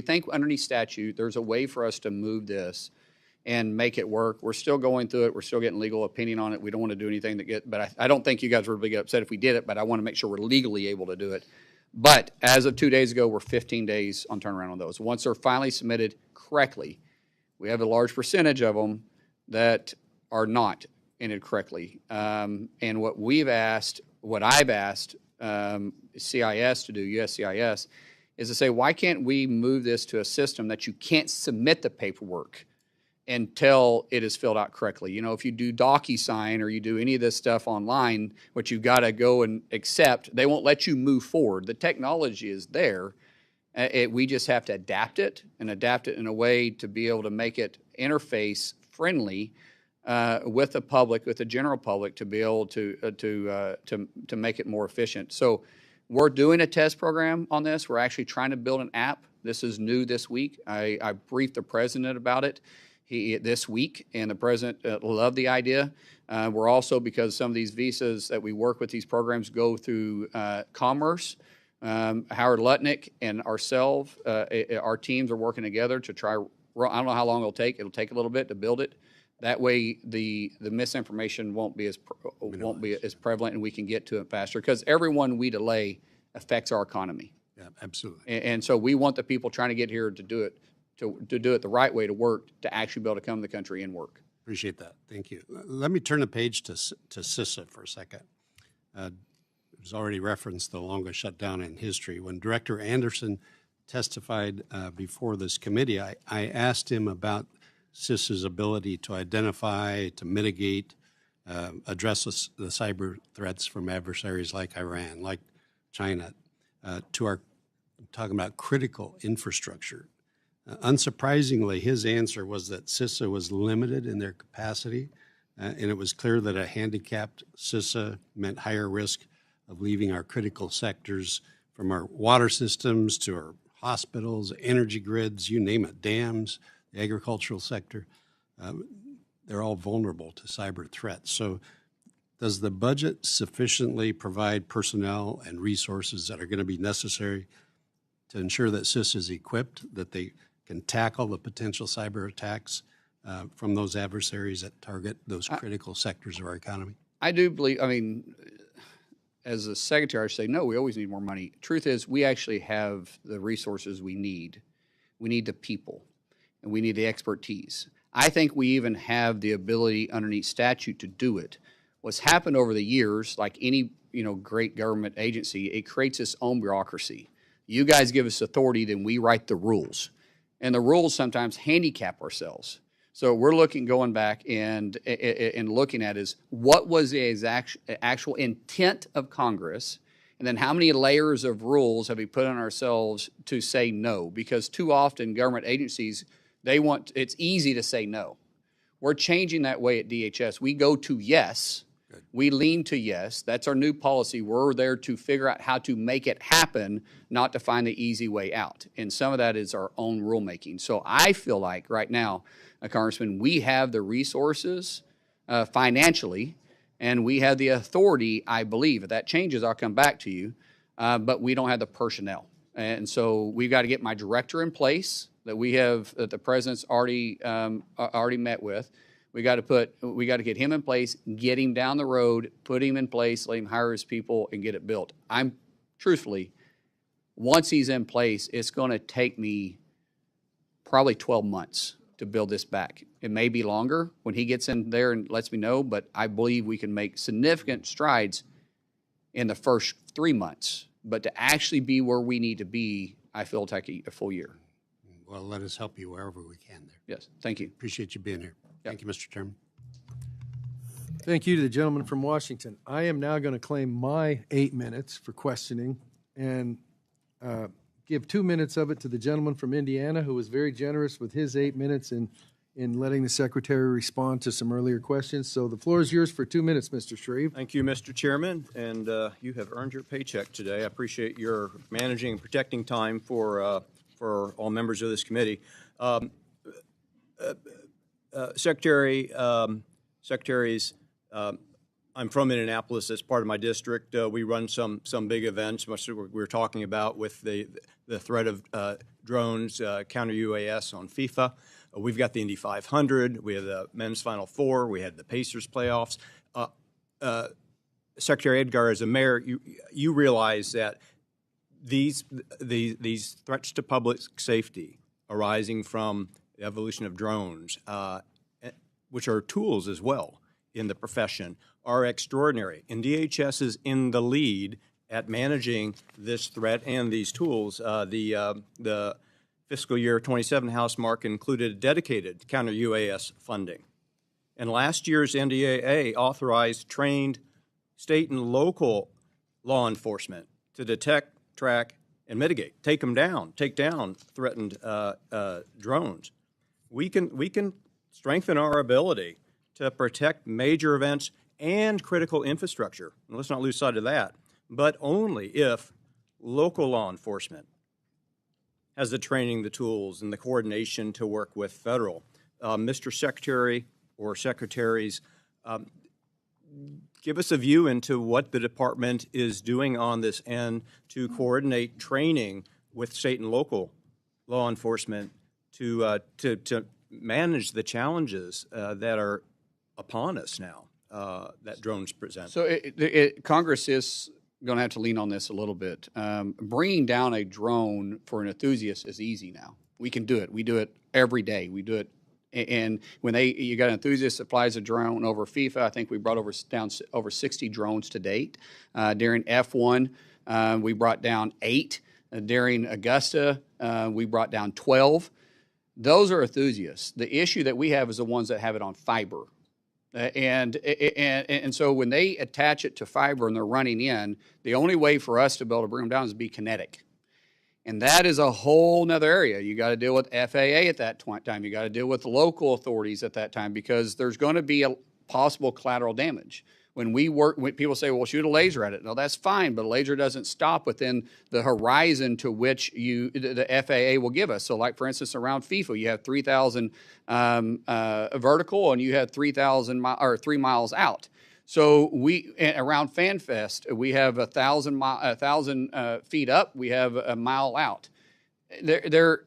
think underneath statute, there's a way for us to move this and make it work. We're still going through it. We're still getting legal opinion on it. We don't want to do anything but I don't think you guys would really get upset if we did it, but I want to make sure we're legally able to do it. But as of 2 days ago, we're 15 days on turnaround on those. Once they're finally submitted correctly, we have a large percentage of them that are not entered correctly. And what I've asked CIS to do USCIS, is to say, why can't we move this to a system that you can't submit the paperwork until it is filled out correctly? You know, if you do DocuSign or you do any of this stuff online, which you've got to go and accept, they won't let you move forward. The technology is there. We just have to adapt it in a way to be able to make it interface friendly with the public, with the general public, to be able to make it more efficient. So we're doing a test program on this. We're actually trying to build an app. This is new this week. I briefed the president about it this week, and the president loved the idea. We're also, because some of these visas that we work with, these programs go through Commerce. Howard Lutnick and ourselves, our teams are working together to try. I don't know how long it'll take. It'll take a little bit to build it. That way, the misinformation won't be as prevalent, and we can get to it faster. Because every one we delay affects our economy. Yeah, absolutely. And so we want the people trying to get here to do it, to do it the right way, to work, to actually be able to come to the country and work. Appreciate that. Thank you. Let me turn the page to CISA for a second. It was already referenced the longest shutdown in history. When Director Anderson testified before this committee, I asked him about CISA's ability to identify, to mitigate, address the cyber threats from adversaries like Iran, like China, to our talking about critical infrastructure. Unsurprisingly, his answer was that CISA was limited in their capacity, and it was clear that a handicapped CISA meant higher risk of leaving our critical sectors, from our water systems to our hospitals, energy grids, you name it, dams, the agricultural sector. They're all vulnerable to cyber threats. So does the budget sufficiently provide personnel and resources that are going to be necessary to ensure that CISA is equipped, that they can tackle the potential cyber attacks from those adversaries that target those critical sectors of our economy? I do believe, I mean, as a secretary, I say, no, we always need more money. Truth is, we actually have the resources we need. We need the people, and we need the expertise. I think we even have the ability underneath statute to do it. What's happened over the years, like any great government agency, it creates its own bureaucracy. You guys give us authority, then we write the rules. And the rules sometimes handicap ourselves. So we're going back and looking at is what was the actual intent of Congress, and then how many layers of rules have we put on ourselves to say no? Because too often government agencies, it's easy to say no. We're changing that way at DHS. We go to yes. Good. We lean to yes. That's our new policy. We're there to figure out how to make it happen, not to find the easy way out. And some of that is our own rulemaking. So I feel like right now, Congressman, we have the resources financially, and we have the authority, I believe. If that changes, I'll come back to you. But we don't have the personnel. And so we've got to get my director in place that the president's already met with. We got to get him in place, get him down the road, put him in place, let him hire his people, and get it built. Truthfully, once he's in place, it's going to take me probably 12 months to build this back. It may be longer when he gets in there and lets me know, but I believe we can make significant strides in the first 3 months. But to actually be where we need to be, I feel it'll take a full year. Well, let us help you wherever we can there. Yes, thank you. Appreciate you being here. Yep. Thank you, Mr. Chairman. Thank you to the gentleman from Washington. I am now going to claim my 8 minutes for questioning and give 2 minutes of it to the gentleman from Indiana, who was very generous with his 8 minutes in letting the Secretary respond to some earlier questions. So the floor is yours for 2 minutes, Mr. Shreve. Thank you, Mr. Chairman, and you have earned your paycheck today. I appreciate your managing and protecting time for all members of this committee. Secretaries, I'm from Indianapolis. That's part of my district. We run some big events, much as we were talking about with the threat of drones, counter UAS on FIFA. We've got the Indy 500. We have the men's Final Four. We had the Pacers playoffs. Secretary Edgar, as a mayor, you realize that these threats to public safety arising from the evolution of drones, which are tools as well in the profession, are extraordinary. And DHS is in the lead at managing this threat and these tools. The fiscal year 27 House mark included dedicated counter-UAS funding. And last year's NDAA authorized trained state and local law enforcement to detect, track, and mitigate, take down threatened drones. We can strengthen our ability to protect major events and critical infrastructure. And let's not lose sight of that, but only if local law enforcement has the training, the tools, and the coordination to work with federal. Mr. Secretary or Secretaries, give us a view into what the department is doing on this end to coordinate training with state and local law enforcement to manage the challenges that are upon us now that drones present. So Congress is going to have to lean on this a little bit. Bringing down a drone for an enthusiast is easy now. We can do it. We do it every day. We do it. And when you got an enthusiast that flies a drone over FIFA, I think we brought down over 60 drones to date. During F1, we brought down 8. During Augusta, we brought down 12. Those are enthusiasts. The issue that we have is the ones that have it on fiber. And so when they attach it to fiber and they're running in, the only way for us to be able to bring them down is to be kinetic. And that is a whole nother area. You got to deal with FAA at that time. You got to deal with local authorities at that time because there's going to be a possible collateral damage. When people say, well, shoot a laser at it. No, that's fine, but a laser doesn't stop within the horizon to which the FAA will give us. So like, for instance, around FIFA, you have 3,000 vertical and you have 3,000 or 3 miles out. So around FanFest, we have 1,000 feet up, we have a mile out. It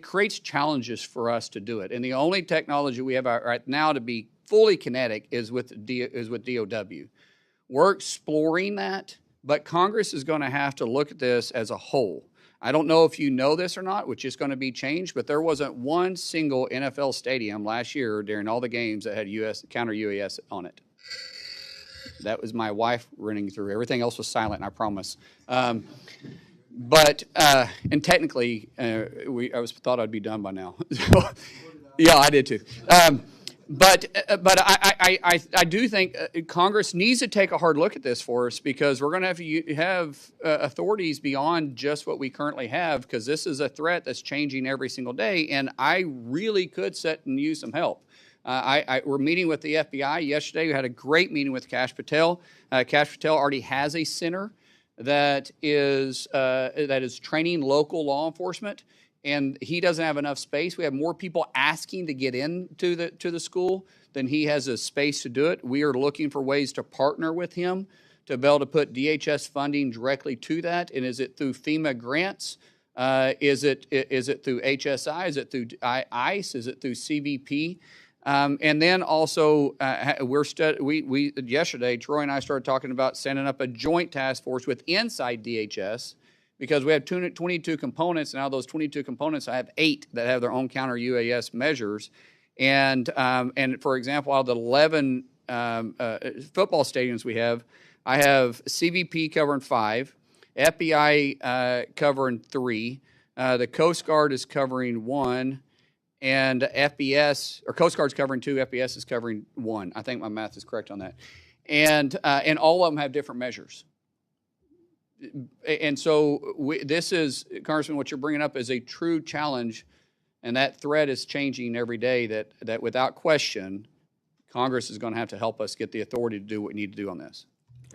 creates challenges for us to do it. And the only technology we have right now to be fully kinetic is with DOW. We're exploring that, but Congress is going to have to look at this as a whole. I don't know if you know this or not, which is going to be changed, but there wasn't one single NFL stadium last year during all the games that had counter-UAS on it. That was my wife running through. Everything else was silent, I promise. And technically, I thought I'd be done by now. Yeah, I did too. But I do think Congress needs to take a hard look at this for us because we're going to have authorities beyond just what we currently have because this is a threat that's changing every single day, and I really could sit and use some help. We're meeting with the FBI yesterday. We had a great meeting with Kash Patel. Kash Patel already has a center that is training local law enforcement. And he doesn't have enough space. We have more people asking to get into the school than he has a space to do it. We are looking for ways to partner with him to be able to put DHS funding directly to that. And is it through FEMA grants? Is it through HSI? Is it through ICE? Is it through CBP? And then also, yesterday, Troy and I started talking about setting up a joint task force with inside DHS. Because we have 22 components, and out of those 22 components, I have 8 that have their own counter-UAS measures. And for example, out of the 11 football stadiums we have, I have CBP covering 5, FBI covering 3, the Coast Guard is covering 1, and FBS, or Coast Guard's covering 2, FBS is covering 1. I think my math is correct on that. And all of them have different measures. And so this is, Congressman, what you're bringing up is a true challenge, and that threat is changing every day that without question, Congress is going to have to help us get the authority to do what we need to do on this.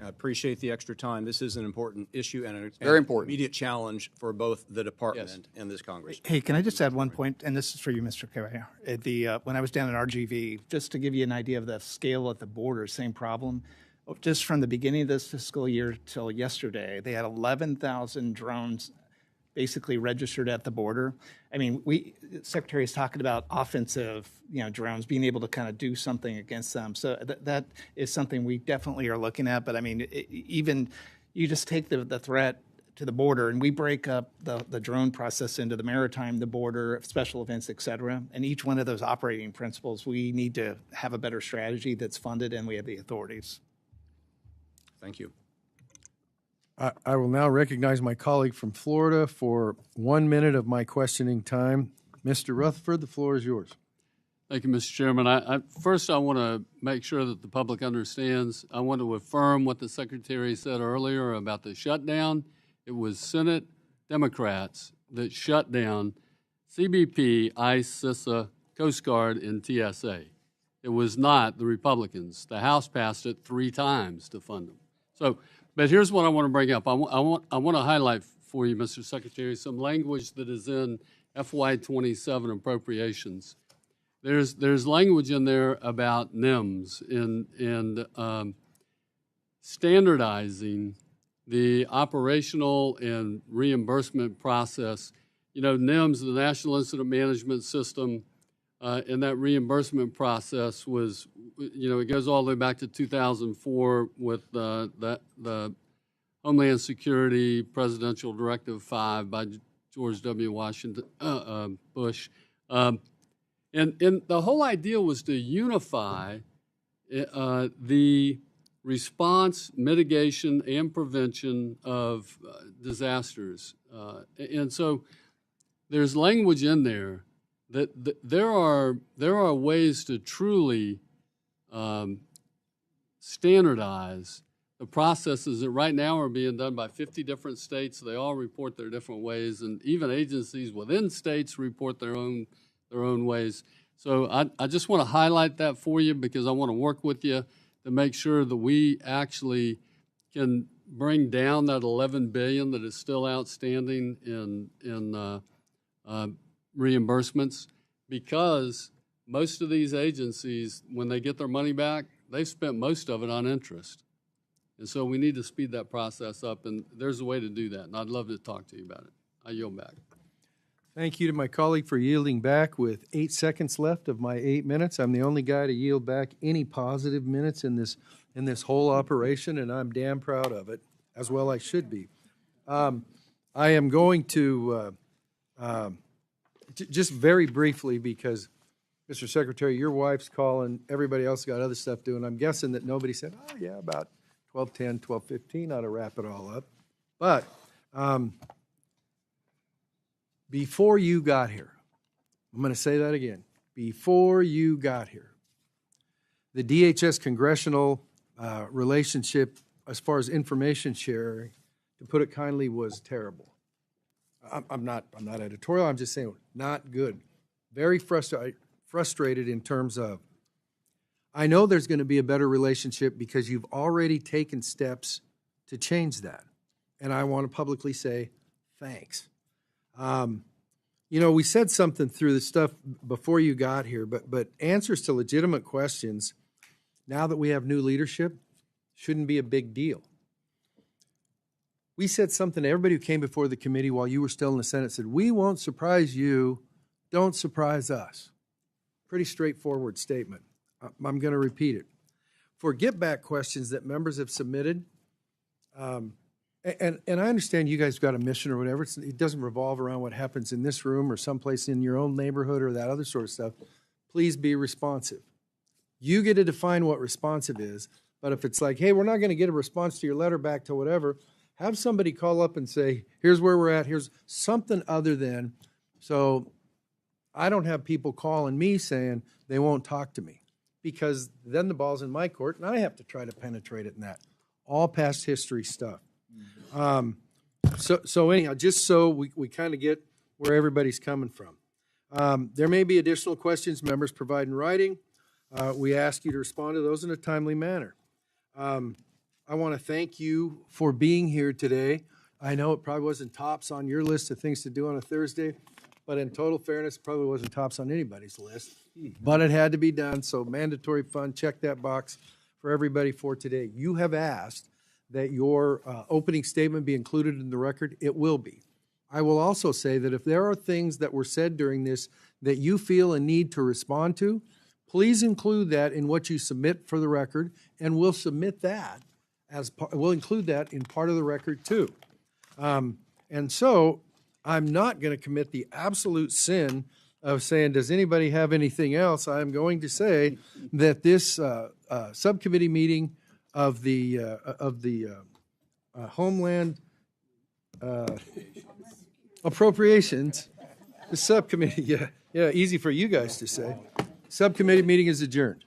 I appreciate the extra time. This is an important issue and very important immediate challenge for both the department and this Congress. Hey, can I just add one point? And this is for you, Mr. Carrier. When I was down at RGV, just to give you an idea of the scale at the border, same problem. Just from the beginning of this fiscal year till yesterday, they had 11,000 drones basically registered at the border. I mean, the Secretary is talking about offensive, drones, being able to kind of do something against them. So that is something we definitely are looking at. But I mean, even you just take the threat to the border, and we break up the drone process into the maritime, the border, special events, et cetera. And each one of those operating principles, we need to have a better strategy that's funded, and we have the authorities. Thank you. I will now recognize my colleague from Florida for 1 minute of my questioning time. Mr. Rutherford, the floor is yours. Thank you, Mr. Chairman. First, I want to make sure that the public understands. I want to affirm what the Secretary said earlier about the shutdown. It was Senate Democrats that shut down CBP, ICE, CISA, Coast Guard, and TSA. It was not the Republicans. The House passed it 3 times to fund them. So, but here's what I want to bring up. I want to highlight for you, Mr. Secretary, some language that is in FY27 appropriations. There's language in there about NIMS and standardizing the operational and reimbursement process. You know, NIMS, the National Incident Management System, and that reimbursement process was, you know, it goes all the way back to 2004 with the Homeland Security Presidential Directive 5 by George W. Washington Bush. And the whole idea was to unify the response, mitigation, and prevention of disasters. And so there's language in there that there are ways to truly standardize the processes that right now are being done by 50 different states. They all report their different ways, and even agencies within states report their own ways. So I just want to highlight that for you because I want to work with you to make sure that we actually can bring down that $11 billion that is still outstanding in reimbursements, because most of these agencies, when they get their money back, they've spent most of it on interest. And so we need to speed that process up, and there's a way to do that, and I'd love to talk to you about it. I yield back. Thank you to my colleague for yielding back with 8 seconds left of my 8 minutes. I'm the only guy to yield back any positive minutes in this whole operation, and I'm damn proud of it, as well I should be. I am going to just very briefly, because, Mr. Secretary, your wife's calling, everybody else got other stuff doing. I'm guessing that nobody said, oh, yeah, about 12:10, 12:15 ought to wrap it all up. But before you got here, I'm going to say that again. Before you got here, the DHS congressional relationship, as far as information sharing, to put it kindly, was terrible. I'm not editorial. I'm just saying not good. Very frustrated in terms of, I know there's going to be a better relationship because you've already taken steps to change that. And I want to publicly say thanks. You know, we said something through the stuff before you got here, but answers to legitimate questions, now that we have new leadership, shouldn't be a big deal. We said something to everybody who came before the committee while you were still in the Senate, said, we won't surprise you, don't surprise us. Pretty straightforward statement. I'm going to repeat it. For get-back questions that members have submitted, and I understand you guys got a mission or whatever. It doesn't revolve around what happens in this room or someplace in your own neighborhood or that other sort of stuff. Please be responsive. You get to define what responsive is, but if it's like, hey, we're not going to get a response to your letter back to whatever, have somebody call up and say, here's where we're at, here's something other than, so I don't have people calling me saying they won't talk to me, because then the ball's in my court and I have to try to penetrate it in that. All past history stuff. So anyhow, just so we kind of get where everybody's coming from. There may be additional questions members provide in writing. We ask you to respond to those in a timely manner. I want to thank you for being here today. I know it probably wasn't tops on your list of things to do on a Thursday, but in total fairness, it probably wasn't tops on anybody's list. But it had to be done, so mandatory fund, check that box for everybody for today. You have asked that your opening statement be included in the record. It will be. I will also say that if there are things that were said during this that you feel a need to respond to, please include that in what you submit for the record, and we'll submit that we'll include that in part of the record too. And so I'm not going to commit the absolute sin of saying, does anybody have anything else? I'm going to say that this subcommittee meeting of the Homeland Appropriations, the subcommittee, yeah, easy for you guys to say. Subcommittee meeting is adjourned.